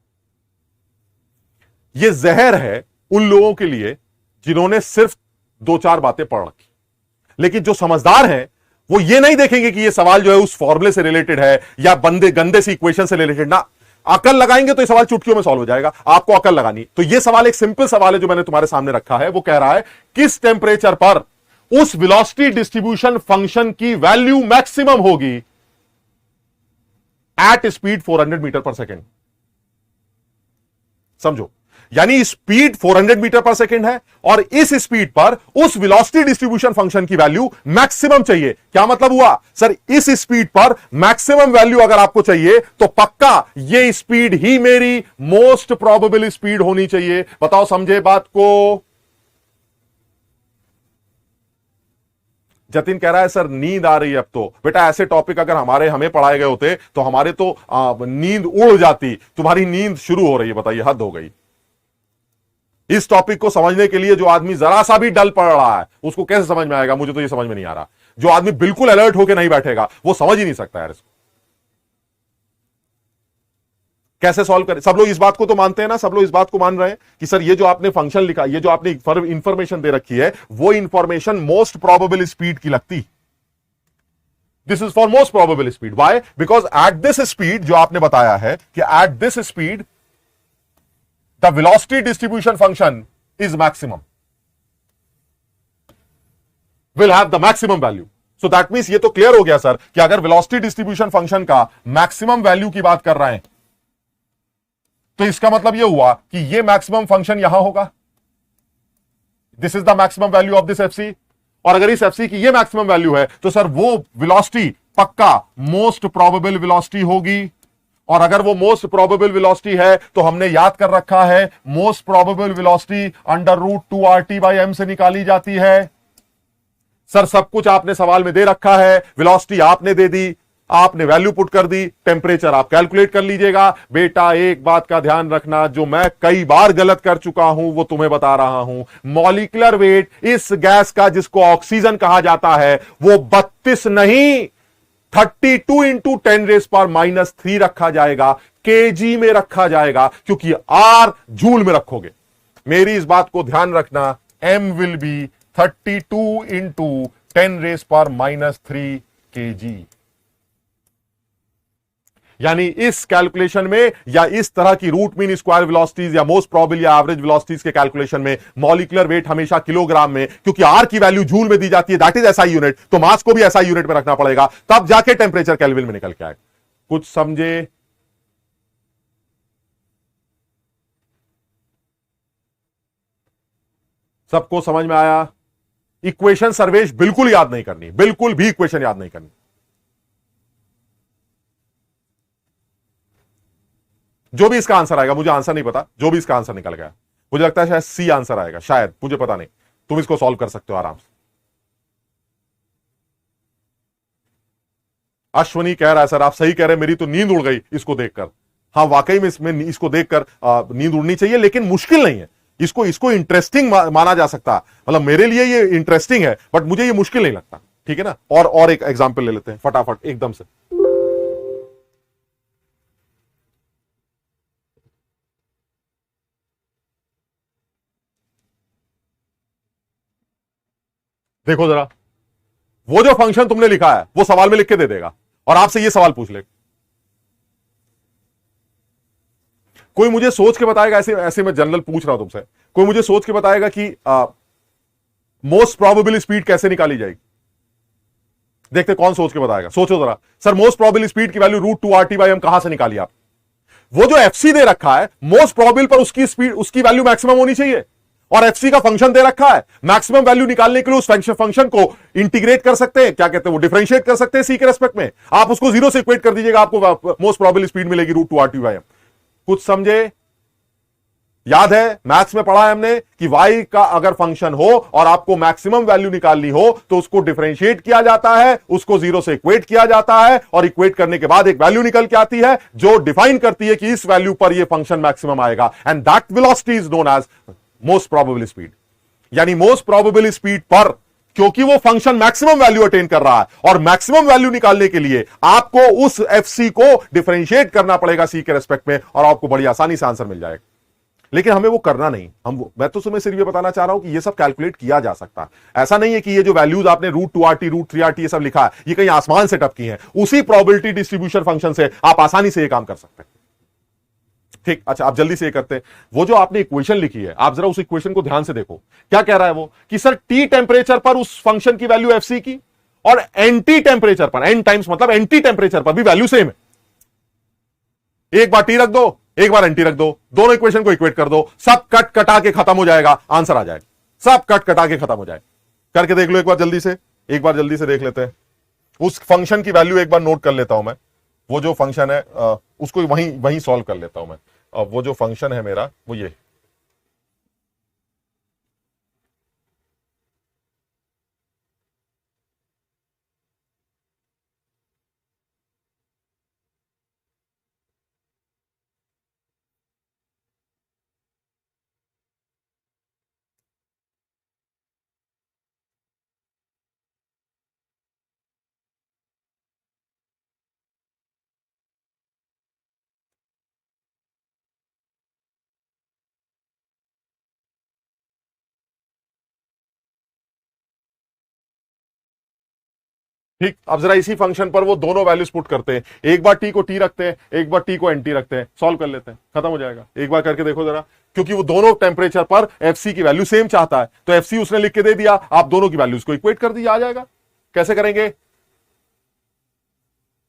यह जहर है उन लोगों के लिए जिन्होंने सिर्फ 2-4 बातें पढ़ रखी, लेकिन जो समझदार हैं वो ये नहीं देखेंगे कि ये सवाल जो है उस फॉर्मूले से रिलेटेड है या गंदे सी इक्वेशन से रिलेटेड ना। अकल लगाएंगे तो ये सवाल चुटकियों में सॉल्व हो जाएगा, आपको अकल लगानी। तो ये सवाल एक सिंपल सवाल है जो मैंने तुम्हारे सामने रखा है। वो कह रहा है किस टेम्परेचर पर उस वेलोसिटी डिस्ट्रीब्यूशन फंक्शन की वैल्यू मैक्सिमम होगी एट स्पीड 400 मीटर पर सेकेंड। समझो, यानी स्पीड 400 मीटर पर सेकेंड है और इस स्पीड पर उस वेलोसिटी डिस्ट्रीब्यूशन फंक्शन की वैल्यू मैक्सिमम चाहिए। क्या मतलब हुआ सर, इस स्पीड पर मैक्सिमम वैल्यू अगर आपको चाहिए तो पक्का ये स्पीड ही मेरी मोस्ट प्रोबेबल स्पीड होनी चाहिए। बताओ समझे बात को? जतिन कह रहा है सर नींद आ रही है अब तो। बेटा ऐसे टॉपिक अगर हमें पढ़ाए गए होते तो हमारे तो नींद उड़ जाती, तुम्हारी नींद शुरू हो रही है। बताइए, हद हो गई। इस टॉपिक को समझने के लिए जो आदमी जरा सा भी डल पड़ रहा है उसको कैसे समझ में आएगा? मुझे तो ये समझ में नहीं आ रहा। जो आदमी बिल्कुल अलर्ट होकर नहीं बैठेगा वो समझ ही नहीं सकता यार इसको। कैसे सॉल्व करें? सब लोग इस बात को तो मानते हैं ना, सब लोग इस बात को मान रहे हैं कि सर ये जो आपने फंक्शन लिखा, ये जो आपने इंफॉर्मेशन दे रखी है, वो इंफॉर्मेशन मोस्ट प्रोबेबल स्पीड की लगती। This is for most probable speed. Why? Because at this speed जो आपने बताया है कि at this speed the velocity distribution function is maximum, will have the maximum value. So that means ये तो clear हो गया सर कि अगर velocity distribution function का maximum value की बात कर रहे हैं तो इसका मतलब ये हुआ कि ये maximum function यहां होगा। This is the maximum value of this fc, और अगर इस fc की ये maximum value है तो सर वो velocity पक्का most probable velocity होगी। और अगर वो मोस्ट प्रोबेबल वेलोसिटी है तो हमने याद कर रखा है मोस्ट प्रोबेबल वेलोसिटी √2RT/m से निकाली जाती है। सर सब कुछ आपने सवाल में दे रखा है, वेलोसिटी आपने दे दी, आपने वैल्यू पुट कर दी, टेम्परेचर आप कैलकुलेट कर लीजिएगा। बेटा एक बात का ध्यान रखना, जो मैं कई बार गलत कर चुका हूं वो तुम्हें बता रहा हूं। मॉलिक्यूलर वेट इस गैस का जिसको ऑक्सीजन कहा जाता है वो 32 नहीं 32 इंटू 10⁻³ रखा जाएगा, केजी में रखा जाएगा, क्योंकि आर जूल में रखोगे। मेरी इस बात को ध्यान रखना, m will be 32 into 10⁻³ kg। यानी इस कैलकुलेशन में या इस तरह की रूट मीन स्क्वायर वेलोसिटीज या मोस्ट प्रोबेबल या एवरेज वेलोसिटीज के कैलकुलेशन में मॉलिक्यूलर वेट हमेशा किलोग्राम में, क्योंकि आर की वैल्यू जूल में दी जाती है, दैट इज एसआई यूनिट, तो मास को भी एसआई यूनिट में रखना पड़ेगा, तब जाके टेंपरेचर केल्विन में निकल के आएगा। कुछ समझे? सबको समझ में आया? इक्वेशन सर्वेश बिल्कुल याद नहीं करनी, बिल्कुल भी इक्वेशन याद नहीं करनी। जो भी इसका आंसर आएगा, मुझे आंसर नहीं पता, जो भी इसका आंसर निकल गया, मुझे लगता है शायद सी आंसर आएगा, शायद, मुझे पता नहीं, तुम इसको सॉल्व कर सकते हो आराम से। अश्वनी कह रहा है सर आप सही कह रहे हैं, मेरी तो नींद उड़ गई इसको देखकर। हाँ वाकई में इसमें इसको देखकर नींद उड़नी चाहिए, लेकिन मुश्किल नहीं है, इसको इंटरेस्टिंग माना जा सकता है, मतलब मेरे लिए ये इंटरेस्टिंग है, बट मुझे ये मुश्किल नहीं लगता, ठीक है ना। और एक एग्जाम्पल ले लेते हैं फटाफट एकदम से। देखो जरा, वो जो फंक्शन तुमने लिखा है वो सवाल में लिख के दे देगा और आपसे ये सवाल पूछ लेगा। कोई मुझे सोच के बताएगा, ऐसे ऐसे मैं जनरल पूछ रहा हूं तुमसे, कोई मुझे सोच के बताएगा कि मोस्ट प्रोबेबल स्पीड कैसे निकाली जाएगी? देखते कौन सोच के बताएगा, सोचो जरा। सर मोस्ट प्रोबेबल स्पीड की वैल्यू √2RT/m कहां से निकाली आप? वो जो एफसी दे रखा है मोस्ट प्रोबेबल पर उसकी स्पीड, उसकी वैल्यू मैक्सिमम होनी चाहिए, और एफसी का फंक्शन दे रखा है, मैक्सिमम वैल्यू निकालने के लिए उस फंक्शन को इंटीग्रेट कर सकते हैं, क्या कहते हैं वो, डिफरेंशिएट कर सकते हैं सी के रेस्पेक्ट में, आप उसको 0 से इक्वेट कर दीजिएगा, आपको मोस्ट प्रोबेबल स्पीड मिलेगी √2RT/m। कुछ समझे? याद है मैथ्स में पढ़ा है हमने कि y का अगर फंक्शन हो और आपको मैक्सिमम वैल्यू निकालनी हो तो उसको डिफरेंशिएट किया जाता है, उसको 0 से इक्वेट किया जाता है, और इक्वेट करने के बाद एक वैल्यू निकल के आती है जो डिफाइन करती है कि इस वैल्यू पर यह फंक्शन मैक्सिमम आएगा, and that velocity is known as most probable speed. यानी मोस्ट प्रोबेबल स्पीड पर, क्योंकि वो फंक्शन मैक्सिमम वैल्यू अटेन कर रहा है, और मैक्सिमम वैल्यू निकालने के लिए आपको उस एफसी को डिफरेंशिएट करना पड़ेगा सी के रेस्पेक्ट में, और आपको बड़ी आसानी से आंसर मिल जाएगा। लेकिन हमें वो करना नहीं, मैं तो तुम्हें सिर्फ ये बताना चाह रहा हूं कि ये सब कैलकुलेट किया जा सकता है। ऐसा नहीं है कि ये जो वैल्यूज आपने √2RT √3RT ये सब लिखा है ये कहीं आसमान से टपकी हैं, उसी प्रोबेबिलिटी डिस्ट्रीब्यूशन फंक्शन से आप आसानी से ये काम कर सकते हैं। ठीक, अच्छा आप जल्दी से ये करते हैं। वो जो आपने इक्वेशन लिखी है, आप जरा उस इक्वेशन को ध्यान से देखो, क्या कह रहा है वो कि सर टी टेंपरेचर पर उस फंक्शन की वैल्यू एफसी की, और एंटी टेंपरेचर पर, एन टाइम्स मतलब एंटी टेंपरेचर पर भी वैल्यू सेम है। एक बार टी रख दो, एक बार एंटी रख दो, दोनों इक्वेशन को इक्वेट कर दो, सब कट कटा के खत्म हो जाएगा, आंसर आ जाएगा, सब कट कटा के खत्म हो जाएगा। करके देख लो एक बार जल्दी से, एक बार जल्दी से देख लेते हैं। उस फंक्शन की वैल्यू एक बार नोट कर लेता हूं मैं, वो जो फंक्शन है उसको वहीं सॉल्व कर लेता हूं मैं। वो जो फंक्शन है मेरा वो ये, ठीक। अब जरा इसी फंक्शन पर वो दोनों वैल्यूज पुट करते हैं, एक बार टी को टी रखते हैं, एक बार टी को एनटी रखते हैं, सॉल्व कर लेते हैं, खत्म हो जाएगा। एक बार करके देखो जरा, क्योंकि वो दोनों टेंपरेचर पर एफसी की वैल्यू सेम चाहता है, तो एफसी उसने लिख के दे दिया, आप दोनों की वैल्यूज को इक्वेट कर दीजिए, आ जाएगा। कैसे करेंगे?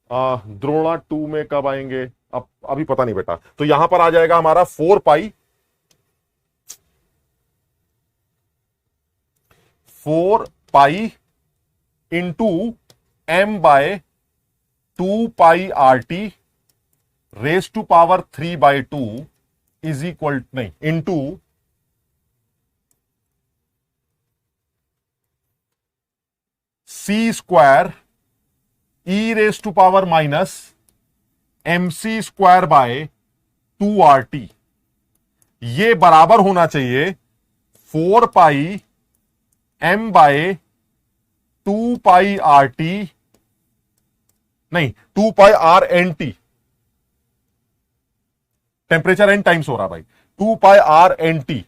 द्रोणा 2 में कब आएंगे? अब अभी पता नहीं बेटा, तो यहां पर आ जाएगा हमारा 4 pi into m/2πRT raise to power 3/2 is equal, नहीं, into c² e raise to power -mc² ये बराबर होना चाहिए 4πm/2πRT, नहीं 2πRNT, टेम्परेचर n टाइम्स हो रहा भाई, 2πRNT।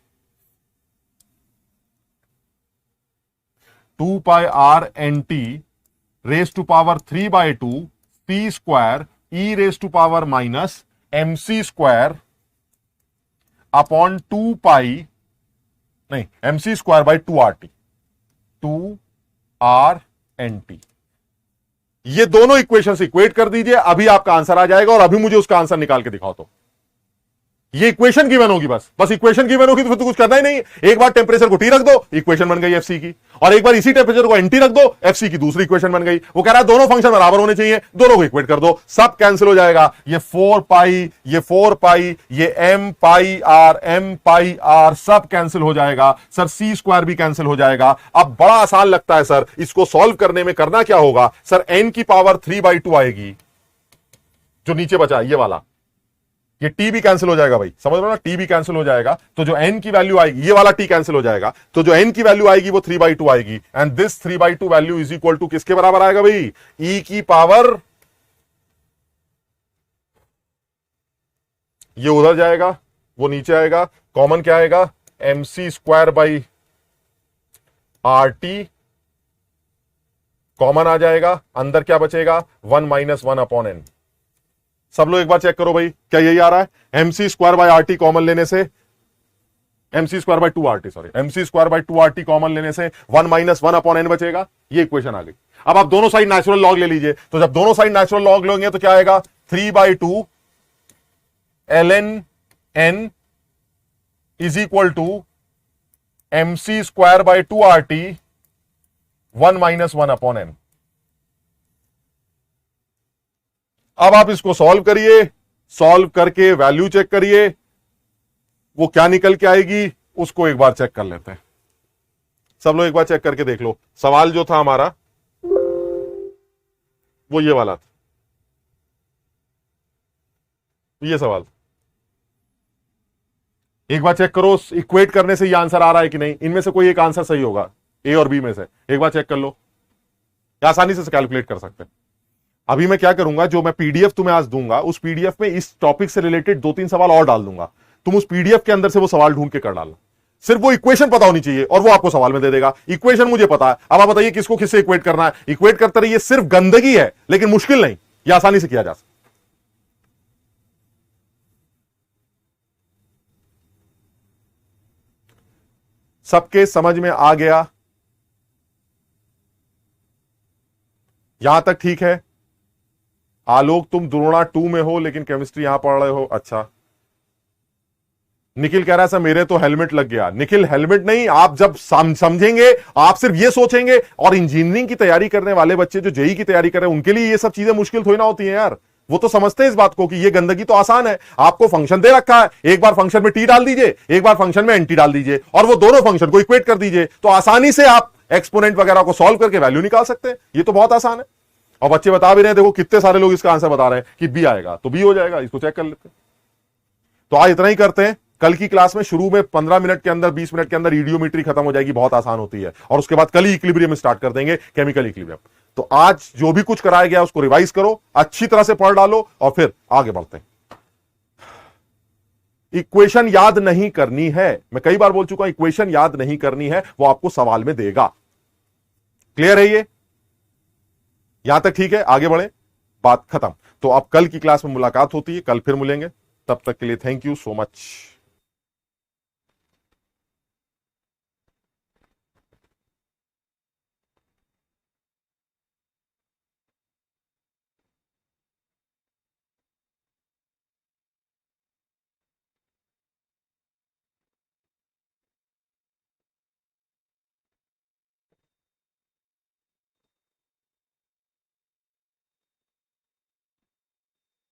2 pi R N T raise to power 3/2 C square E raise to power minus M C square upon 2 pi नहीं M C square by 2 R N T. ये दोनों equation से equate कर दीजिए, अभी आपका आंसर आ जाएगा और अभी मुझे उसका आंसर निकाल के दिखाओ। तो ये इक्वेशन गिवन होगी, बस इक्वेशन गिवन होगी तो फिर तो कुछ करना ही नहीं। एक बार टेंपरेचर को टी रख दो, इक्वेशन बन गई एफसी की, और एक बार इसी टेंपरेचर को एनटी रख दो, एफसी की दूसरी इक्वेशन बन गई। वो कह रहा है दोनों फंक्शन बराबर होने चाहिए, दोनों को इक्वेट कर दो, सब कैंसिल हो जाएगा। ये 4 पाई, ये 4 पाई, ये एम पाई आर सब कैंसिल हो जाएगा। सर सी स्क्वायर भी कैंसिल हो जाएगा। अब बड़ा आसान लगता है सर, इसको सॉल्व करने में करना क्या होगा सर, एन की पावर 3/2 आएगी, जो नीचे बचा ये वाला, ये टी भी कैंसिल हो जाएगा भाई, समझ लो ना, टी भी कैंसिल हो जाएगा। तो जो एन की वैल्यू आएगी, ये वाला टी कैंसिल हो जाएगा, तो जो एन की वैल्यू आएगी वो 3/2 आएगी। And this 3/2 value is equal to किसके बराबर आएगा भाई, ई की पावर, ये उधर जाएगा वो नीचे आएगा, कॉमन क्या आएगा, M C square by R T common आ जाएगा, अंदर क्या बचेगा 1 - 1 अपॉन एन। सब लोग एक बार चेक करो भाई, क्या यही आ रहा है, M C square by R T common लेने से, M C square by 2RT sorry, M C square by 2RT common लेने से 1 - 1 अपॉन एन बचेगा। ये इक्वेशन आ गई। अब आप दोनों साइड नेचुरल लॉग ले लीजिए, तो जब दोनों साइड नेचुरल लॉग लेंगे तो क्या आएगा, 3/2 ln n is equal to M C square by 2RT 1 - 1 upon N. अब आप इसको सॉल्व करिए, सॉल्व करके वैल्यू चेक करिए, वो क्या निकल के आएगी उसको एक बार चेक कर लेते हैं। सब लोग एक बार चेक करके देख लो। सवाल जो था हमारा वो ये वाला था, ये सवाल एक बार चेक करो, इक्वेट करने से ये आंसर आ रहा है कि नहीं। इनमें से कोई एक आंसर सही होगा, ए और बी में से एक बार चेक कर लो, आसानी से कैलकुलेट कर सकते हैं। अभी मैं क्या करूंगा, जो मैं पीडीएफ तुम्हें आज दूंगा उस पीडीएफ में इस टॉपिक से रिलेटेड 2-3 सवाल और डाल दूंगा, तुम उस पीडीएफ के अंदर से वो सवाल ढूंढ के कर डालना। सिर्फ वो इक्वेशन पता होनी चाहिए और वो आपको सवाल में दे देगा। इक्वेशन मुझे पता है, अब आप बताइए किसको किससे इक्वेट करना है। इक्वेट करते रहिए, सिर्फ गंदगी है लेकिन मुश्किल नहीं, ये आसानी से किया जा सकता। सबके समझ में आ गया, यहां तक ठीक है। आलोक तुम द्रोणा 2 में हो लेकिन केमिस्ट्री यहां पढ़ रहे हो, अच्छा। निखिल कह रहा है सर मेरे तो हेलमेट लग गया। निखिल हेलमेट नहीं, आप जब समझेंगे, आप सिर्फ ये सोचेंगे, और इंजीनियरिंग की तैयारी करने वाले बच्चे जो जेई की तैयारी कर रहे हैं उनके लिए ये सब चीजें मुश्किल थोड़ी ना होती हैं यार। वो तो समझते हैं इस बात को कि ये गंदगी तो आसान है। आपको फंक्शन दे रखा है, एक बार फंक्शन में टी डाल दीजिए, एक बार फंक्शन में एनटी डाल दीजिए, और वो दोनों फंक्शन को इक्वेट कर दीजिए, तो आसानी से आप एक्सपोनेंट वगैरह को सॉल्व करके वैल्यू निकाल सकते हैं। ये तो बहुत आसान है। और बच्चे बता भी रहे हैं, देखो कितने सारे लोग इसका आंसर बता रहे हैं कि बी आएगा, तो बी हो जाएगा। इसको चेक कर लेते हैं। तो आज इतना ही करते हैं। कल की क्लास में शुरू में 15 मिनट के अंदर 20 मिनट के अंदर ईडियोमेट्री खत्म हो जाएगी, बहुत आसान होती है, और उसके बाद कल ही इक्विलिब्रियम स्टार्ट कर देंगे, केमिकल इक्विलिब्रियम। तो आज जो भी कुछ कराया गया उसको रिवाइज करो, अच्छी तरह से पढ़ डालो और फिर आगे बढ़ते हैं। इक्वेशन याद नहीं करनी है, मैं कई बार बोल चुका हूं, इक्वेशन याद नहीं करनी है, वो आपको सवाल में देगा। क्लियर है ये? यहां तक ठीक है, आगे बढ़े, बात खत्म। तो अब कल की क्लास में मुलाकात होती है, कल फिर मिलेंगे। तब तक के लिए थैंक यू सो मच।